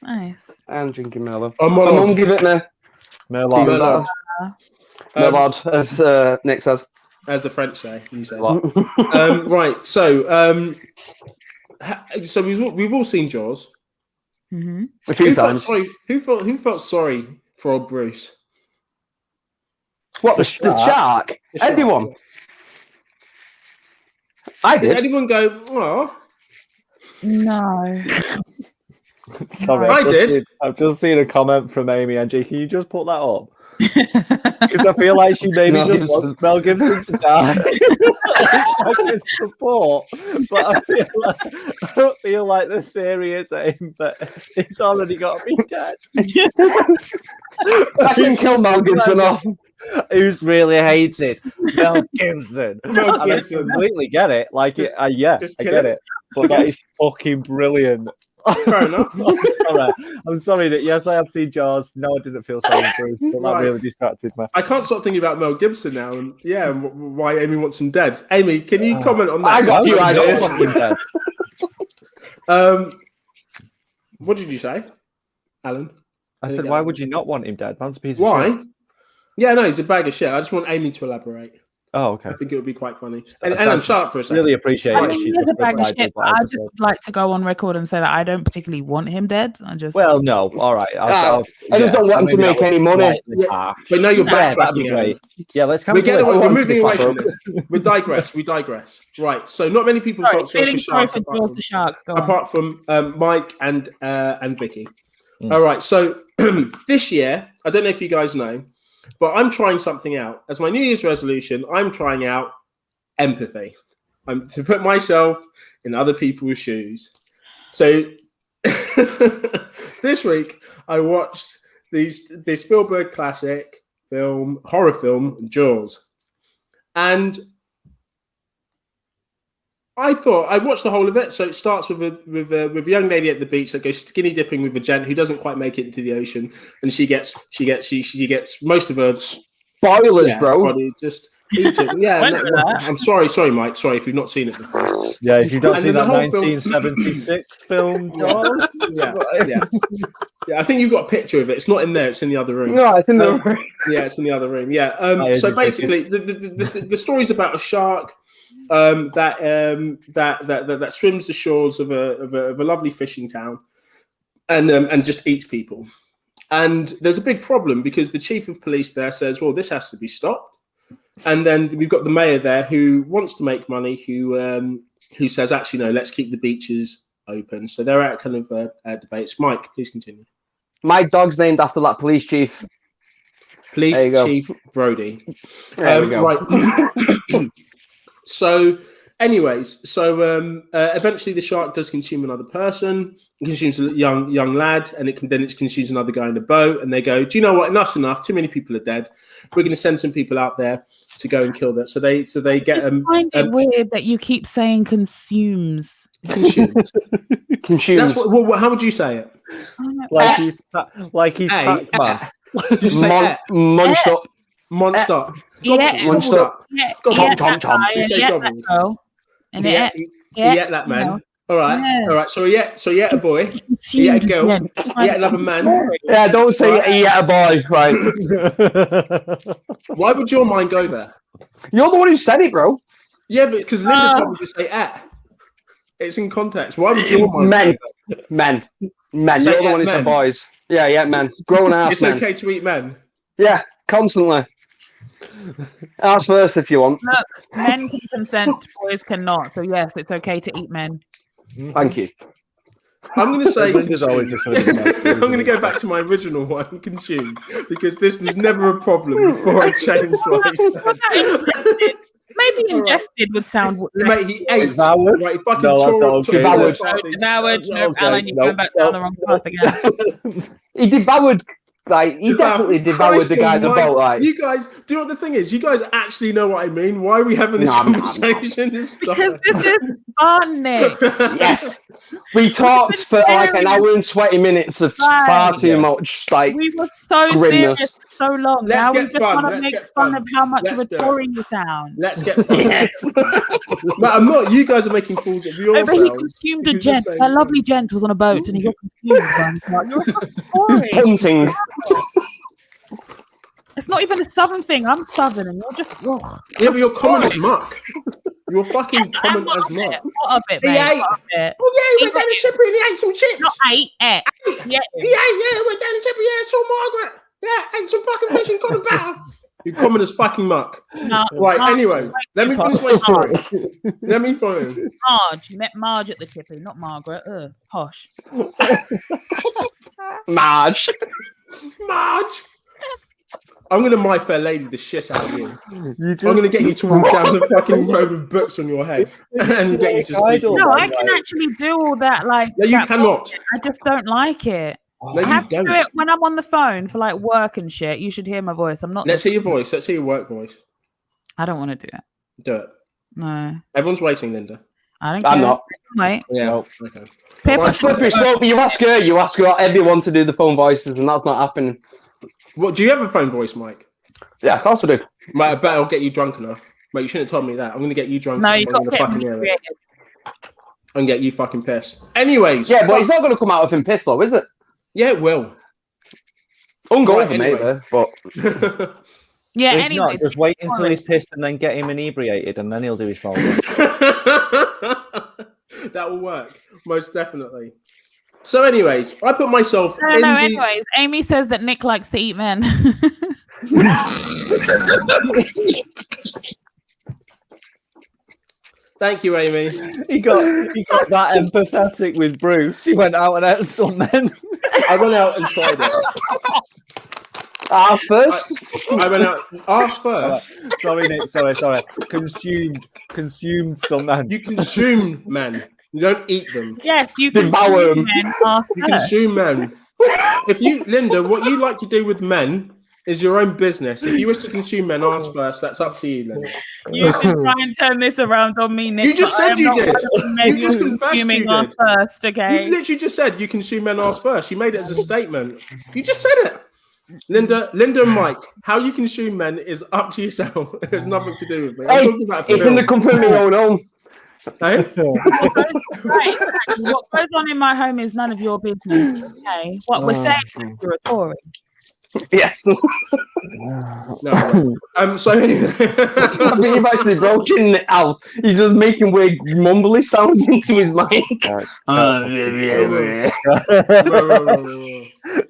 [SPEAKER 2] Nice.
[SPEAKER 3] I'm drinking Merlot.
[SPEAKER 1] My mum
[SPEAKER 3] give it me.
[SPEAKER 4] Merlot.
[SPEAKER 3] Merlot, as Nick says.
[SPEAKER 1] As the French say, you say. Right, so we've all seen Jaws.
[SPEAKER 2] Mm-hmm.
[SPEAKER 3] A few times.
[SPEAKER 1] Who felt sorry for old Bruce?
[SPEAKER 3] What, the shark? Everyone. I did.
[SPEAKER 1] Did anyone go, oh?
[SPEAKER 2] No.
[SPEAKER 4] Sorry, I've just seen a comment from Amy Angie. Can you just put that up? Because I feel like she maybe just wants Mel Gibson to die. Like support, but I don't feel like the theory is aimed, but it's already got to be dead.
[SPEAKER 3] I can kill Mel Gibson off.
[SPEAKER 4] Who's really hated? Mel Gibson. I completely get it. Like, I get it. But that is fucking brilliant.
[SPEAKER 1] Fair enough.
[SPEAKER 4] I'm sorry that yes, I have seen Jaws. No, I didn't feel sorry for Bruce, but that really distracted me.
[SPEAKER 1] I can't stop thinking about Mel Gibson now, and why Amy wants him dead. Amy, can you comment on that?
[SPEAKER 3] I got a few ideas.
[SPEAKER 1] What did you say, Alan?
[SPEAKER 4] I said, why would you not want him dead? Man's a piece of
[SPEAKER 1] shit.
[SPEAKER 4] Why?
[SPEAKER 1] Yeah, no, he's a bag of shit. I just want Amy to elaborate.
[SPEAKER 4] Oh, okay.
[SPEAKER 1] I think it would be quite funny. And I'm shut up for a second.
[SPEAKER 4] Really appreciate it.
[SPEAKER 2] He is a bag of shit, but I just would like to go on record and say that I don't particularly want him dead.
[SPEAKER 4] Well, no, all right.
[SPEAKER 3] I just don't want him to make any money.
[SPEAKER 1] Yeah. But now you're backtracking.
[SPEAKER 4] Great. Yeah, let's come
[SPEAKER 1] we're moving away from this. We digress. Right. So not many people felt sorry for
[SPEAKER 2] the shark.
[SPEAKER 1] Apart from Mike and Vicky. All right. So this year, I don't know if you guys know, but I'm trying something out. As my New Year's resolution, I'm trying out empathy. I'm to put myself in other people's shoes. So this week, I watched the Spielberg classic horror film, Jaws. And I watched the whole of it. So it starts with a young lady at the beach that goes skinny dipping with a gent who doesn't quite make it into the ocean, and she gets most of her
[SPEAKER 3] spoilers, bro.
[SPEAKER 1] Body just eaten. Yeah, I'm sorry, Mike. Sorry if you've not seen it before.
[SPEAKER 4] Yeah, if you've not seen that 1976 film, Jaws.
[SPEAKER 1] Yeah. I think you've got a picture of it. It's not in there. It's in the other room.
[SPEAKER 3] No, it's in the room.
[SPEAKER 1] Yeah, it's in the other room. Yeah. So basically, the story's about a shark. That swims the shores of a lovely fishing town, and just eats people. And there's a big problem because the chief of police there says, "Well, this has to be stopped." And then we've got the mayor there who wants to make money, who says, "Actually, no, let's keep the beaches open." So they're at kind of debates. Mike, please continue.
[SPEAKER 3] My dog's named after that police chief.
[SPEAKER 1] Police Chief Brody.
[SPEAKER 3] There we go.
[SPEAKER 1] Right. So, anyways, eventually the shark does consume another person. It consumes a young lad, and it consumes another guy in the boat. And they go, "Do you know what? Enough's enough. Too many people are dead. We're going to send some people out there to go and kill them." So they get.
[SPEAKER 2] I find it weird that you keep saying consumes.
[SPEAKER 1] Consumes. That's what. How would you say it?
[SPEAKER 4] Like he's Pac-Man.
[SPEAKER 1] Did you say
[SPEAKER 3] Monster.
[SPEAKER 1] Monster.
[SPEAKER 3] Monster.
[SPEAKER 1] Tom. You say gobbled.
[SPEAKER 2] And
[SPEAKER 1] he ate that man. All right. So he ate a boy. He ate a girl. He ate another man.
[SPEAKER 3] Yeah, don't say he ate a boy, right?
[SPEAKER 1] Why would your mind go there?
[SPEAKER 3] You're the one who said it, bro.
[SPEAKER 1] Yeah, but because Linda told me to say ate. It's in context. Why would your mind go there? Men. You're the one who said boys. Yeah, men. Grown ass It's
[SPEAKER 3] men.
[SPEAKER 1] okay to eat men.
[SPEAKER 3] Yeah, constantly. Ask first if you want.
[SPEAKER 2] Look, men can consent, boys cannot. So yes, it's okay to eat men.
[SPEAKER 3] Thank you.
[SPEAKER 1] I'm going to say
[SPEAKER 4] I'm
[SPEAKER 1] going to go back to my original one, consume, because this was never a problem before I changed what I said.
[SPEAKER 2] Maybe ingested would sound less.
[SPEAKER 1] Mate, he ate.
[SPEAKER 4] Devoured?
[SPEAKER 1] Right, he fucking
[SPEAKER 3] Devoured.
[SPEAKER 2] Devoured. No, Alan, you're going back down the wrong path again.
[SPEAKER 3] He devoured. He definitely devoured the guy in the boat. Like,
[SPEAKER 1] you guys, do you know what the thing is? You guys actually know what I mean. Why are we having this conversation?
[SPEAKER 2] Because this is fun, Nick.
[SPEAKER 3] Yes, we talked for like an hour and 20 minutes of far too much. Like,
[SPEAKER 2] we were so
[SPEAKER 3] grimness.
[SPEAKER 2] serious for so long. Now we just want to make fun of how much of a Tory you sound.
[SPEAKER 1] Let's get fun. Yes. No, I'm not. You guys are making fools of yourselves.
[SPEAKER 2] He consumed a gent. A lovely gent was on a boat and he got consumed. You're a fucking Tory.
[SPEAKER 3] Punting.
[SPEAKER 2] It's not even a southern thing. I'm southern and you're just
[SPEAKER 1] Yeah, but you're common as muck. You're fucking common as muck.
[SPEAKER 2] What of it, mate?
[SPEAKER 1] He ate. Oh yeah, he went down to Chippy and he ate some chips.
[SPEAKER 2] Not ate.
[SPEAKER 1] Yeah, went down to Chippy. Yeah, saw Margaret. Yeah, ate some fucking fish and got him better. You're common as fucking muck.
[SPEAKER 2] No,
[SPEAKER 1] right, anyway, let me finish my story. Let me finish.
[SPEAKER 2] Met Marge at the Chippy, not Margaret. Posh.
[SPEAKER 3] Marge.
[SPEAKER 1] I'm going to My Fair Lady the shit out of you. I'm going to get you to walk down the fucking road with books on your head and get you to speak.
[SPEAKER 2] No, I can actually do all that. Like,
[SPEAKER 1] no, you cannot.
[SPEAKER 2] I just don't like it.
[SPEAKER 1] No,
[SPEAKER 2] I have to do it when I'm on the phone for like work and shit. You should hear my voice. I'm not.
[SPEAKER 1] Let's hear your voice. Let's hear your work voice.
[SPEAKER 2] I don't want to do it.
[SPEAKER 1] Do it.
[SPEAKER 2] No.
[SPEAKER 1] Everyone's waiting, Linda.
[SPEAKER 2] I don't care.
[SPEAKER 3] I'm not.
[SPEAKER 2] Wait.
[SPEAKER 1] Yeah. No. Okay.
[SPEAKER 3] Slippery slope. You ask everyone to do the phone voices, and that's not happening.
[SPEAKER 1] What? Do you have a phone voice, Mike?
[SPEAKER 3] Yeah, of course I do.
[SPEAKER 1] Mate, I bet I'll get you drunk enough. Mate, you shouldn't have told me that. I'm going to get you drunk.
[SPEAKER 2] No, you got to get
[SPEAKER 1] fucking area. And get you fucking pissed. Anyways.
[SPEAKER 3] Yeah, but it's not going to come out of him pissed, though, is it?
[SPEAKER 1] Yeah, it will.
[SPEAKER 3] Ungo over me, but...
[SPEAKER 2] Yeah,
[SPEAKER 4] If
[SPEAKER 2] anyway,
[SPEAKER 4] not, just wait until he's pissed and then get him inebriated, and then he'll do his follow.
[SPEAKER 1] That will work, most definitely. So, anyways, I put myself in the...
[SPEAKER 2] Anyways, Amy says that Nick likes to eat men.
[SPEAKER 1] Thank you, Amy.
[SPEAKER 4] He got that empathetic with Bruce. He went out and ate some men.
[SPEAKER 1] I went out and tried it.
[SPEAKER 3] Ask first.
[SPEAKER 1] I went out. Ask first.
[SPEAKER 4] Sorry, Nick. Sorry. Consumed some men.
[SPEAKER 1] You consume men. You don't eat them.
[SPEAKER 2] Yes, you
[SPEAKER 3] Devour
[SPEAKER 2] consume men after.
[SPEAKER 1] You consume men. If you, Linda, what you like to do with men is your own business. If you wish to consume men, ask first. That's up to you, Linda.
[SPEAKER 2] You just try and turn this around on me, Nick.
[SPEAKER 1] You just said you did. You just confessed you did.
[SPEAKER 2] First, okay?
[SPEAKER 1] You literally just said you consume men, ask first. You made it as a statement. You just said it. Linda and Mike, how you consume men is up to yourself. It has nothing to do with me. I'm talking about
[SPEAKER 3] it's in the comfort of your own home.
[SPEAKER 1] Hey?
[SPEAKER 2] What goes on in my home is none of your business. Okay, what we're saying is you're a Tory.
[SPEAKER 3] Yes.
[SPEAKER 1] No. So anyway,
[SPEAKER 3] I think you've actually broken it out. He's just making weird mumbly sounds into his mic.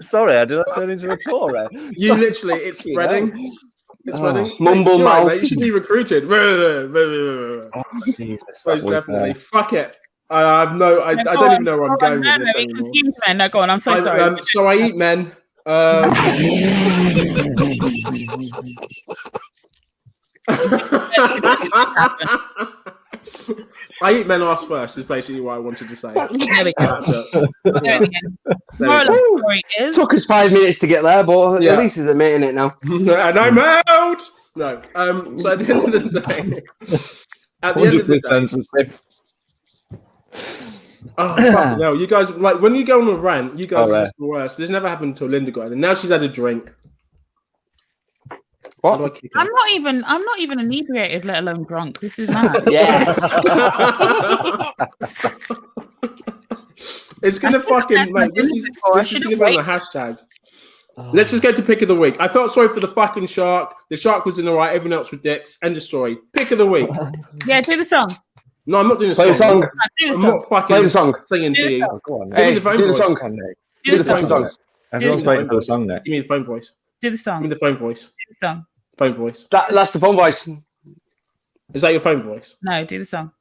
[SPEAKER 4] Sorry, I did not turn into a Tory.
[SPEAKER 1] You literally, it's spreading. It's spreading.
[SPEAKER 3] Mumble mouth.
[SPEAKER 1] Right, you should be recruited.
[SPEAKER 4] Jesus,
[SPEAKER 1] most definitely. Fuck it. I don't even know where I'm going with this anymore.
[SPEAKER 2] Consumed men. No, go on. I'm so sorry.
[SPEAKER 1] So I eat men. I eat men ass first is basically what I wanted to say.
[SPEAKER 2] There we go.
[SPEAKER 3] Took us 5 minutes to get there, but at least he's admitting it now.
[SPEAKER 1] And I'm out. No. So at the end of the day,
[SPEAKER 4] sensitive.
[SPEAKER 1] Oh fuck no! You guys, like when you go on a rant, you guys are just the worst. This never happened until Linda got in, and now she's had a drink.
[SPEAKER 3] What?
[SPEAKER 2] I'm not even inebriated, let alone drunk. This is mad.
[SPEAKER 3] Yeah.
[SPEAKER 1] It's gonna fucking like this is gonna be on the hashtag. Let's just go to pick of the week. I felt sorry for the fucking shark. The shark was in the right. Everyone else was dicks. End of story. Pick of the week.
[SPEAKER 2] Yeah, do the song.
[SPEAKER 1] No, I'm not doing a
[SPEAKER 3] Play
[SPEAKER 1] song.
[SPEAKER 3] I'm
[SPEAKER 1] not fucking
[SPEAKER 3] play the song.
[SPEAKER 1] Singing to you.
[SPEAKER 4] Go on,
[SPEAKER 3] Hey,
[SPEAKER 1] do
[SPEAKER 3] the song.
[SPEAKER 1] Do the phone
[SPEAKER 3] song.
[SPEAKER 1] voice.
[SPEAKER 4] Everyone's waiting for the song next.
[SPEAKER 1] Give me the phone voice.
[SPEAKER 2] Do the song.
[SPEAKER 1] Give me the phone voice.
[SPEAKER 2] Do the song.
[SPEAKER 1] Phone voice.
[SPEAKER 3] That's the phone voice.
[SPEAKER 1] Is that your phone voice?
[SPEAKER 2] No, do the song.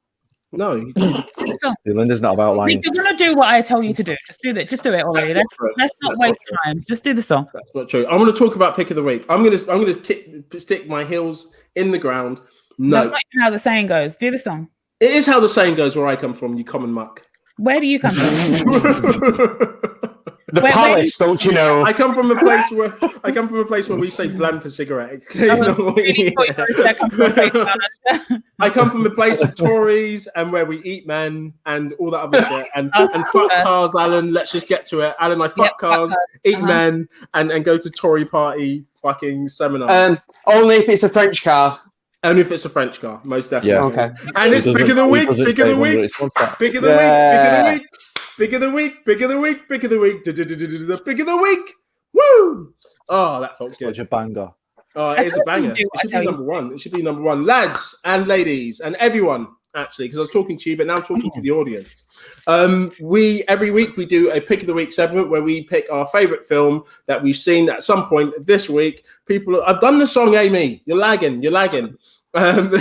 [SPEAKER 1] No.
[SPEAKER 2] Do the song.
[SPEAKER 4] Linda's not about lying.
[SPEAKER 2] You're gonna do what I tell you to do. Just do that. Just do it already. Let's not waste time. Just do the song.
[SPEAKER 1] That's not true. I'm going to talk about pick of the week. I'm going to stick my heels in the ground. No,
[SPEAKER 2] that's not even how the saying goes. Do the song.
[SPEAKER 1] It is how the saying goes where I come from. You common muck.
[SPEAKER 2] Where do you come from?
[SPEAKER 3] The palace, don't you know?
[SPEAKER 1] I come from a place where we say bland for cigarettes. I come from a place of Tories and where we eat men and all that other shit and fuck cars, Alan. Let's just get to it, Alan. I fuck cars, eat men, and go to Tory party fucking seminars.
[SPEAKER 3] Only if it's a French car.
[SPEAKER 1] Only if it's a French car, most definitely.
[SPEAKER 3] Yeah, okay.
[SPEAKER 1] And it's pick of the week, pick of the week, pick of the week, pick of the week, pick of the week, pick of the week, pick of the week, pick of the week. Woo! Oh, that felt good.
[SPEAKER 4] Such a banger.
[SPEAKER 1] Oh, it is a banger. It should be number one. It should be number one. Lads and ladies and everyone, actually, because I was talking to you, but now I'm talking to the audience. Every week we do a pick of the week segment where we pick our favorite film that we've seen at some point this week. I've done the song, Amy. You're lagging. And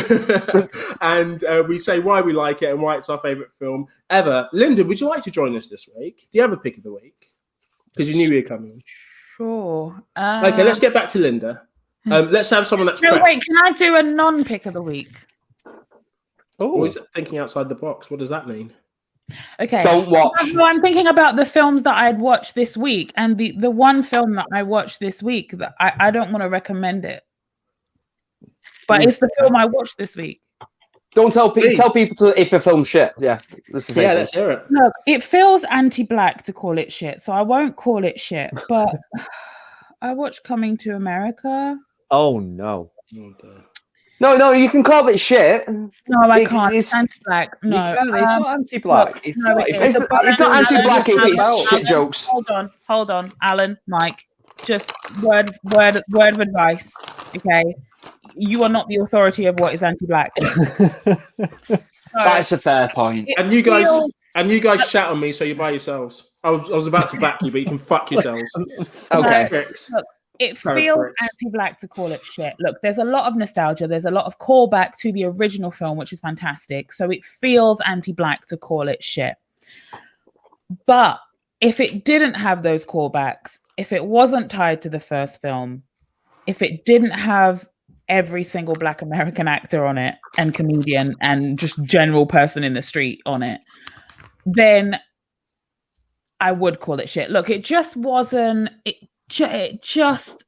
[SPEAKER 1] we say why we like it and why it's our favorite film ever. Linda, would you like to join us this week? Do you have a pick of the week? Because you knew we were coming.
[SPEAKER 2] Sure.
[SPEAKER 1] Okay, let's get back to Linda. Let's have someone that's prepped.
[SPEAKER 2] Wait, can I do a non-pick of the week?
[SPEAKER 1] Oh, is it thinking outside the box? What does that mean?
[SPEAKER 2] Okay.
[SPEAKER 3] Don't watch.
[SPEAKER 2] So I'm thinking about the films that I'd watched this week, and the one film that I watched this week that I don't want to recommend it, but it's the film I watched this week.
[SPEAKER 3] Don't tell people if the film's shit. Yeah,
[SPEAKER 1] let's hear it.
[SPEAKER 2] Look, it feels anti-black to call it shit, so I won't call it shit. But I watched Coming to America.
[SPEAKER 4] Oh no.
[SPEAKER 3] No, you can call it shit.
[SPEAKER 2] No, I can't. It's anti-black. No,
[SPEAKER 4] it's not anti-black.
[SPEAKER 2] Look,
[SPEAKER 3] it's not anti-black if it's shit jokes.
[SPEAKER 2] Hold on, Alan, Mike. Just word of advice. Okay, you are not the authority of what is anti-black.
[SPEAKER 3] That's a fair point.
[SPEAKER 1] And you guys shat on me, so you're by yourselves. I was about to back you, but you can fuck yourselves.
[SPEAKER 3] Okay.
[SPEAKER 2] Look, it feels anti-black to call it shit. Look, there's a lot of nostalgia. There's a lot of callback to the original film, which is fantastic. So it feels anti-black to call it shit. But if it didn't have those callbacks, if it wasn't tied to the first film, if it didn't have every single Black American actor on it and comedian and just general person in the street on it, then I would call it shit. Look, it just wasn't. It just.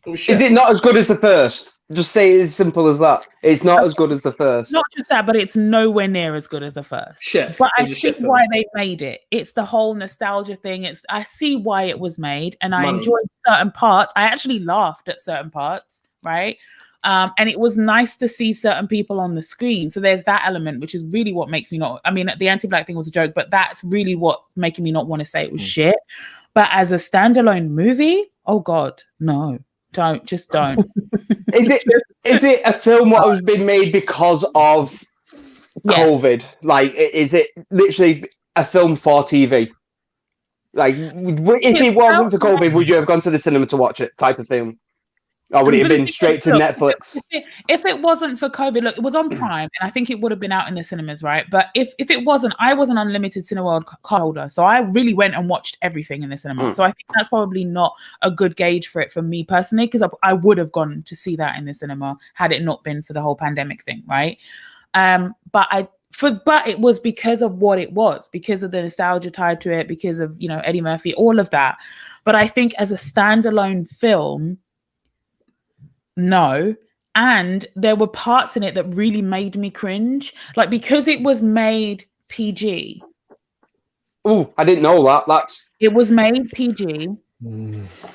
[SPEAKER 3] Is it not as good as the first? Just say it as simple as that. It's not as good as the first.
[SPEAKER 2] Not just that, but it's nowhere near as good as the first.
[SPEAKER 1] Shit.
[SPEAKER 2] But I see why they made it. It's the whole nostalgia thing. I see why it was made, and I enjoyed certain parts. I actually laughed at certain parts, right? And it was nice to see certain people on the screen. So there's that element, which is really what makes me not. I mean, the anti-black thing was a joke, but that's really what making me not want to say it was shit. But as a standalone movie, oh God, no. Don't. Is it a film that has been made because of COVID? Like, is it literally a film for TV? Like, if it wasn't for COVID, would you have gone to the cinema to watch it? Type of film, or would it have been straight to Netflix? If it wasn't for COVID, look, it was on Prime, and I think it would have been out in the cinemas, right? But if it wasn't, I was an unlimited Cineworld card holder, so I really went and watched everything in the cinema. So I think that's probably not a good gauge for it for me personally, because I would have gone to see that in the cinema had it not been for the whole pandemic thing, right? But it was because of what it was, because of the nostalgia tied to it, because of Eddie Murphy, all of that. But I think as a standalone film, no. And there were parts in it that really made me cringe. Like, because it was made PG.
[SPEAKER 3] Oh, I didn't know that.
[SPEAKER 2] It was made PG.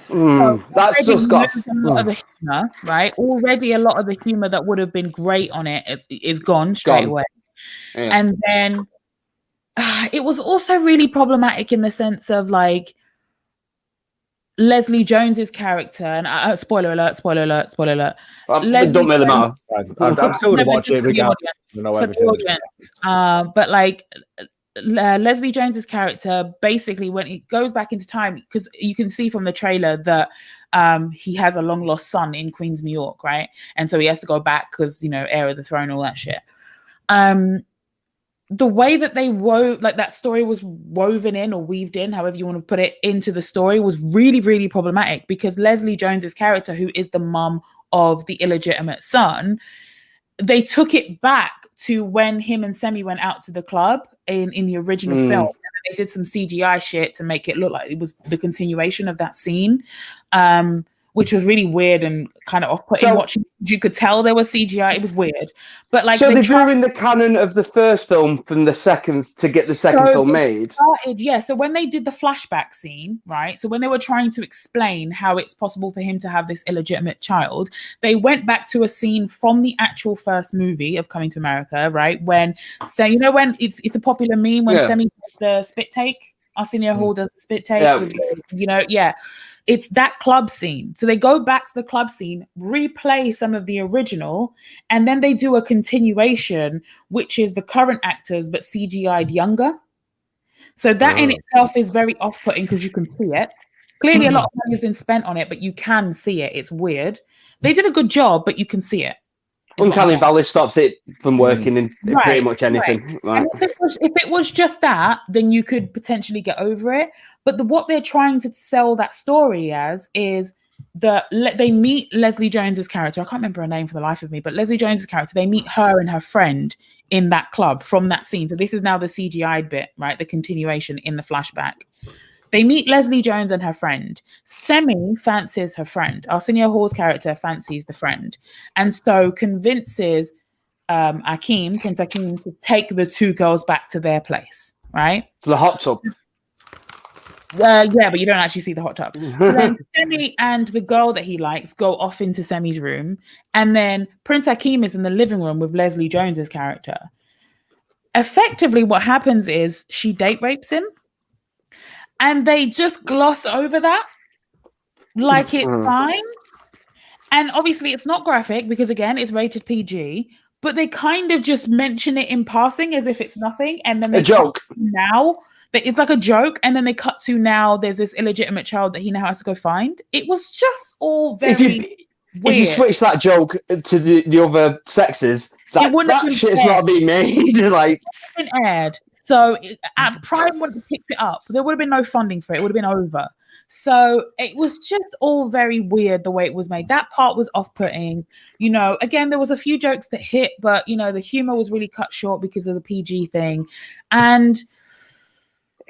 [SPEAKER 3] So that's just got
[SPEAKER 2] a lot of the humor, right? Already a lot of the humor that would have been great on it is gone straight away. Yeah. And then it was also really problematic in the sense of, like, Leslie Jones's character, and spoiler alert.
[SPEAKER 3] Don't really matter.
[SPEAKER 4] I'm still going to watch it again.
[SPEAKER 2] But like Leslie Jones's character, basically, when it goes back into time, because you can see from the trailer that he has a long lost son in Queens, New York, right? And so he has to go back because heir of the throne, all that shit. The way that they that story was woven in or weaved in, however you want to put it, into the story was really, really problematic, because Leslie Jones's character, who is the mum of the illegitimate son, they took it back to when him and Semi went out to the club in the original film. And they did some CGI shit to make it look like it was the continuation of that scene. Which was really weird and kind of off-putting watching. You could tell there was CGI. It was weird. But like,
[SPEAKER 3] so they drew in the canon of the first film from the second to get the second film made.
[SPEAKER 2] So when they did the flashback scene, right? So when they were trying to explain how it's possible for him to have this illegitimate child, they went back to a scene from the actual first movie of Coming to America, right? When, so when it's a popular meme when Semi does the spit take, Arsenio Hall does the spit take, It's that club scene. So they go back to the club scene, replay some of the original, and then they do a continuation, which is the current actors, but CGI'd younger. So that in itself is very off-putting, because you can see it. Clearly a lot of money has been spent on it, but you can see it. It's weird. They did a good job, but you can see it.
[SPEAKER 3] Uncanny Valley stops it from working in pretty much anything. Right.
[SPEAKER 2] And if it was just that, then you could potentially get over it. But what they're trying to sell that story as is that they meet Leslie Jones's character. I can't remember her name for the life of me, but Leslie Jones's character, they meet her and her friend in that club from that scene. So this is now the CGI bit, right? The continuation in the flashback. They meet Leslie Jones and her friend. Semi fancies her friend. Arsenio Hall's character fancies the friend. And so convinces Prince Akeem, to take the two girls back to their place, right?
[SPEAKER 3] The hot tub.
[SPEAKER 2] But you don't actually see the hot tub. So then Semi and the girl that he likes go off into Semi's room. And then Prince Akeem is in the living room with Leslie Jones's character. Effectively, what happens is she date rapes him. And they just gloss over that like it's fine. And obviously it's not graphic because again, it's rated PG, but they kind of just mention it in passing as if it's nothing. And then they
[SPEAKER 3] A joke.
[SPEAKER 2] now it's like a joke. And then they cut to now there's this illegitimate child that he now has to go find. It was just all very weird.
[SPEAKER 3] If you switch that joke to the other sexes, that shit's not being made. Like,
[SPEAKER 2] it been aired. So Prime wouldn't have picked it up. There would have been no funding for it. It would have been over. So it was just all very weird the way it was made. That part was off-putting. You know, again, there was a few jokes that hit, but, you know, the humor was really cut short because of the PG thing. And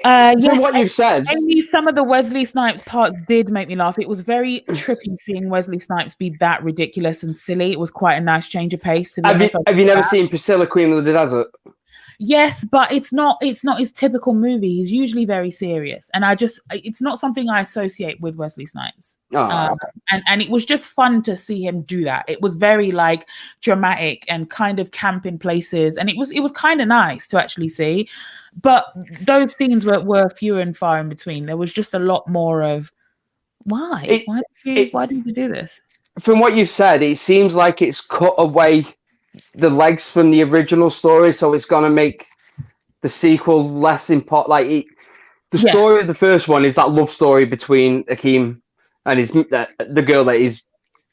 [SPEAKER 2] yes,
[SPEAKER 3] what you've said,
[SPEAKER 2] maybe some of the Wesley Snipes parts did make me laugh. It was very trippy seeing Wesley Snipes be that ridiculous and silly. It was quite a nice change of pace.
[SPEAKER 3] Have you never seen Priscilla, Queen of the Desert?
[SPEAKER 2] Yes, but it's not his typical movie. He's usually very serious, and it's not something I associate with Wesley Snipes. And it was just fun to see him do that. It was very like dramatic and kind of camp in places, and it was kind of nice to actually see. But those scenes were few and far in between. There was just a lot more of why did you do this?
[SPEAKER 3] From what you've said, it seems like it's cut away the legs from the original story, so it's going to make the sequel less important. Like the story of the first one is that love story between Akeem and the girl that he's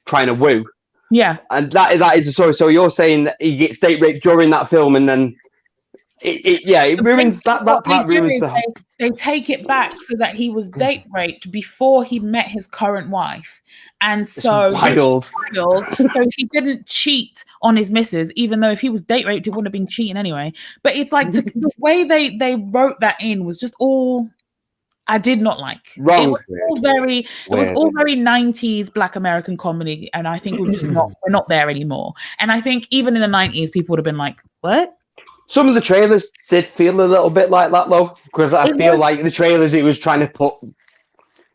[SPEAKER 3] trying to woo.
[SPEAKER 2] Yeah,
[SPEAKER 3] and that is the story. So you're saying that he gets date raped during that film, and then it ruins that part.
[SPEAKER 2] They take it back so that he was date raped before he met his current wife, and so he didn't cheat on his missus, even though if he was date raped, it wouldn't have been cheating anyway. But it's like the way they wrote that in was just all I did not like.
[SPEAKER 3] Wrong.
[SPEAKER 2] It was all very 90s Black American comedy, and I think we're not there anymore. And I think even in the 90s, people would have been like, "What?"
[SPEAKER 3] Some of the trailers did feel a little bit like that, though, because I feel like the trailers, it was trying to put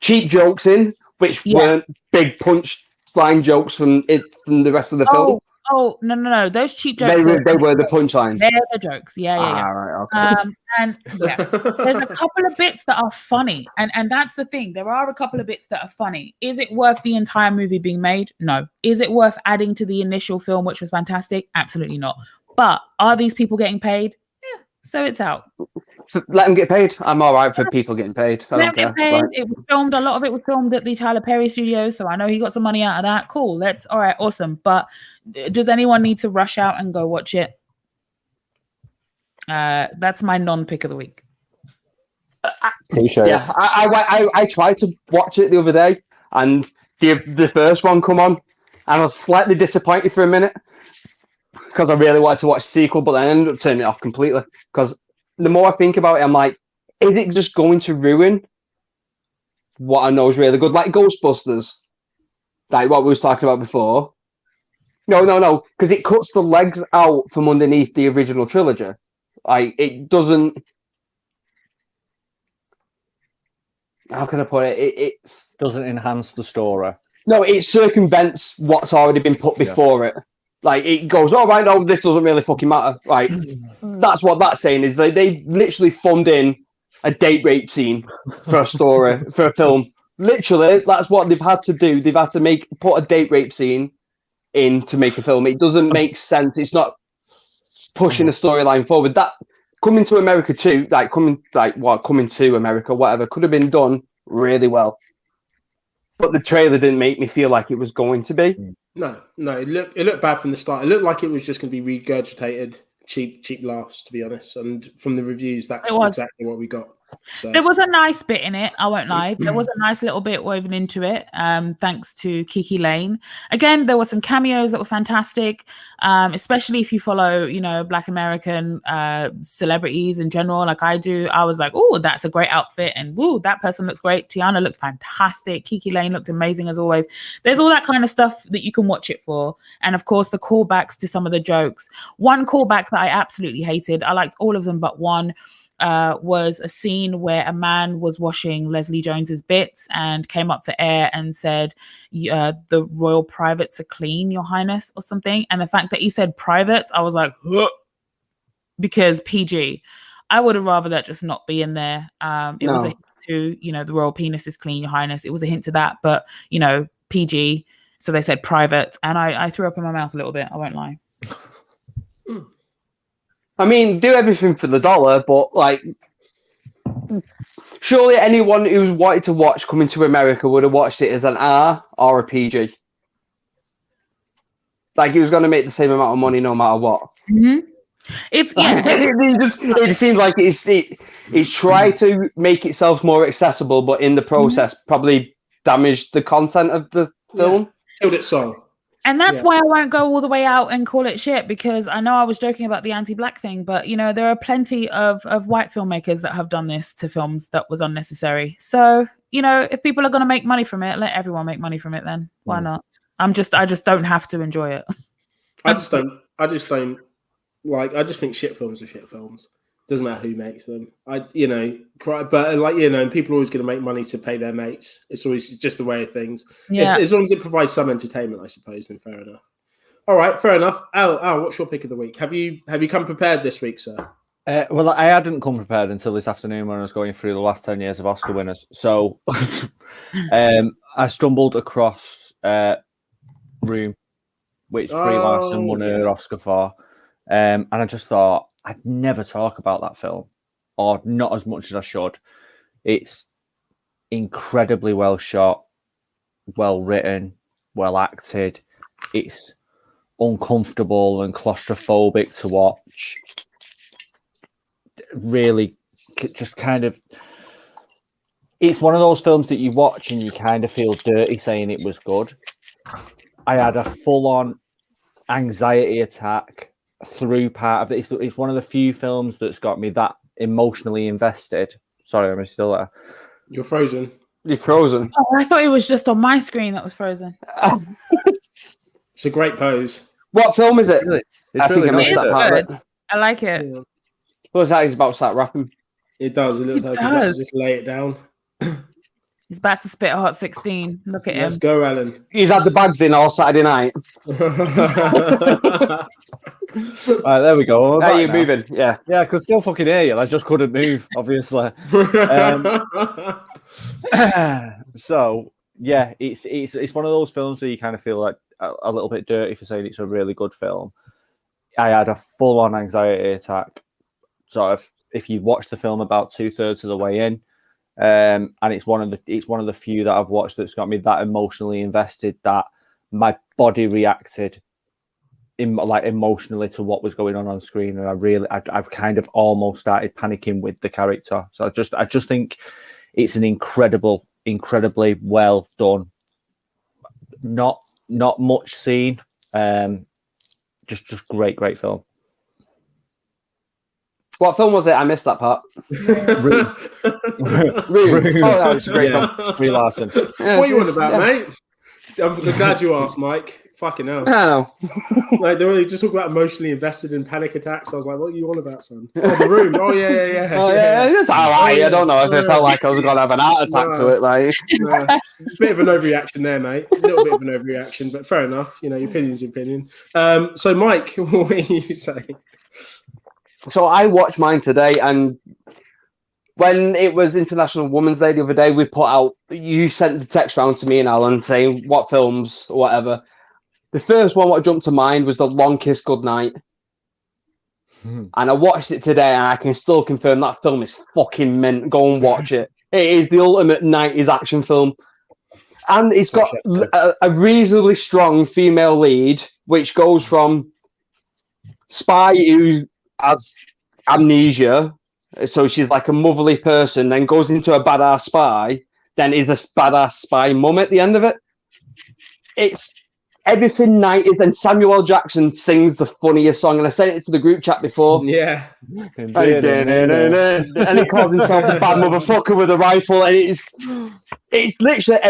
[SPEAKER 3] cheap jokes in, which weren't big punchline jokes from the rest of the film.
[SPEAKER 2] Oh, no. Those cheap jokes.
[SPEAKER 3] They were the punchlines.
[SPEAKER 2] They're the jokes. Yeah.
[SPEAKER 3] Right, okay.
[SPEAKER 2] And there's a couple of bits that are funny. And that's the thing. There are a couple of bits that are funny. Is it worth the entire movie being made? No. Is it worth adding to the initial film, which was fantastic? Absolutely not. But are these people getting paid? Yeah, so it's out.
[SPEAKER 3] Let them get paid. I'm all right for people getting paid. I don't care.
[SPEAKER 2] Paid. It was filmed. A lot of it was filmed at the Tyler Perry Studios, so I know he got some money out of that. Cool. All right. Awesome. But does anyone need to rush out and go watch it? That's my non-pick of the week.
[SPEAKER 3] Yeah, I tried to watch it the other day, and the first one come on, and I was slightly disappointed for a minute, because I really wanted to watch the sequel, but then I ended up turning it off completely. Because the more I think about it, I'm like, is it just going to ruin what I know is really good? Like Ghostbusters, like what we was talking about before. No, because it cuts the legs out from underneath the original trilogy. Like, it doesn't... How can I put it? It
[SPEAKER 4] doesn't enhance the story.
[SPEAKER 3] No, it circumvents what's already been put before it. Like, it goes, all right, no, this doesn't really fucking matter. Right. That's what that's saying, is they literally phoned in a date rape scene for a story, for a film. Literally, that's what they've had to do. They've had to put a date rape scene in to make a film. It doesn't make sense. It's not pushing a storyline forward. That coming to America too, coming to America, whatever, could have been done really well. But the trailer didn't make me feel like it was going to be.
[SPEAKER 1] No, it looked bad from the start. It looked like it was just going to be regurgitated, cheap laughs, to be honest. And from the reviews, that's exactly what we got. So.
[SPEAKER 2] There was a nice bit in it, I won't lie. There was a nice little bit woven into it, thanks to Kiki Lane. Again, there were some cameos that were fantastic, especially if you follow, Black American celebrities in general, like I do. I was like, oh, that's a great outfit, and woo, that person looks great. Tiana looked fantastic. Kiki Lane looked amazing as always. There's all that kind of stuff that you can watch it for. And of course, the callbacks to some of the jokes. One callback that I absolutely hated, I liked all of them but one, was a scene where a man was washing Leslie Jones's bits and came up for air and said, the royal privates are clean, Your Highness, or something. And the fact that he said privates, I was like, huh, because PG. I would have rather that just not be in there. It was a hint to, the royal penis is clean, Your Highness. It was a hint to that, but, PG. So they said private, and I threw up in my mouth a little bit. I won't lie.
[SPEAKER 3] I mean, do everything for the dollar, but like, surely anyone who wanted to watch Coming to America would have watched it as an R or a PG. Like, it was going to make the same amount of money no matter what.
[SPEAKER 2] Mm-hmm. It's
[SPEAKER 3] it seems like it's tried to make itself more accessible, but in the process, probably damaged the content of the film.
[SPEAKER 1] Killed its soul.
[SPEAKER 2] And that's why I won't go all the way out and call it shit, because I know I was joking about the anti-black thing, but you know, there are plenty of white filmmakers that have done this to films that was unnecessary. So, you know, if people are going to make money from it, let everyone make money from it then. Why not? I just don't have to enjoy it.
[SPEAKER 1] I just think shit films are shit films. Doesn't matter who makes them. And people are always going to make money to pay their mates. It's always just the way of things.
[SPEAKER 2] Yeah.
[SPEAKER 1] As long as it provides some entertainment, I suppose, then fair enough. All right, fair enough. Al, what's your pick of the week? Have you come prepared this week, sir?
[SPEAKER 4] Well, I hadn't come prepared until this afternoon when I was going through the last 10 years of Oscar winners. So I stumbled across Room, which Brie Larson won her Oscar for. And I just thought, I'd never talk about that film, or not as much as I should. It's incredibly well shot, well written, well acted. It's uncomfortable and claustrophobic to watch. Really, just kind of... It's one of those films that you watch and you kind of feel dirty saying it was good. I had a full-on anxiety attack through part of it. It's one of the few films that's got me that emotionally invested. Sorry, I'm still there.
[SPEAKER 1] You're frozen.
[SPEAKER 3] You're frozen.
[SPEAKER 2] Oh, I thought it was just on my screen that was frozen.
[SPEAKER 1] It's a great pose.
[SPEAKER 3] What film is it?
[SPEAKER 4] I
[SPEAKER 3] think I missed that part of it.
[SPEAKER 2] I like it.
[SPEAKER 1] Yeah.
[SPEAKER 3] Looks like he's about to start rapping.
[SPEAKER 1] It does. It looks like he's about to just lay it down.
[SPEAKER 2] He's about to spit a hot 16. Look at him.
[SPEAKER 1] Let's go, Alan.
[SPEAKER 3] He's had the bags in all Saturday night.
[SPEAKER 4] All right, there we go.
[SPEAKER 3] Are you moving? Yeah.
[SPEAKER 4] Yeah, I could still fucking hear you. I just couldn't move, obviously. So yeah, it's one of those films where you kind of feel like a little bit dirty for saying it's a really good film. I had a full-on anxiety attack. So if you watch the film about 2/3 of the way in, and it's one of the few that I've watched that's got me that emotionally invested that my body reacted emotionally to what was going on screen, and I've kind of almost started panicking with the character. So I just think it's an incredibly well done. Not much seen. Just great film.
[SPEAKER 3] What film was it? I missed that part.
[SPEAKER 4] Room.
[SPEAKER 3] Oh, that was a great film.
[SPEAKER 4] Brie Larson.
[SPEAKER 1] Yeah, what are you on about, mate? I'm glad you asked, Mike. Fucking hell.
[SPEAKER 3] I know.
[SPEAKER 1] Like, they really just talk about emotionally invested in panic attacks. I was like, what are you on about, son? Oh, The Room. Oh, yeah.
[SPEAKER 3] Oh, yeah. It's all right. I don't know if it felt like I was going to have an heart attack to it, like.
[SPEAKER 1] It's a bit of an overreaction there, mate. A little bit of an overreaction, but fair enough. Your opinion's your opinion. So, Mike, what are you saying?
[SPEAKER 3] So I watched mine today, and when it was International Women's Day the other day, you sent the text round to me and Alan saying what films or whatever. The first one what jumped to mind was The Long Kiss Goodnight. And I watched it today, and I can still confirm that film is fucking mint. Go and watch it. It is the ultimate 90s action film. And it's got a reasonably strong female lead, which goes from spy who has amnesia, so she's like a motherly person, then goes into a badass spy, then is a badass spy mum at the end of it. It's everything 90s, and Samuel L. Jackson sings the funniest song, and I sent it to the group chat before.
[SPEAKER 1] Yeah.
[SPEAKER 3] And he calls himself a bad motherfucker with a rifle, and it's literally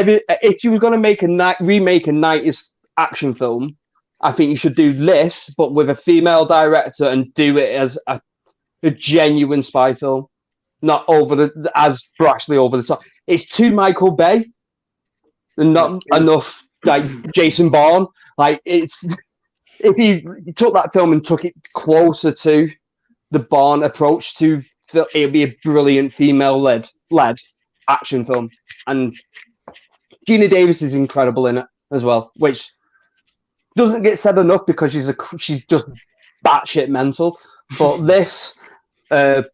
[SPEAKER 3] if you were going to remake a 90s action film, I think you should do this, but with a female director, and do it as a genuine spy film, not as brashly over the top. It's too Michael Bay, and not enough like Jason Bourne. Like if you took that film and took it closer to the Bourne approach to, it'd be a brilliant female led action film. And Gina Davis is incredible in it. as well, which doesn't get said enough because she's just batshit mental. But this, it's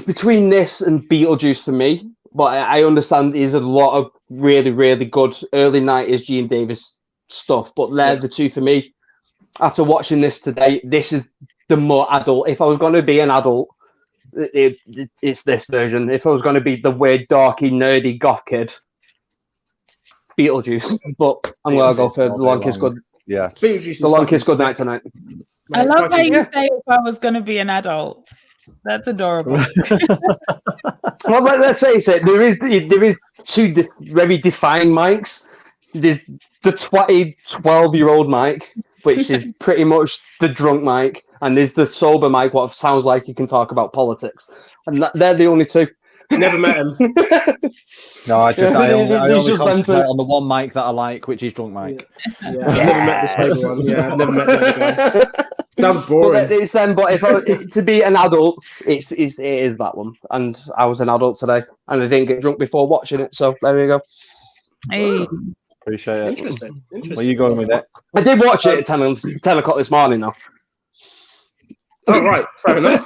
[SPEAKER 3] between this and Beetlejuice for me. But I understand there's a lot of really, really good early 90s Gene Davis stuff. But they're the two for me. After watching this today, this is the more adult. If I was going to be an adult, it's this version. If I was going to be the weird, darky, nerdy goth kid, Beetlejuice. But I'm going to go for The Long Kiss Good.
[SPEAKER 4] Yeah.
[SPEAKER 1] Beetlejuice.
[SPEAKER 3] The Long Kiss Good Night Tonight.
[SPEAKER 2] I love how you say if I was going to be an adult. That's adorable.
[SPEAKER 3] Well, let's face it. There is two very defined mics. There's the 12-year-old mic, which is pretty much the drunk mic, and there's the sober mic, what sounds like you can talk about politics, and they're the only two.
[SPEAKER 1] Never met him.
[SPEAKER 4] No, I only
[SPEAKER 3] just
[SPEAKER 4] concentrate on the one mic that I like, which is drunk mic.
[SPEAKER 1] Yeah. I've never met the sober one. Yeah, I've never met the guy. Sounds boring.
[SPEAKER 3] But it's them. But to be an adult, it is that one. And I was an adult today, and I didn't get drunk before watching it. So there we go.
[SPEAKER 2] Hey.
[SPEAKER 4] Appreciate it.
[SPEAKER 1] Interesting.
[SPEAKER 4] Where are you going with it?
[SPEAKER 3] I did watch it at 10 o'clock this morning, though.
[SPEAKER 1] Oh, right. Fair enough.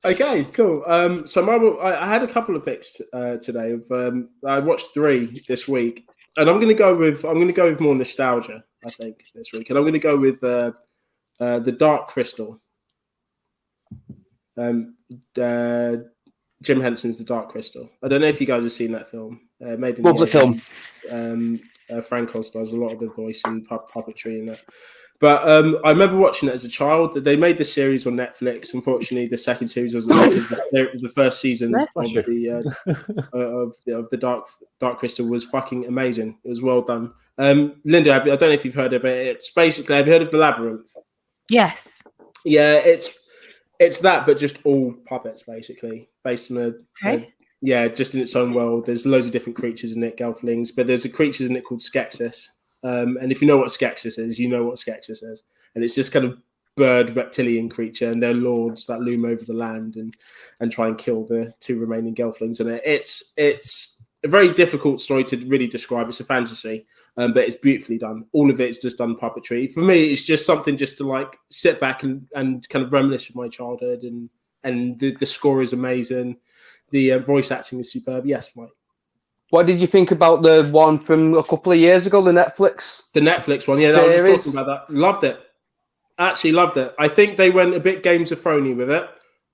[SPEAKER 1] Okay, cool. So Marvel, I had a couple of picks today. I watched 3 this week, and I'm going to go with more nostalgia. I think this week, and I'm going to go with the Dark Crystal. Jim Henson's The Dark Crystal. I don't know if you guys have seen that film. Made in
[SPEAKER 3] the film.
[SPEAKER 1] Frank Oz does a lot of the voice and puppetry in that. But I remember watching it as a child. They made the series on Netflix. Unfortunately, the second series wasn't because the first season of the Dark Crystal was fucking amazing. It was well done. Linda, I don't know if you've heard of it. It's basically, have you heard of The Labyrinth?
[SPEAKER 2] Yes.
[SPEAKER 1] Yeah, it's that, but just all puppets, basically, based on just in its own world. There's loads of different creatures in it, gelflings, but there's a creatures in it called Skeksis. And if you know what Skeksis is, you know what Skeksis is. And it's this kind of bird reptilian creature, and they're lords that loom over the land and try and kill the 2 remaining gelflings in it. It's a very difficult story to really describe. It's a fantasy, but it's beautifully done. All of it's just done puppetry. For me, it's just something just to like sit back and kind of reminisce with my childhood, and the score is amazing. The voice acting is superb. Yes, Mike.
[SPEAKER 3] What did you think about the one from a couple of years ago, the Netflix? The
[SPEAKER 1] Netflix one, yeah, I was just talking about that. Loved it. Actually loved it. I think they went a bit Games of Thrones with it,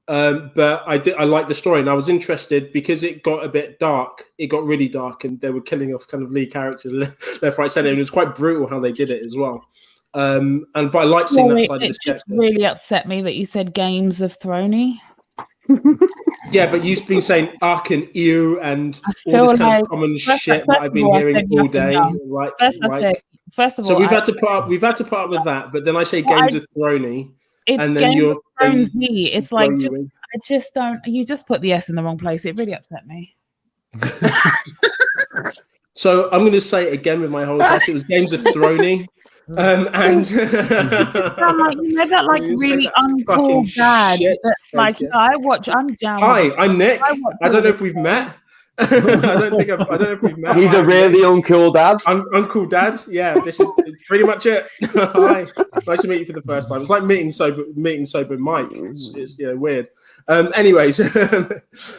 [SPEAKER 1] but I liked the story, and I was interested because it got a bit dark. It got really dark, and they were killing off kind of lead characters left, right, centre, and it was quite brutal how they did it as well. But I like seeing that side of the
[SPEAKER 2] It just really upset me that you said Games of Thrones.
[SPEAKER 1] Yeah, but you've been saying "uck" and "ew" and all this kind of common shit that I've been hearing all day.
[SPEAKER 2] First of all,
[SPEAKER 1] so we've had to put up with that. But then I say Games of Thrones, and then
[SPEAKER 2] Game of Thrones. It's like I just don't. You just put the S in the wrong place. It really upset me.
[SPEAKER 1] So I'm going to say it again with my whole chest. It was Games of Thrones. And
[SPEAKER 2] you know that like really uncool dad that, like I'm down.
[SPEAKER 1] Hi, I'm Nick. I don't know if we've met. I don't know if we've met.
[SPEAKER 3] He's a really uncool dad.
[SPEAKER 1] Uncool dad. Yeah, this is pretty much it. Hi, nice to meet you for the first time. It's like meeting sober Mike. It's weird. Anyways,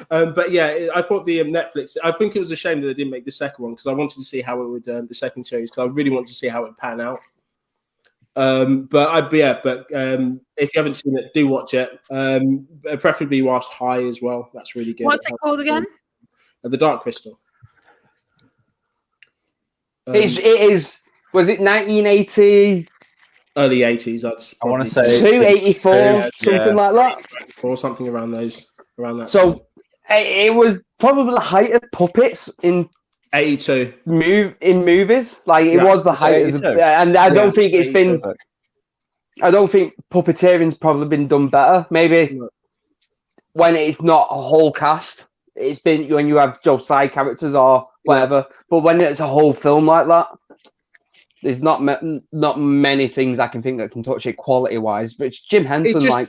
[SPEAKER 1] but yeah, I thought the Netflix. I think it was a shame that they didn't make the second one because I wanted to see how it would the second series because I really wanted to see how it pan out. But if you haven't seen it, do watch it. Preferably whilst high as well. That's really good.
[SPEAKER 2] What's it called again?
[SPEAKER 1] The Dark Crystal.
[SPEAKER 3] It is. Was it 1980?
[SPEAKER 1] Early 80s.
[SPEAKER 4] I want to say
[SPEAKER 3] 284, something like that,
[SPEAKER 1] or something around that.
[SPEAKER 3] So it was probably the height of puppets in
[SPEAKER 1] 82
[SPEAKER 3] in movies. Like it was the height of and I don't think it's been. I don't think puppeteering's probably been done better. Maybe when it's not a whole cast, it's been when you have side characters or whatever. But when it's a whole film like that, there's not many things I can think that can touch it quality wise. But Jim Henson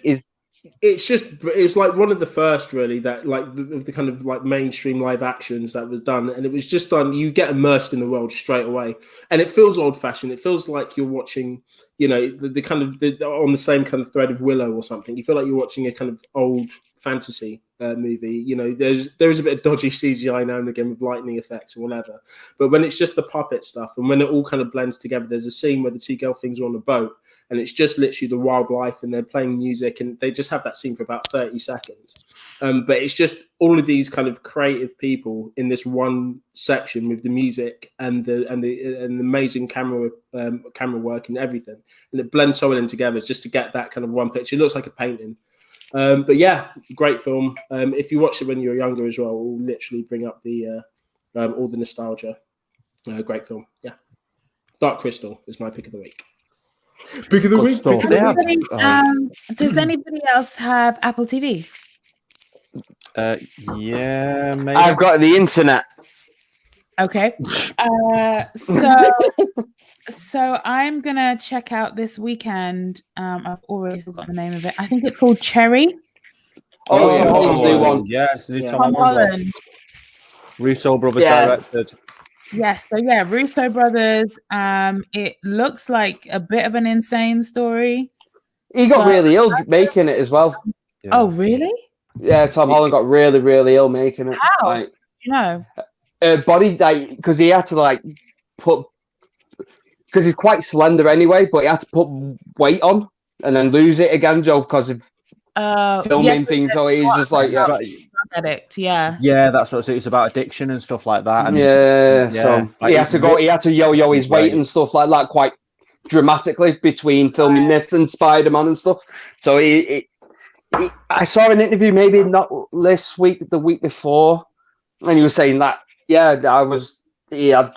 [SPEAKER 1] it was like one of the first really that like the kind of like mainstream live actions that was done, and it was just done. You get immersed in the world straight away, and it feels old fashioned. It feels like you're watching, you know, the kind of on the same kind of thread of Willow or something. You feel like you're watching a kind of old fantasy movie. You know, there is a bit of dodgy CGI now and again with lightning effects or whatever, but when it's just the puppet stuff and when it all kind of blends together, there's a scene where the two girl things are on a boat. And it's just literally the wildlife, and they're playing music, and they just have that scene for about 30 seconds. But it's just all of these kind of creative people in this one section with the music and the amazing camera work and everything, and it blends so well in together just to get that kind of one picture. It looks like a painting. But yeah, great film. If you watched it when you were younger as well, it will literally bring up the all the nostalgia. Great film. Yeah, Dark Crystal is my pick of the week. Pick of the week.
[SPEAKER 2] Does anybody else have Apple TV?
[SPEAKER 4] Yeah, maybe.
[SPEAKER 3] I've got the internet.
[SPEAKER 2] Okay. So I'm gonna check out this weekend. I've already forgotten the name of it. I think it's called Cherry.
[SPEAKER 3] Holland's new one.
[SPEAKER 4] Yes,
[SPEAKER 2] Tom Holland.
[SPEAKER 4] Russo brothers directed.
[SPEAKER 2] Yes, so yeah, Russo brothers. It looks like a bit of an insane story.
[SPEAKER 3] He got really ill making it as well.
[SPEAKER 2] Yeah. Oh, really?
[SPEAKER 3] Yeah, Tom Holland got really, really ill making it.
[SPEAKER 2] How?
[SPEAKER 3] Like,
[SPEAKER 2] you know,
[SPEAKER 3] body, like, because he had to like put, because he's quite slender anyway, but he had to put weight on and then lose it again, Joe, because of filming things. So he's just like,
[SPEAKER 2] addict, yeah,
[SPEAKER 3] that's
[SPEAKER 4] what it's about, addiction and stuff like that. And
[SPEAKER 3] so like, he had to yo his weight and stuff like that quite dramatically between filming this and Spider-Man and stuff. So I saw an interview maybe not this week, the week before, and he was saying that he had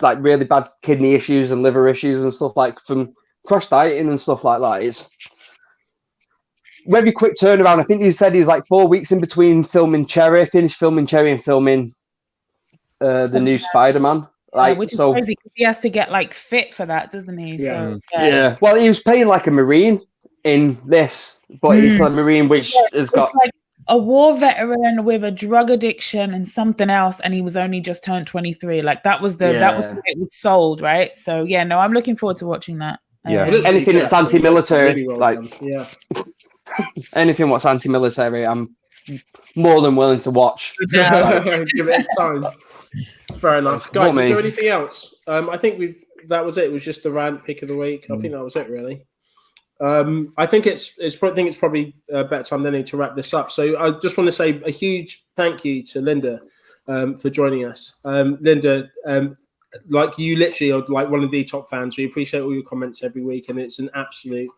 [SPEAKER 3] like really bad kidney issues and liver issues and stuff, like from crash dieting and stuff like that. It's very quick turnaround. I think he said he's like 4 weeks in between finished filming Cherry and filming the new Spider-Man. Like,
[SPEAKER 2] which is crazy because he has to get like fit for that, doesn't he?
[SPEAKER 1] Yeah.
[SPEAKER 2] So,
[SPEAKER 3] Well, he was playing like a Marine in this, but he's a Marine which has got
[SPEAKER 2] like a war veteran with a drug addiction and something else, and he was only just turned 23. Like that was the it was sold, right? So yeah, no, I'm looking forward to watching that.
[SPEAKER 3] Anything that's anti-military,
[SPEAKER 1] really well
[SPEAKER 3] like anything what's anti-military, I'm more than willing to watch.
[SPEAKER 1] Give it a time. Fair enough, guys. Is there anything else? I think that was it. It was just the rant pick of the week. I think that was it, really. I think it's probably a better time than any to wrap this up. So I just want to say a huge thank you to Linda for joining us. Linda, like you literally are like one of the top fans. We appreciate all your comments every week, and it's an absolute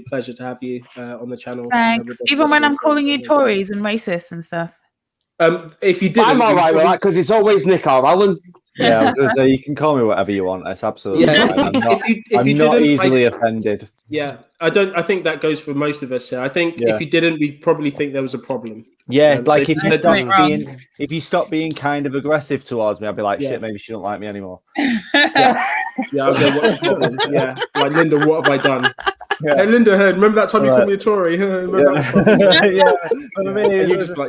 [SPEAKER 1] pleasure to have you on the channel.
[SPEAKER 2] Thanks. Even when I'm calling you Tories and racist and stuff.
[SPEAKER 1] If you did,
[SPEAKER 3] I'm all right with that because it's always Nick or Alan.
[SPEAKER 4] Yeah, I was going to say, you can call me whatever you want. It's absolutely fine. I'm not easily offended.
[SPEAKER 1] Yeah, I think that goes for most of us here. I think if you didn't, we'd probably think there was a problem.
[SPEAKER 4] Yeah, like if you stop being kind of aggressive towards me, I'd be like, shit, maybe she don't like me anymore.
[SPEAKER 1] Yeah, okay, what's the problem? Yeah, like Linda, what have I done? Yeah. Hey Linda, remember that time you called me a Tory?
[SPEAKER 4] Maybe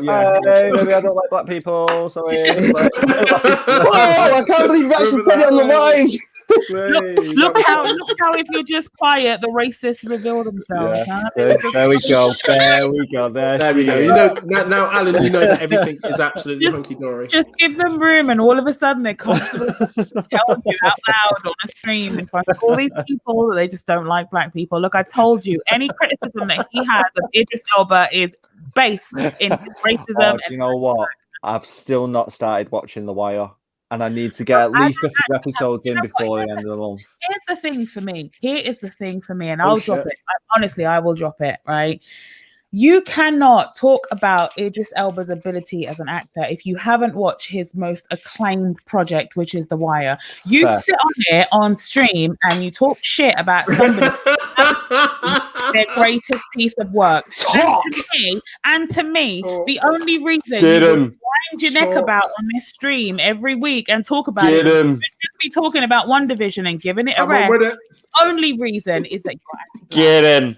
[SPEAKER 4] I don't like black people. Sorry.
[SPEAKER 3] Wow, I can't believe you actually said it on the line.
[SPEAKER 2] Look how if you're just quiet, the racists reveal themselves. Huh?
[SPEAKER 4] There we go. There we go.
[SPEAKER 1] There we go. You know now, Alan. You know that everything is absolutely hunky dory.
[SPEAKER 2] Just give them room, and all of a sudden they're constantly telling you out loud on a stream in front of all these people that they just don't like black people. Look, I told you, any criticism that he has of Idris Elba is based in racism.
[SPEAKER 4] You know what? I've still not started watching The Wire. And I need to get at least a few episodes in before the end of the month.
[SPEAKER 2] Here's the thing for me. And I'll drop it. Honestly, I will drop it, right? You cannot talk about Idris Elba's ability as an actor if you haven't watched his most acclaimed project, which is The Wire. You sit on it on stream and you talk shit about somebody their greatest piece of work. And to me, the only reason you wind your neck about on this stream every week and talk about it, you should be talking about One Division and giving it a rest. Only reason is that you're
[SPEAKER 3] Get him.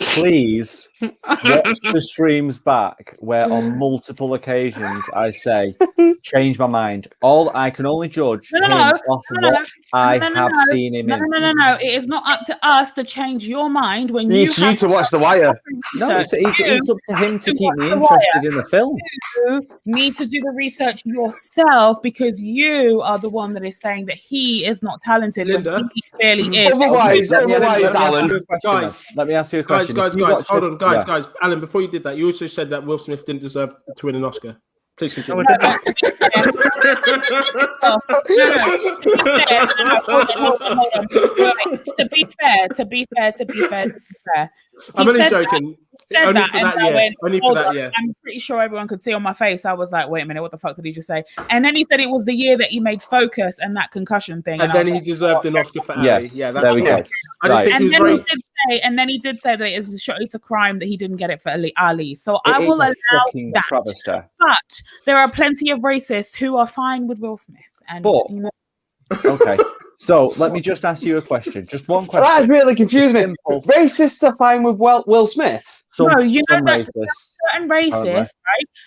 [SPEAKER 4] please watch the streams back where on multiple occasions I say, change my mind. I can only judge him off what I have seen him in.
[SPEAKER 2] No. It is not up to us to change your mind when
[SPEAKER 3] you need to watch The Wire.
[SPEAKER 4] No, it's up to him to keep me interested in the film.
[SPEAKER 2] You need to do the research yourself because you are the one that is saying that he is not talented.
[SPEAKER 1] Linda,
[SPEAKER 2] he clearly is.
[SPEAKER 3] Otherwise, Alan.
[SPEAKER 4] Guys, let me ask you a question.
[SPEAKER 1] Guys, hold on, guys. Alan, before you did that, you also said that Will Smith didn't deserve to win an Oscar. Please continue.
[SPEAKER 2] Hold on. To be fair.
[SPEAKER 1] I'm only joking.
[SPEAKER 2] Only for
[SPEAKER 1] that year.
[SPEAKER 2] I'm pretty sure everyone could see on my face. I was like, wait a minute, what the fuck did he just say? And then he said it was the year that he made Focus and that concussion thing.
[SPEAKER 1] And then he deserved an Oscar for Ali. Yeah, that's
[SPEAKER 4] there we go.
[SPEAKER 2] And then he did say that it's a crime that he didn't get it for Ali. So I will allow that.
[SPEAKER 4] Travesty.
[SPEAKER 2] But there are plenty of racists who are fine with Will Smith.
[SPEAKER 4] Okay. So let me just ask you a question. Just one question.
[SPEAKER 3] That really confused me. Racists are fine with Will Smith.
[SPEAKER 2] Certain racists, right?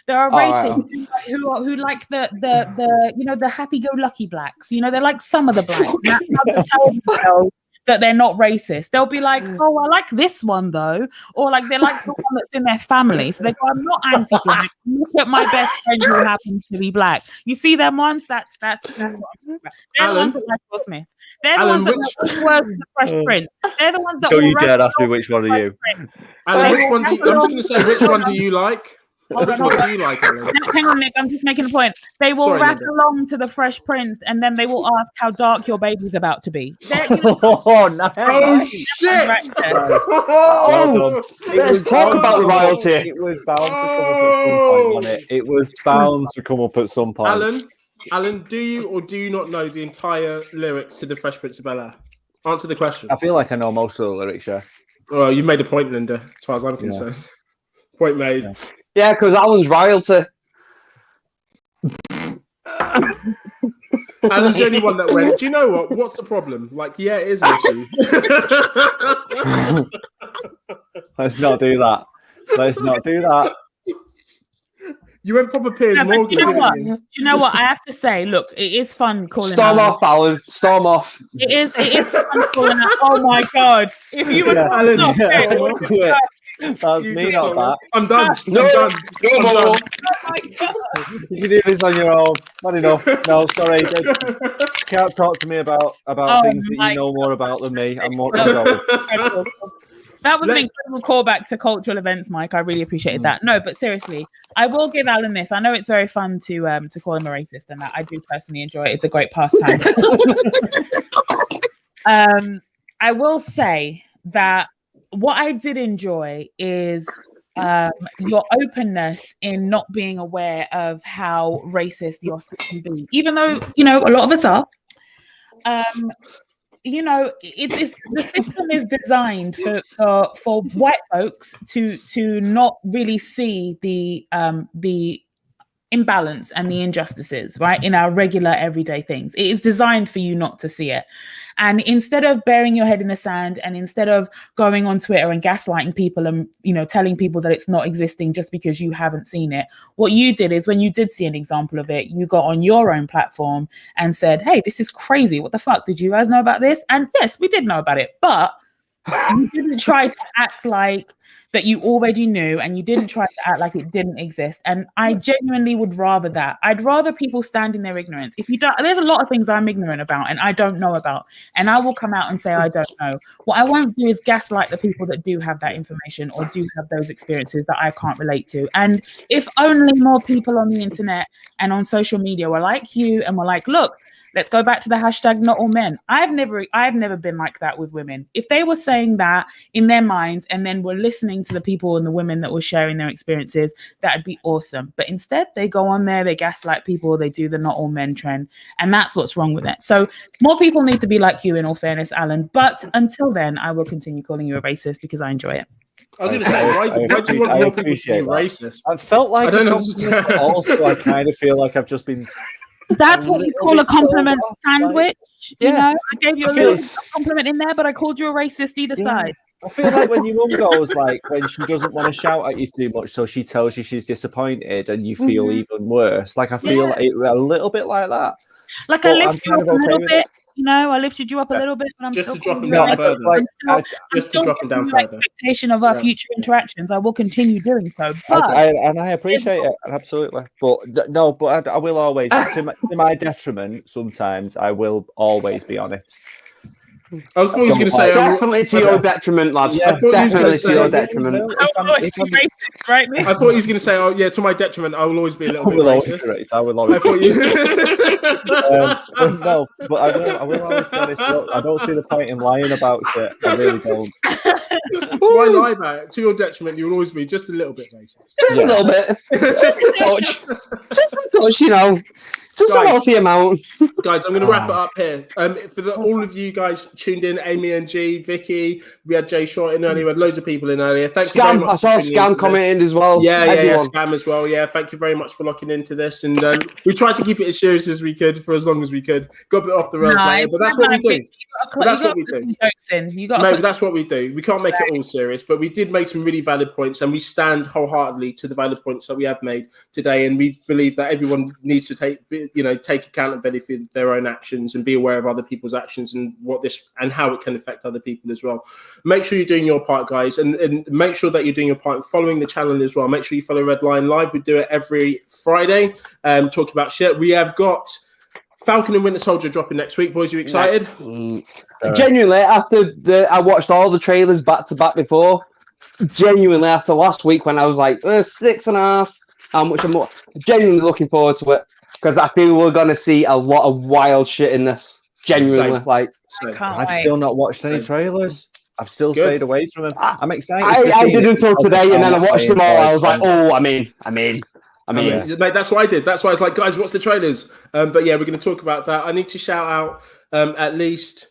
[SPEAKER 2] There are racists who like the happy-go-lucky blacks. They're like some of the blacks. That's how they tell themselves that they're not racist. They'll be like, oh, I like this one though, or like they like the one that's in their family. So they go, I'm not anti-black. Look at my best friend who happens to be black. You see them ones? That's what I'm talking about. They're the ones that like Will Smith. They're the ones that like the words of the Fresh Prince. They're the ones that.
[SPEAKER 4] Don't you dare ask me which one are you.
[SPEAKER 1] Alan, which one? I'm just going to say, which one do you like? Which one do you like, Alan?
[SPEAKER 2] Hang on, Nick. I'm just making a point. They will rap along to the Fresh Prince, and then they will ask how dark your baby's about to be.
[SPEAKER 4] Oh, no!
[SPEAKER 1] Oh shit!
[SPEAKER 3] Let's talk about the royalty.
[SPEAKER 4] It was bound to come up at some point, wasn't it? It was bound to come up at some point.
[SPEAKER 1] Alan, do you or do you not know the entire lyrics to the Fresh Prince of Bel-Air? Answer the question.
[SPEAKER 4] I feel like I know most of the lyrics, yeah.
[SPEAKER 1] Well, you made a point, Linda, as far as I'm concerned. Point made.
[SPEAKER 3] Yeah, because Alan's royalty.
[SPEAKER 1] Alan's the only one that went, do you know what? What's the problem? Like, yeah, it is an issue.
[SPEAKER 4] Let's not do that.
[SPEAKER 1] You went proper Piers Morgan, didn't you?
[SPEAKER 2] Do you know what? I have to say, look, it is fun calling
[SPEAKER 3] Storm off, Alan. Storm off.
[SPEAKER 2] It is fun calling out. Oh my God. If you were
[SPEAKER 1] Alan,
[SPEAKER 4] that's me, not that.
[SPEAKER 1] I'm done.
[SPEAKER 3] No more.
[SPEAKER 2] Oh my God.
[SPEAKER 4] You can do this on your own. Not enough. No, sorry. You can't talk to me about things that you know more about than me. I'm more.
[SPEAKER 2] That was an incredible callback to cultural events, Mike. I really appreciated that. No, but seriously, I will give Alan this. I know it's very fun to call him a racist, and that I do personally enjoy it. It's a great pastime. I will say that what I did enjoy is your openness in not being aware of how racist the Oscars can be, even though a lot of us are. It's the system is designed for white folks to not really see the imbalance and the injustices, right, in our regular everyday things. It is designed for you not to see it. And instead of burying your head in the sand, and instead of going on Twitter and gaslighting people and telling people that it's not existing just because you haven't seen it, what you did is, when you did see an example of it, you got on your own platform and said, hey, this is crazy. What the fuck? Did you guys know about this? And yes, we did know about it, but you didn't try to act like that you already knew, and you didn't try to act like it didn't exist. And I genuinely would rather that. I'd rather people stand in their ignorance. If you don't, there's a lot of things I'm ignorant about and I don't know about, and I will come out and say I don't know. What I won't do is gaslight the people that do have that information or do have those experiences that I can't relate to. And if only more people on the internet and on social media were like you and were like, look, let's go back to the hashtag not all men. I've never been like that with women. If they were saying that in their minds and then were listening to the people and the women that were sharing their experiences, that'd be awesome. But instead they go on there, they gaslight people, they do the not all men trend. And that's what's wrong with it. So more people need to be like you, in all fairness, Alan. But until then, I will continue calling you a racist because I enjoy it.
[SPEAKER 1] I was going to say, why do you want more people to be racist?
[SPEAKER 4] I felt like
[SPEAKER 1] I don't understand.
[SPEAKER 4] Also, I kind of feel like I've just been...
[SPEAKER 2] That's what we call a compliment sandwich. I gave you a little compliment in there, but I called you a racist either side.
[SPEAKER 4] I feel like when your mum goes, like, when she doesn't want to shout at you too much, so she tells you she's disappointed and you feel even worse. Like, I feel like a little bit like that.
[SPEAKER 2] Like,
[SPEAKER 4] but
[SPEAKER 2] I lifted you up a little bit. You know, I lifted you up a little bit, but I'm
[SPEAKER 1] just
[SPEAKER 2] still
[SPEAKER 1] to drop them down further.
[SPEAKER 2] I'm still
[SPEAKER 1] drop them down
[SPEAKER 2] further. Expectation of our future interactions. I will continue doing so. But
[SPEAKER 4] I appreciate it, absolutely. But no, but I will always, to my detriment, sometimes I will always be honest.
[SPEAKER 1] I was going to say
[SPEAKER 3] definitely to your detriment, lads. Yeah, definitely to your detriment.
[SPEAKER 1] I thought he was going to say, "Oh yeah, to my detriment, I will always be a little bit racist."
[SPEAKER 4] I will always. No, but I will always be honest. I don't see the point in lying about shit. I really don't.
[SPEAKER 1] Why lie about it? To your detriment, you will always be just a little bit racist.
[SPEAKER 3] Just a little bit. Just a touch. Just a touch, you know. Just a healthy amount.
[SPEAKER 1] Guys, I'm going to wrap it up here. For all of you guys tuned in, Amy and G, Vicky, we had Jay Short in earlier, we had loads of people in earlier. Thank you very much.
[SPEAKER 3] I saw Scam commenting as well.
[SPEAKER 1] Yeah, Scam as well. Yeah, thank you very much for locking into this. And we tried to keep it as serious as we could for as long as we could. Got a bit off the rails later, but that's what we do. That's what we do. Maybe that's what we do. We can't make it all serious, but we did make some really valid points, and we stand wholeheartedly to the valid points that we have made today. And we believe that everyone needs to take accountability for their own actions and be aware of other people's actions and how it can affect other people as well. Make sure you're doing your part, guys, and make sure that you're doing your part following the channel as well. Make sure you follow Redline Live. We do it every Friday, talk about shit. We have got Falcon and Winter Soldier dropping next week. Boys, you excited?
[SPEAKER 3] Genuinely, after I watched all the trailers back to back before, genuinely after last week when I was like 6.5, how much I'm genuinely looking forward to it. Because I feel we're going to see a lot of wild shit in this. Genuinely.
[SPEAKER 4] I've still not watched any trailers. I've still stayed away from them. I'm excited.
[SPEAKER 3] I did until today, and then I watched them all. I was like, oh, I'm in.
[SPEAKER 1] Mate, that's what I did. That's why I was like, guys, what's the trailers? But yeah, we're going to talk about that. I need to shout out at least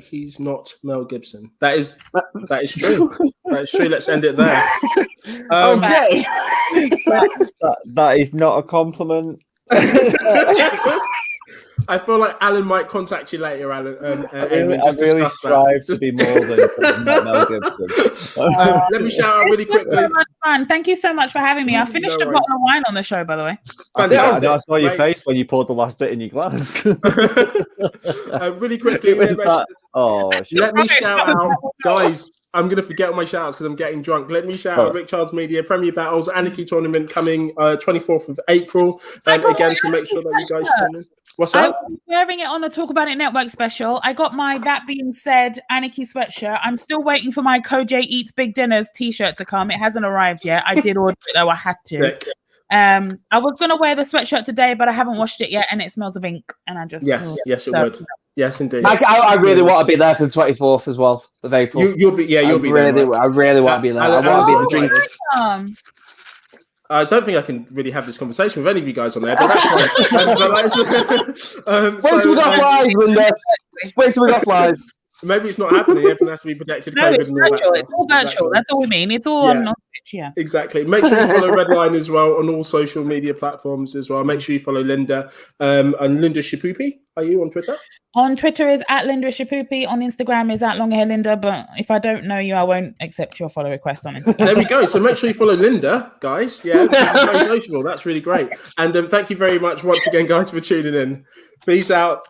[SPEAKER 1] he's not Mel Gibson. That is true. That is true. Let's end it there.
[SPEAKER 3] Okay.
[SPEAKER 4] That is not a compliment.
[SPEAKER 1] I feel like Alan might contact you later, Alan.
[SPEAKER 4] I really strive to be more than Mel Gibson.
[SPEAKER 1] Let me shout out really quickly.
[SPEAKER 2] So much fun. Thank you so much for having me. I finished a bottle of wine on the show, by the way.
[SPEAKER 1] Fantastic.
[SPEAKER 4] I saw your face when you poured the last bit in your glass.
[SPEAKER 1] Really quickly, let me shout out, guys. I'm going to forget all my shout-outs because I'm getting drunk. Let me shout out Rick Charles Media, Premier Battles, Anarchy Tournament coming 24th of April. Again, so make sure that you guys tune in. What's that?
[SPEAKER 2] I'm wearing it on the Talk About It Network special. I got my That Being Said Anarchy sweatshirt. I'm still waiting for my Koj Eats Big Dinners t-shirt to come. It hasn't arrived yet. I did order it though. I had to. I was going to wear the sweatshirt today, but I haven't washed it yet, and it smells of ink. And I just
[SPEAKER 1] yes, it would. Yes, indeed.
[SPEAKER 3] I really want to be there for the 24th as well of April.
[SPEAKER 1] You'll be there. Right?
[SPEAKER 3] I really want to be there. I want to be the drink.
[SPEAKER 1] I don't think I can really have this conversation with any of you guys on there, but that's fine.
[SPEAKER 3] Wait till we got live, Linda. Wait till we got live.
[SPEAKER 1] Maybe it's not happening. Everything has to be protected.
[SPEAKER 2] No, it's virtual. It's all virtual. Exactly. That's all we mean. It's all on Twitch, yeah. Exactly.
[SPEAKER 1] Make sure you follow Redline as well on all social media platforms as well. Make sure you follow Linda and LindaShipoopi. Are you on Twitter?
[SPEAKER 2] On Twitter is at LindaShipoopi. On Instagram is at Longhair Linda. But if I don't know you, I won't accept your follow request on Instagram.
[SPEAKER 1] There we go. So make sure you follow Linda, guys. Yeah, very sociable. That's really great. And thank you very much once again, guys, for tuning in. Peace out.